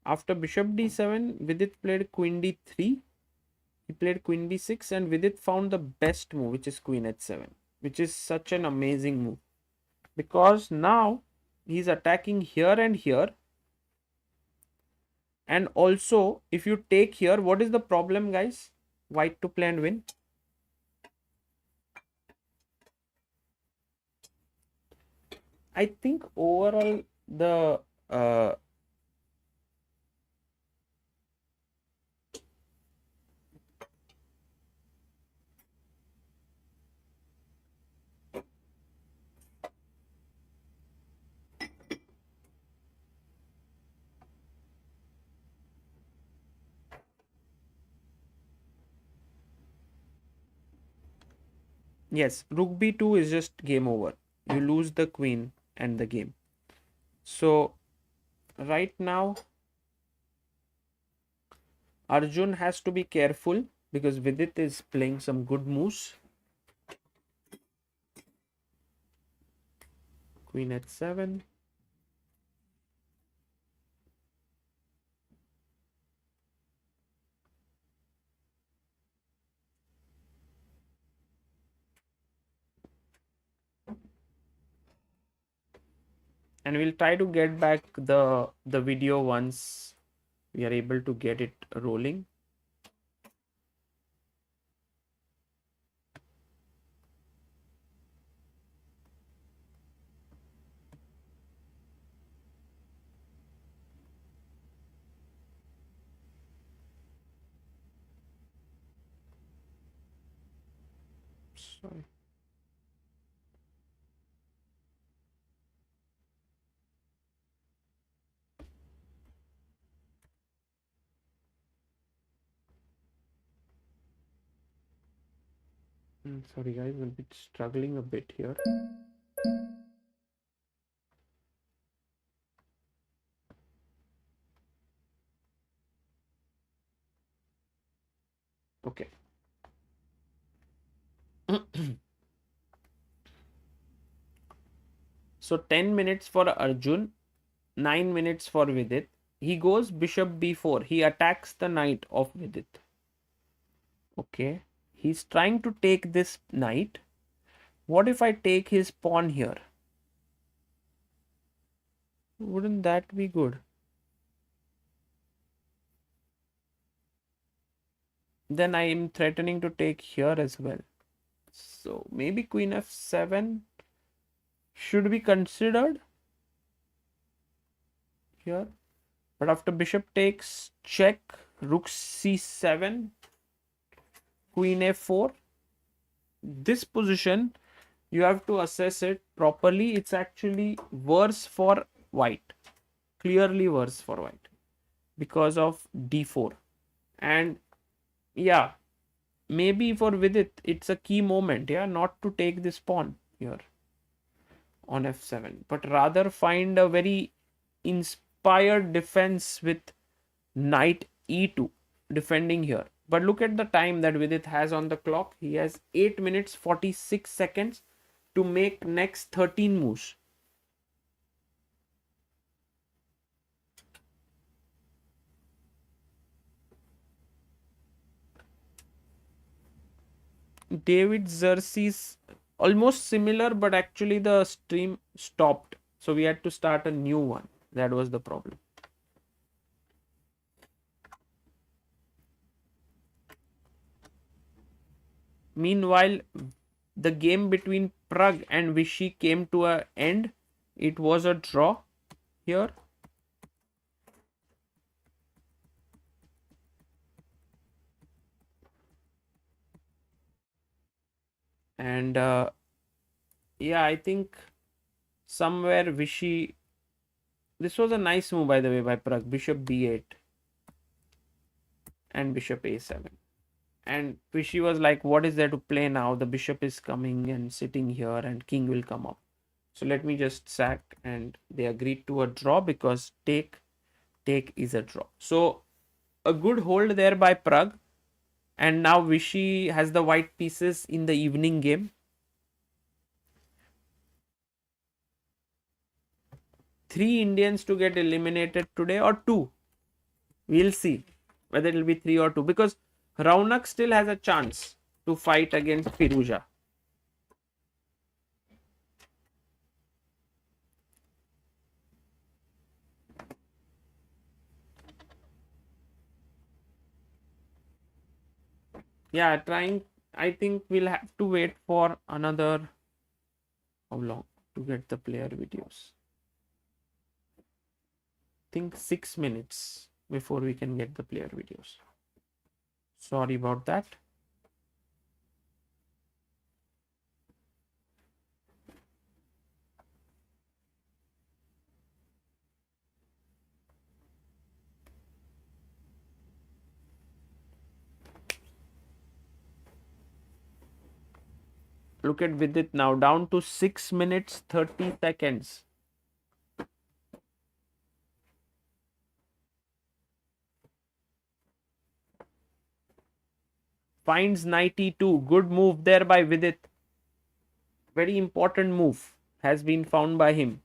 After bishop d7, Vidit played queen d3. He played queen b6, and Vidit found the best move, which is queen h7, which is such an amazing move. Because now he's attacking here and here. And also, if you take here, what is the problem, guys? White to play and win. I think overall the yes, rook b2 is just game over. You lose the queen and the game. So right now Arjun has to be careful because Vidit is playing some good moves. Queen h7. And we'll try to get back the video once we are able to get it rolling. Sorry. Sorry guys, I'm a bit struggling a bit here. Okay. So 10 minutes for Arjun, 9 minutes for Vidit. He goes bishop b4. He attacks the knight of Vidit. Okay. He's trying to take this knight. What if I take his pawn here? Wouldn't that be good? Then I am threatening to take here as well. So maybe queen f7 should be considered here. But after bishop takes, check, rook c7, queen a4. This position, you have to assess it properly. It's actually worse for white. Clearly worse for white because of d4. And yeah, maybe for Vidit, it's a key moment, yeah, not to take this pawn here on f7, but rather find a very inspired defense with knight e2 defending here. But look at the time that Vidit has on the clock. He has 8 minutes 46 seconds to make next 13 moves. David Xerxes almost similar, but actually the stream stopped, so we had to start a new one. That was the problem. Meanwhile, the game between Pragg and Vichy came to an end. It was a draw here. And yeah, I think somewhere Vichy. This was a nice move, by the way, by Pragg. Bishop b8 and bishop a7. And Vichy was like, what is there to play now? The bishop is coming and sitting here and king will come up. So let me just sack, and they agreed to a draw because take is a draw. So a good hold there by Pragg. And now Vichy has the white pieces in the evening game. 3 Indians to get eliminated today, or 2. We'll see whether it will be 3 or 2, because Raunak still has a chance to fight against Firouzja. Yeah, trying. I think we'll have to wait for another, how long to get the player videos? I think 6 minutes before we can get the player videos. Sorry about that. Look at Vidit now, down to 6 minutes 30 seconds. Finds 92. Good move there by Vidit. Very important move has been found by him.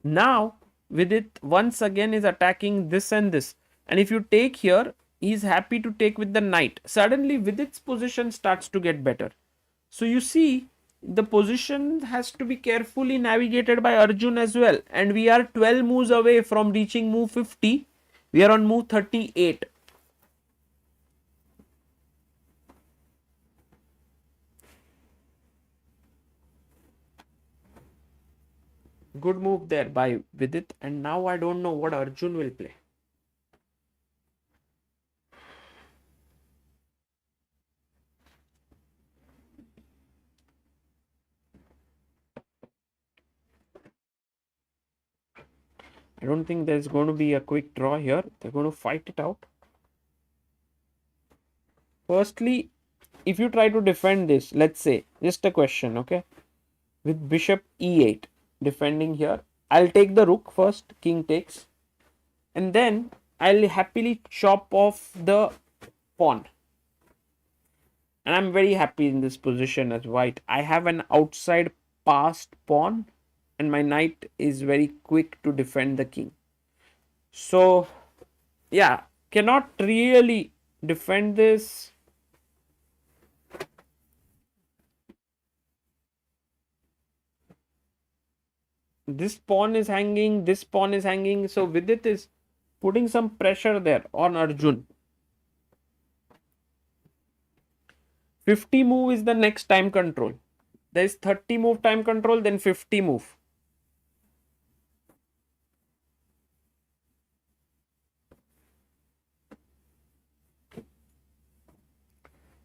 Now, Vidit once again is attacking this and this. And if you take here, he's happy to take with the knight. Suddenly, Vidit's position starts to get better. So you see, the position has to be carefully navigated by Arjun as well. And we are 12 moves away from reaching move 50. We are on move 38. Good move there by Vidit. And now I don't know what Arjun will play. I don't think there's going to be a quick draw here. They're going to fight it out. Firstly, if you try to defend this, let's say, just a question, okay? With bishop e8, defending here, I'll take the rook first, king takes, and then I'll happily chop off the pawn. And I'm very happy in this position as white. I have an outside passed pawn, and my knight is very quick to defend the king. So, yeah, cannot really defend this. This pawn is hanging, this pawn is hanging. So, Vidit is putting some pressure there on Arjun. 50 move is the next time control. There is 30 move time control, then 50 move.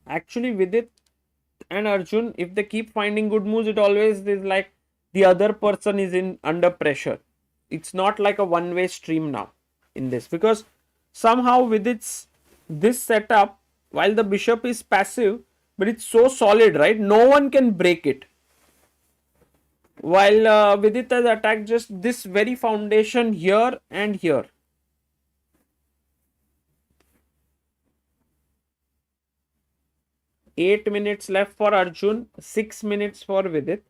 Actually, Vidit and Arjun, if they keep finding good moves, it always is like the other person is in under pressure. It's not like a one-way stream now in this, because somehow with this setup, while the bishop is passive, but it's so solid, right? No one can break it. While Vidit has attacked just this very foundation here and here. Eight minutes left for Arjun, 6 minutes for Vidit.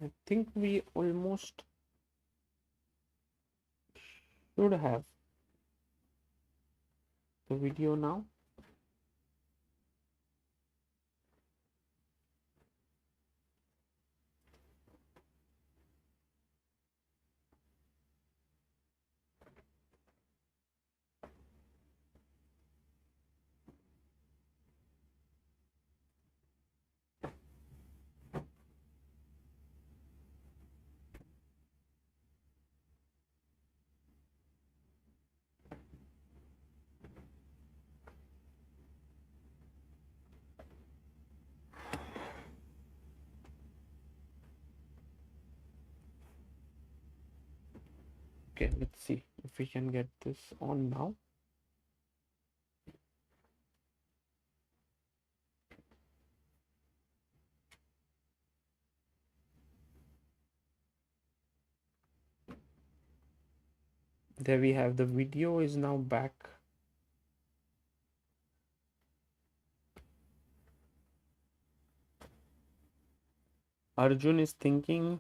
I think we almost should have the video now. Okay, let's see if we can get this on now. There we have, the video is now back. Arjun is thinking.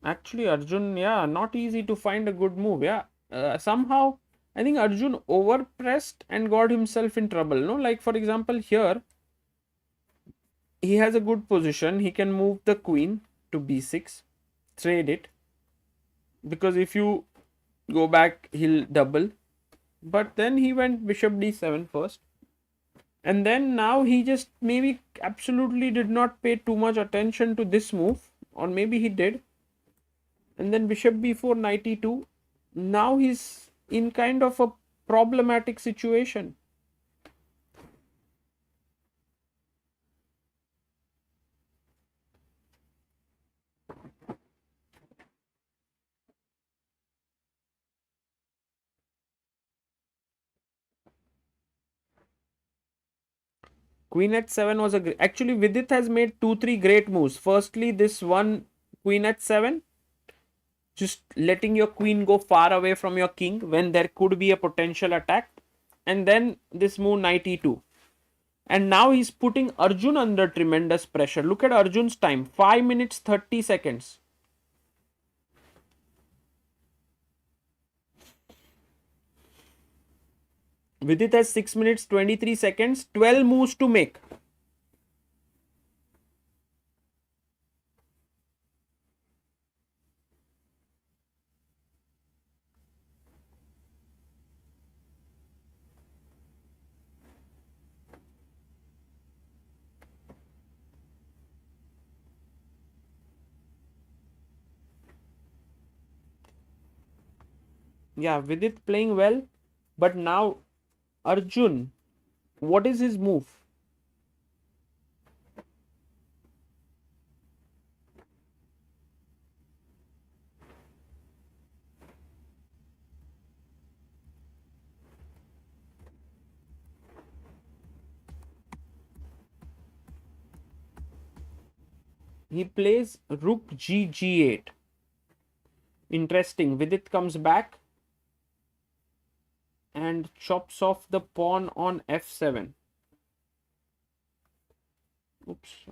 Actually, Arjun, yeah, not easy to find a good move. Yeah, somehow I think Arjun overpressed and got himself in trouble. No, like for example, here he has a good position. He can move the queen to b6, trade it, because if you go back, he'll double. But then he went bishop d7 first. And then now he just maybe absolutely did not pay too much attention to this move, or maybe he did. And then bishop b4, knight e2. Now he's in kind of a problematic situation. Queen h7 was a actually Vidit has made 2-3 great moves. Firstly, this one queen h7, just letting your queen go far away from your king when there could be a potential attack, and then this move knight e2. And now he's putting Arjun under tremendous pressure. Look at Arjun's time, 5 minutes 30 seconds. Vidit has 6 minutes 23 seconds, 12 moves to make. Yeah, Vidit playing well, but now Arjun, what is his move? He plays Rook G8. Interesting. Vidit comes back and chops off the pawn on F7. Oops.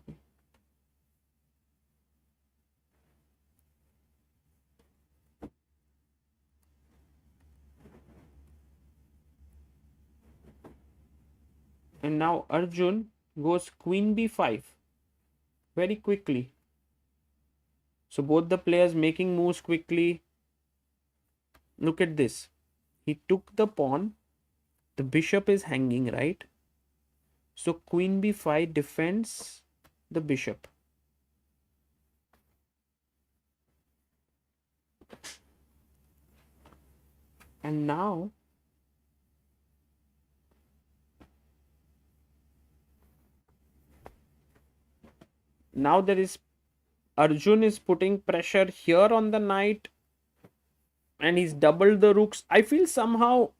And now Arjun goes Queen B5 very quickly. So both the players making moves quickly. Look at this. He took the pawn. The bishop is hanging, right? So Queen B5 defends the bishop. And now there is Arjun is putting pressure here on the knight and he's doubled the rooks. I feel somehow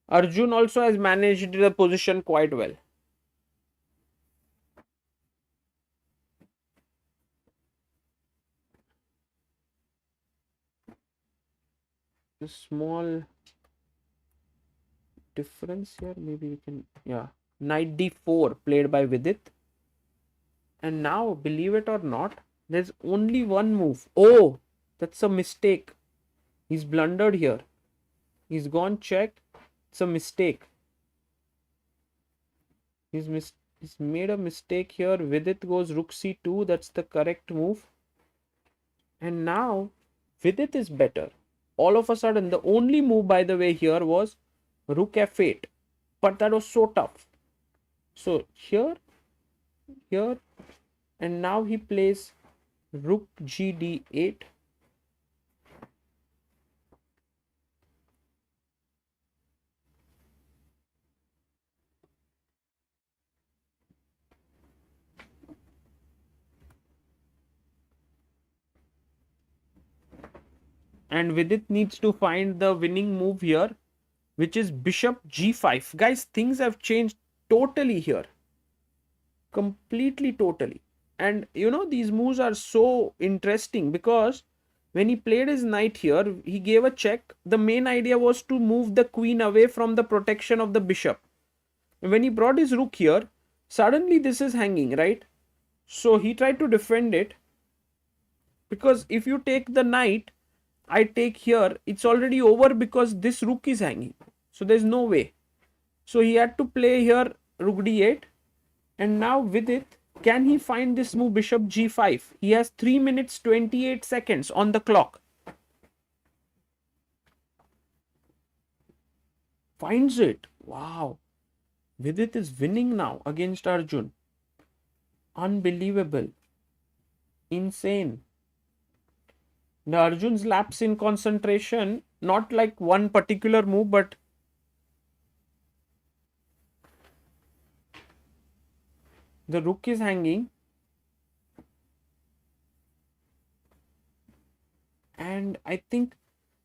Arjun also has managed the position quite well. A small difference here, maybe we can, yeah. Knight D4 played by Vidit. And now, believe it or not, there's only one move. Oh, that's a mistake. He's blundered here. He's gone check. It's a mistake. He's made a mistake here. Vidit goes Rook C2. That's the correct move. And now, Vidit is better. All of a sudden, the only move, by the way, here was Rook F8. But that was so tough. So, here, and now he plays Rook GD8. And Vidit needs to find the winning move here, which is Bishop G5. Guys, things have changed totally here. Completely, totally. And you know, these moves are so interesting because when he played his knight here, he gave a check. The main idea was to move the queen away from the protection of the bishop. When he brought his rook here, suddenly this is hanging, right? So he tried to defend it, because if you take the knight, I take here, it's already over because this rook is hanging. So there's no way. So he had to play here Rook D8. And now with it, can he find this move Bishop G5? He has 3 minutes 28 seconds on the clock. Finds it. Wow. Vidit is winning now against Arjun. Unbelievable. Insane. The Arjun's lapse in concentration, not like one particular move, but the rook is hanging. And I think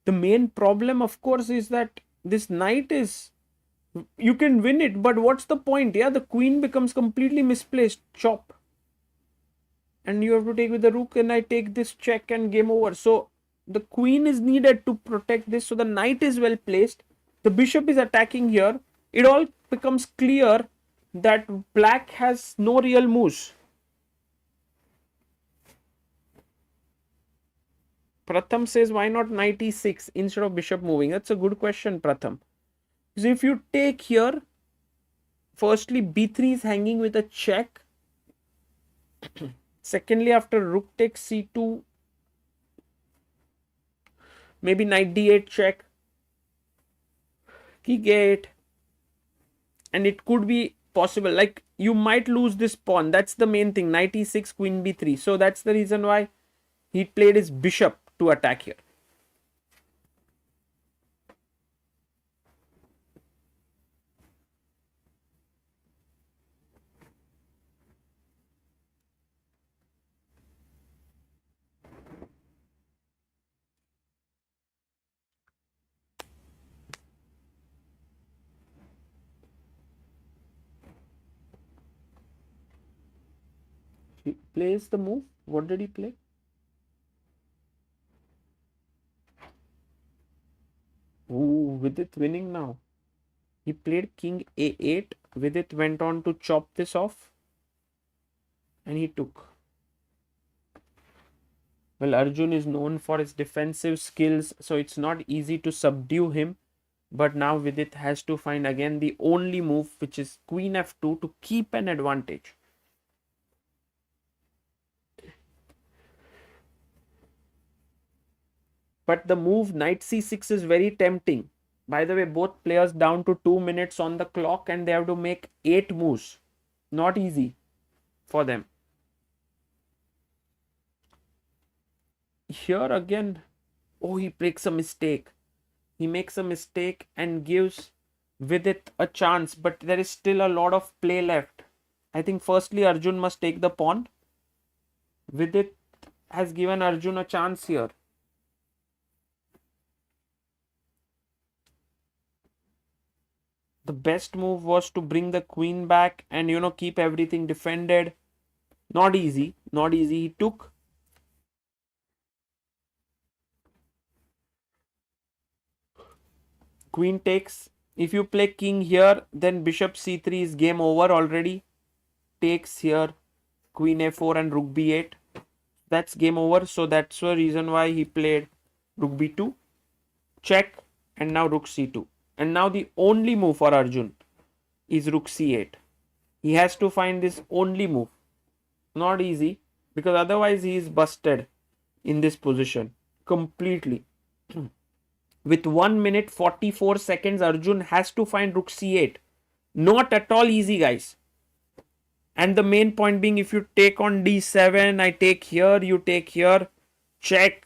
the main problem, of course, is that this knight is, you can win it, but what's the point? Yeah, the queen becomes completely misplaced. Chop. And you have to take with the rook, and I take this check and game over. So the queen is needed to protect this. So the knight is well placed. The bishop is attacking here. It all becomes clear that black has no real moves. Pratham says, why not knight e6 instead of bishop moving? That's a good question, Pratham. Because if you take here, firstly, b3 is hanging with a check. Secondly, after rook takes c2, maybe knight d8 check, e8, and it could be possible. Like, you might lose this pawn. That's the main thing. Knight e6, queen b3. So that's the reason why he played his bishop to attack here. He plays the move. What did he play? Ooh, Vidit winning now. He played king a8. Vidit went on to chop this off. And he took. Well, Arjun is known for his defensive skills, so it's not easy to subdue him. But now Vidit has to find again the only move, which is queen f2 to keep an advantage. But the move knight c6 is very tempting. By the way, both players down to 2 minutes on the clock and they have to make 8 moves. Not easy for them. Here again, oh, he makes a mistake. He makes a mistake and gives Vidit a chance, but there is still a lot of play left. I think firstly Arjun must take the pawn. Vidit has given Arjun a chance here. The best move was to bring the queen back and, keep everything defended. Not easy. Not easy. He took. Queen takes. If you play king here, then bishop c3 is game over already. Takes here. Queen a4 and rook b8. That's game over. So that's the reason why he played rook b2. Check. And now rook c2. And now the only move for Arjun is rook c8. He has to find this only move. Not easy, because otherwise he is busted in this position completely. With 1 minute 44 seconds, Arjun has to find rook c8. Not at all easy, guys. And the main point being, if you take on d7, I take here, you take here, check.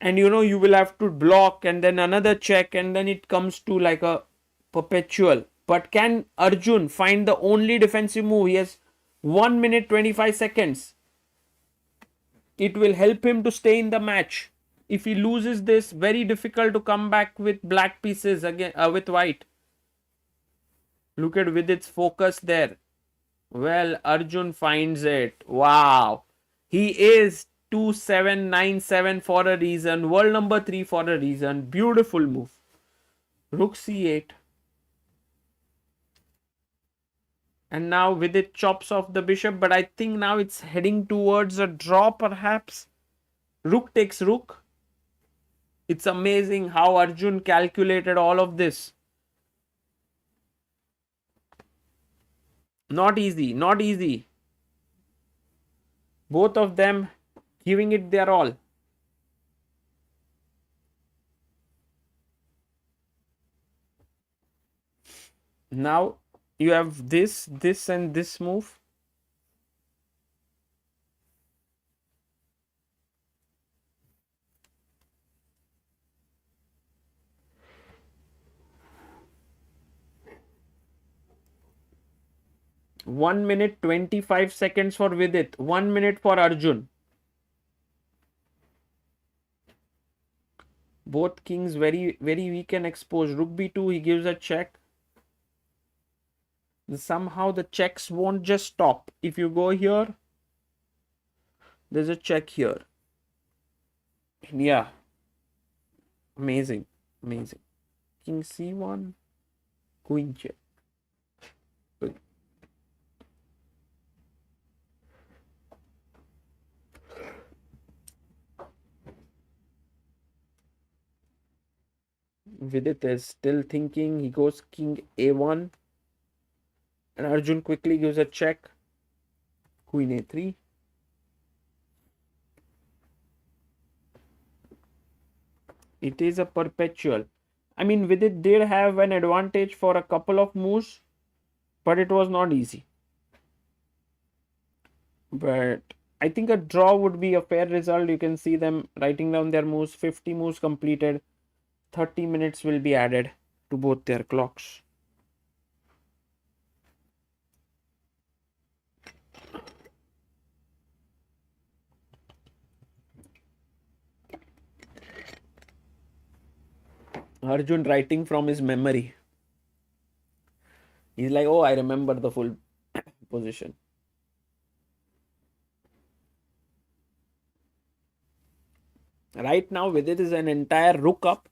And you will have to block and then another check, and then it comes to like a perpetual. But can Arjun find the only defensive move? He has 1 minute 25 seconds. It will help him to stay in the match. If he loses this, very difficult to come back with black pieces again with white. Look at Vidit's focus there. Well, Arjun finds it. Wow. He is 2797 for a reason. World number 3 for a reason. Beautiful move. Rook c8. And now Vidit chops off the bishop. But I think now it's heading towards a draw perhaps. Rook takes rook. It's amazing how Arjun calculated all of this. Not easy. Not easy. Both of them giving it their all. Now you have this and this move. One minute 25 seconds for Vidit. 1 minute for Arjun. Both kings very weak and exposed. Rook b2, he gives a check. Somehow the checks won't just stop. If you go here, there's a check here. Yeah. Amazing. Amazing. King c1. Queen check. Good. Vidit is still thinking. He goes king a1. And Arjun quickly gives a check. Queen a3. It is a perpetual. I mean, Vidit did have an advantage for a couple of moves, but it was not easy. But I think a draw would be a fair result. You can see them writing down their moves. 50 moves completed. 30 minutes will be added to both their clocks. Arjun writing from his memory. He's like, oh, I remember the full position. Right now, Vidit is an entire rook up.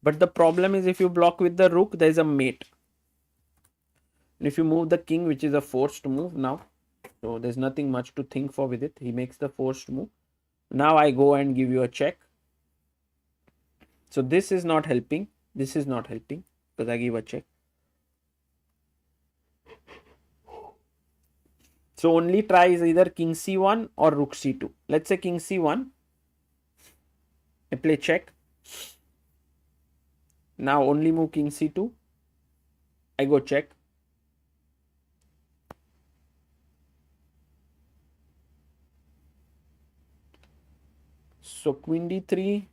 But the problem is if you block with the rook, there is a mate. And if you move the king, which is a forced move now, so there's nothing much to think for with it. He makes the forced move. Now I go and give you a check. So this is not helping. This is not helping because I give a check. So only try is either king c1 or rook c2. Let's say king c1. I play check. Now only move king c2. I go check. So queen d3,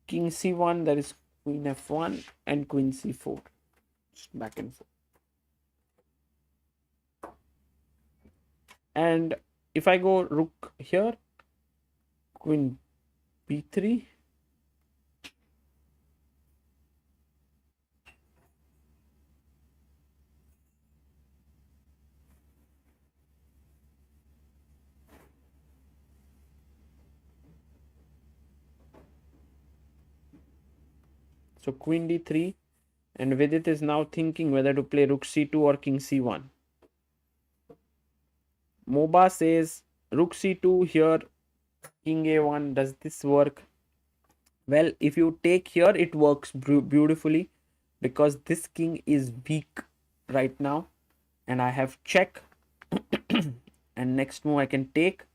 king c1, there is queen f1 and queen c4. Just back and forth. And if I go rook here, queen b3, so queen d3, and Vidit is now thinking whether to play rook c2 or king c1. MOBA says rook c2 here, king a1. Does this work? Well, if you take here, it works beautifully because this king is weak right now and I have check and next move I can take.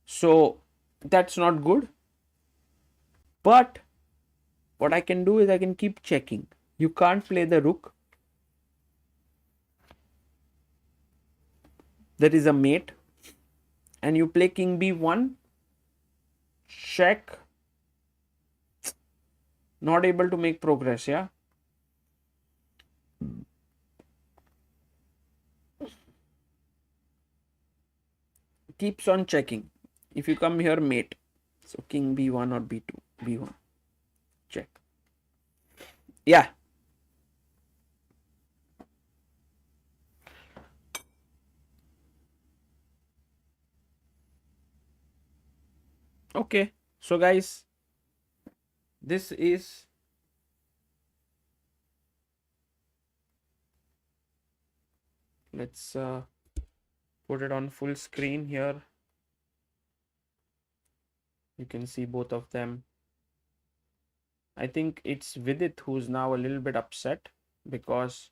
So that's not good. But what I can do is I can keep checking. You can't play the rook. There is a mate. And you play king b1. Check. Not able to make progress, yeah? Keeps on checking. If you come here, mate. So king b1 or b2. b1. Check. Yeah. Okay. So guys, this is let's put it on full screen here. You can see both of them. I think it's Vidit who's now a little bit upset because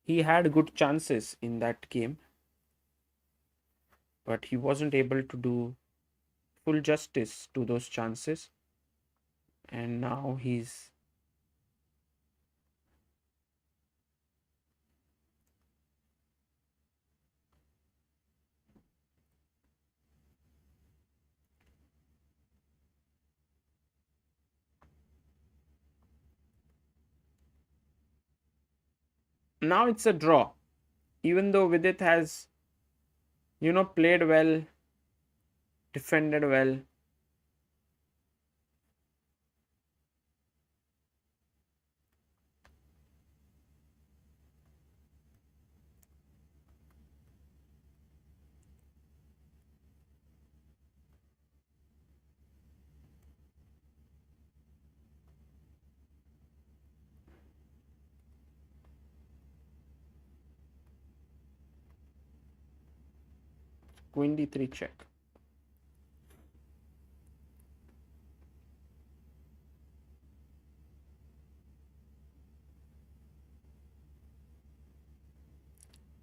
he had good chances in that game, but he wasn't able to do full justice to those chances. And now he's now it's a draw. Even though Vidit has, played well, defended well. Queen d3 check.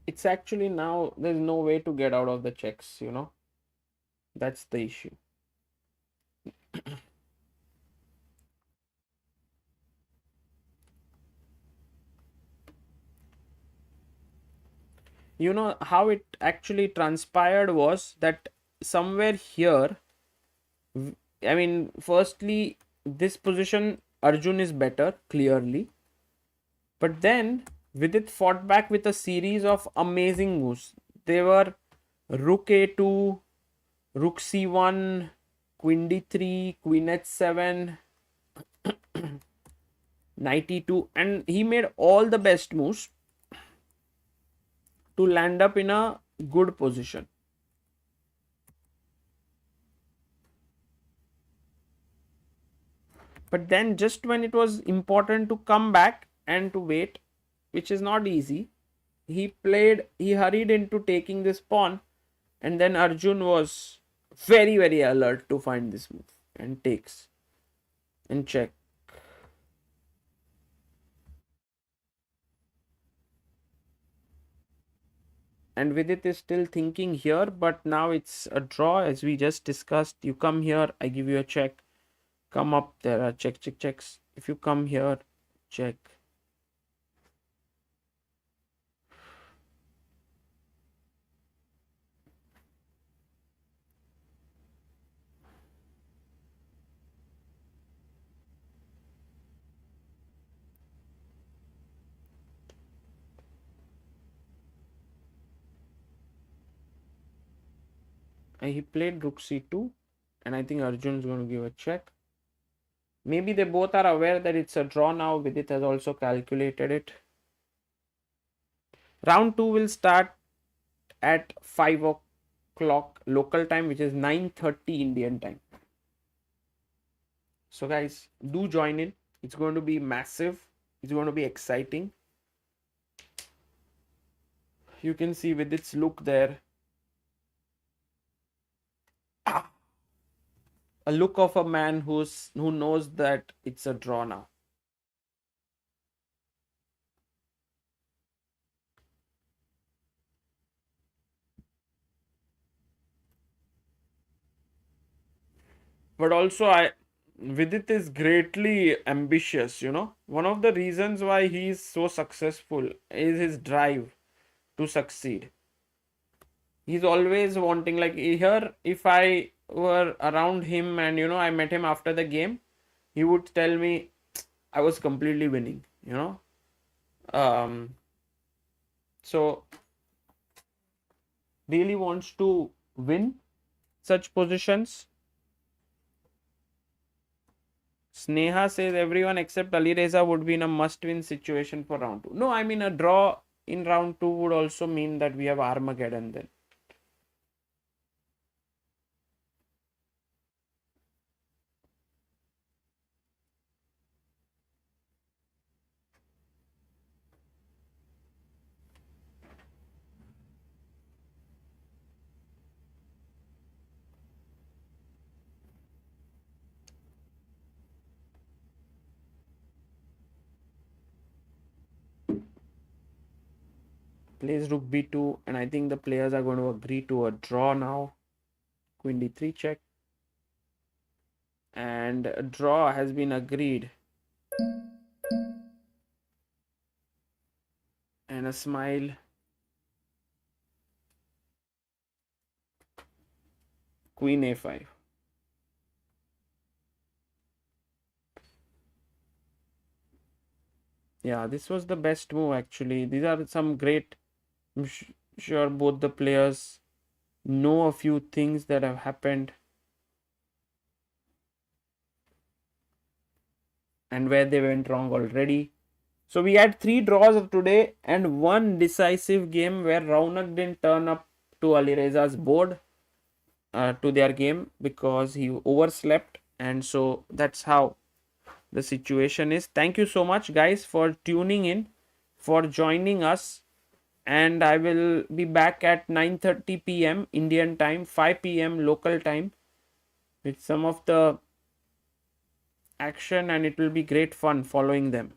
It's actually now there's no way to get out of the checks, That's the issue. How it actually transpired was that somewhere here, I mean, firstly, this position Arjun is better, clearly. But then Vidit fought back with a series of amazing moves. They were rook a2, rook c1, queen d3, queen h7, knight e2, and he made all the best moves to land up in a good position. But then just when it was important to come back and to wait, which is not easy, he hurried into taking this pawn, and then Arjun was very, very alert to find this move and takes and check. And Vidit is still thinking here, but now it's a draw as we just discussed. You come here, I give you a check. Come up, there are checks. If you come here, check. And he played rook c2, and I think Arjun's going to give a check. Maybe they both are aware that it's a draw now. Vidit has also calculated it. Round 2 will start at 5 o'clock local time, which is 9:30 Indian time. So guys, do join in. It's going to be massive. It's going to be exciting. You can see with its look there. A look of a man who knows that it's a draw now. But also Vidit is greatly ambitious, you know. One of the reasons why he is so successful is his drive to succeed. He's always wanting, like here, if I were around him and I met him after the game, he would tell me I was completely winning, so really wants to win such positions. Sneha says everyone except Ali Reza would be in a must-win situation for round 2. No, I mean a draw in round 2 would also mean that we have Armageddon then. Plays rook b2, and I think the players are going to agree to a draw now. Queen d3 check. And a draw has been agreed. And a smile. Queen a5. Yeah, this was the best move actually. These are some great. I'm sure both the players know a few things that have happened and where they went wrong already. So we had 3 draws of today and 1 decisive game where Raunak didn't turn up to Alireza's board, to their game, because he overslept, and so that's how the situation is. Thank you so much guys for tuning in, for joining us, and I will be back at 9:30 p.m. Indian time, 5 p.m. local time, with some of the action, and it will be great fun following them.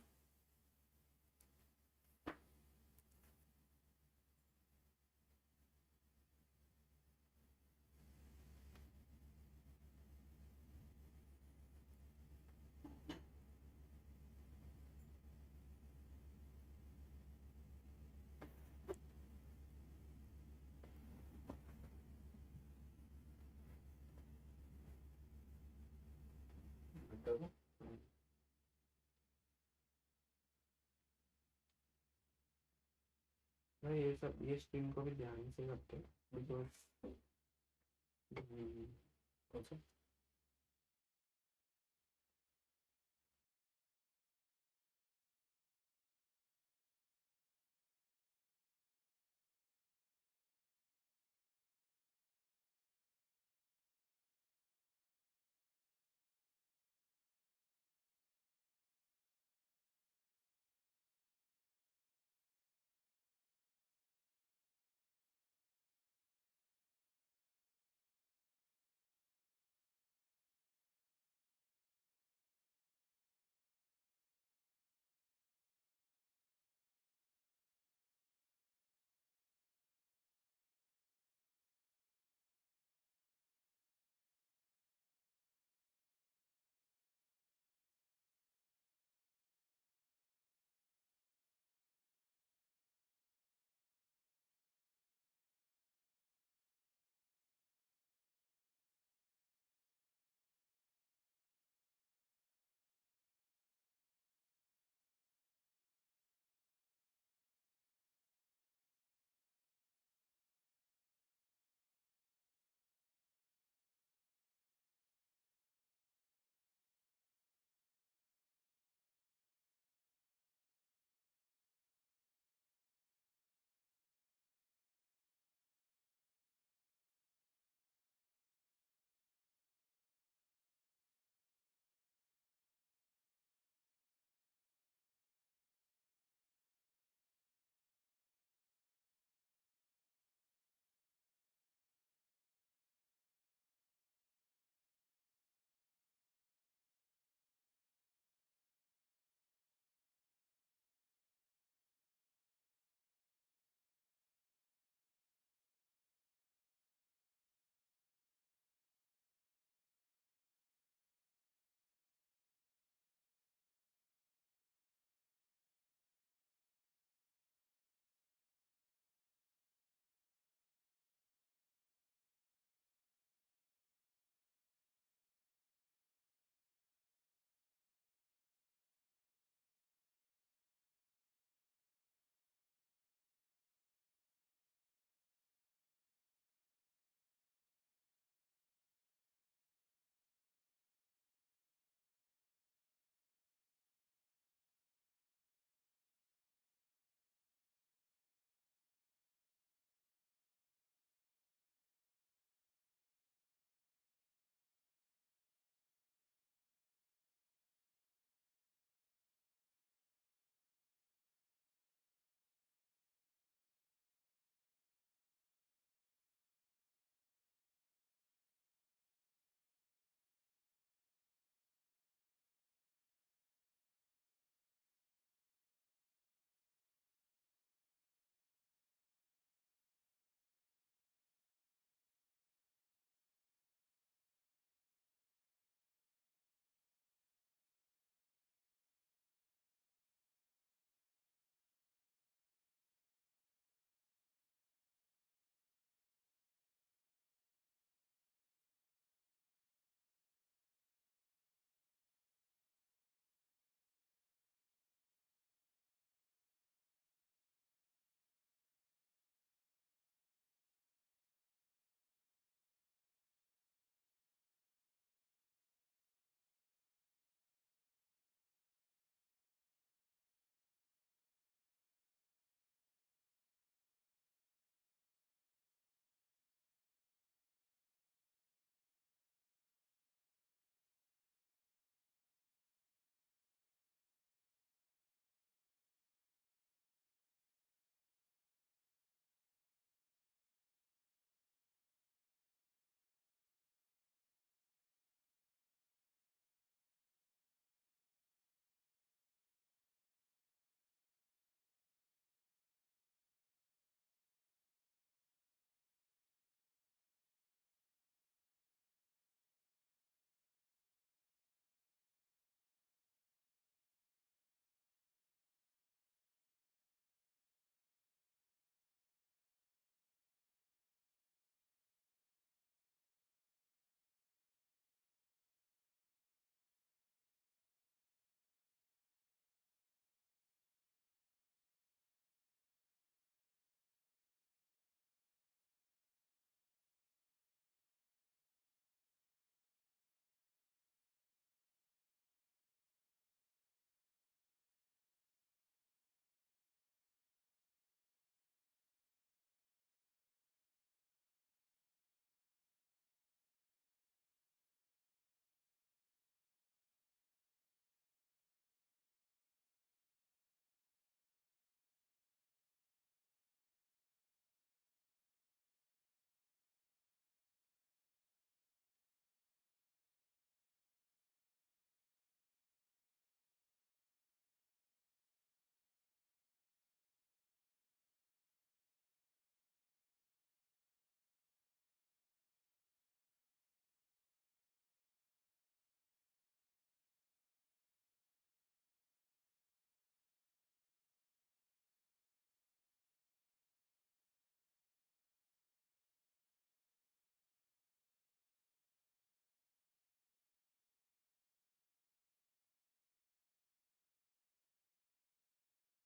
ये सब ये stream को भी ध्यान से करते हैं, because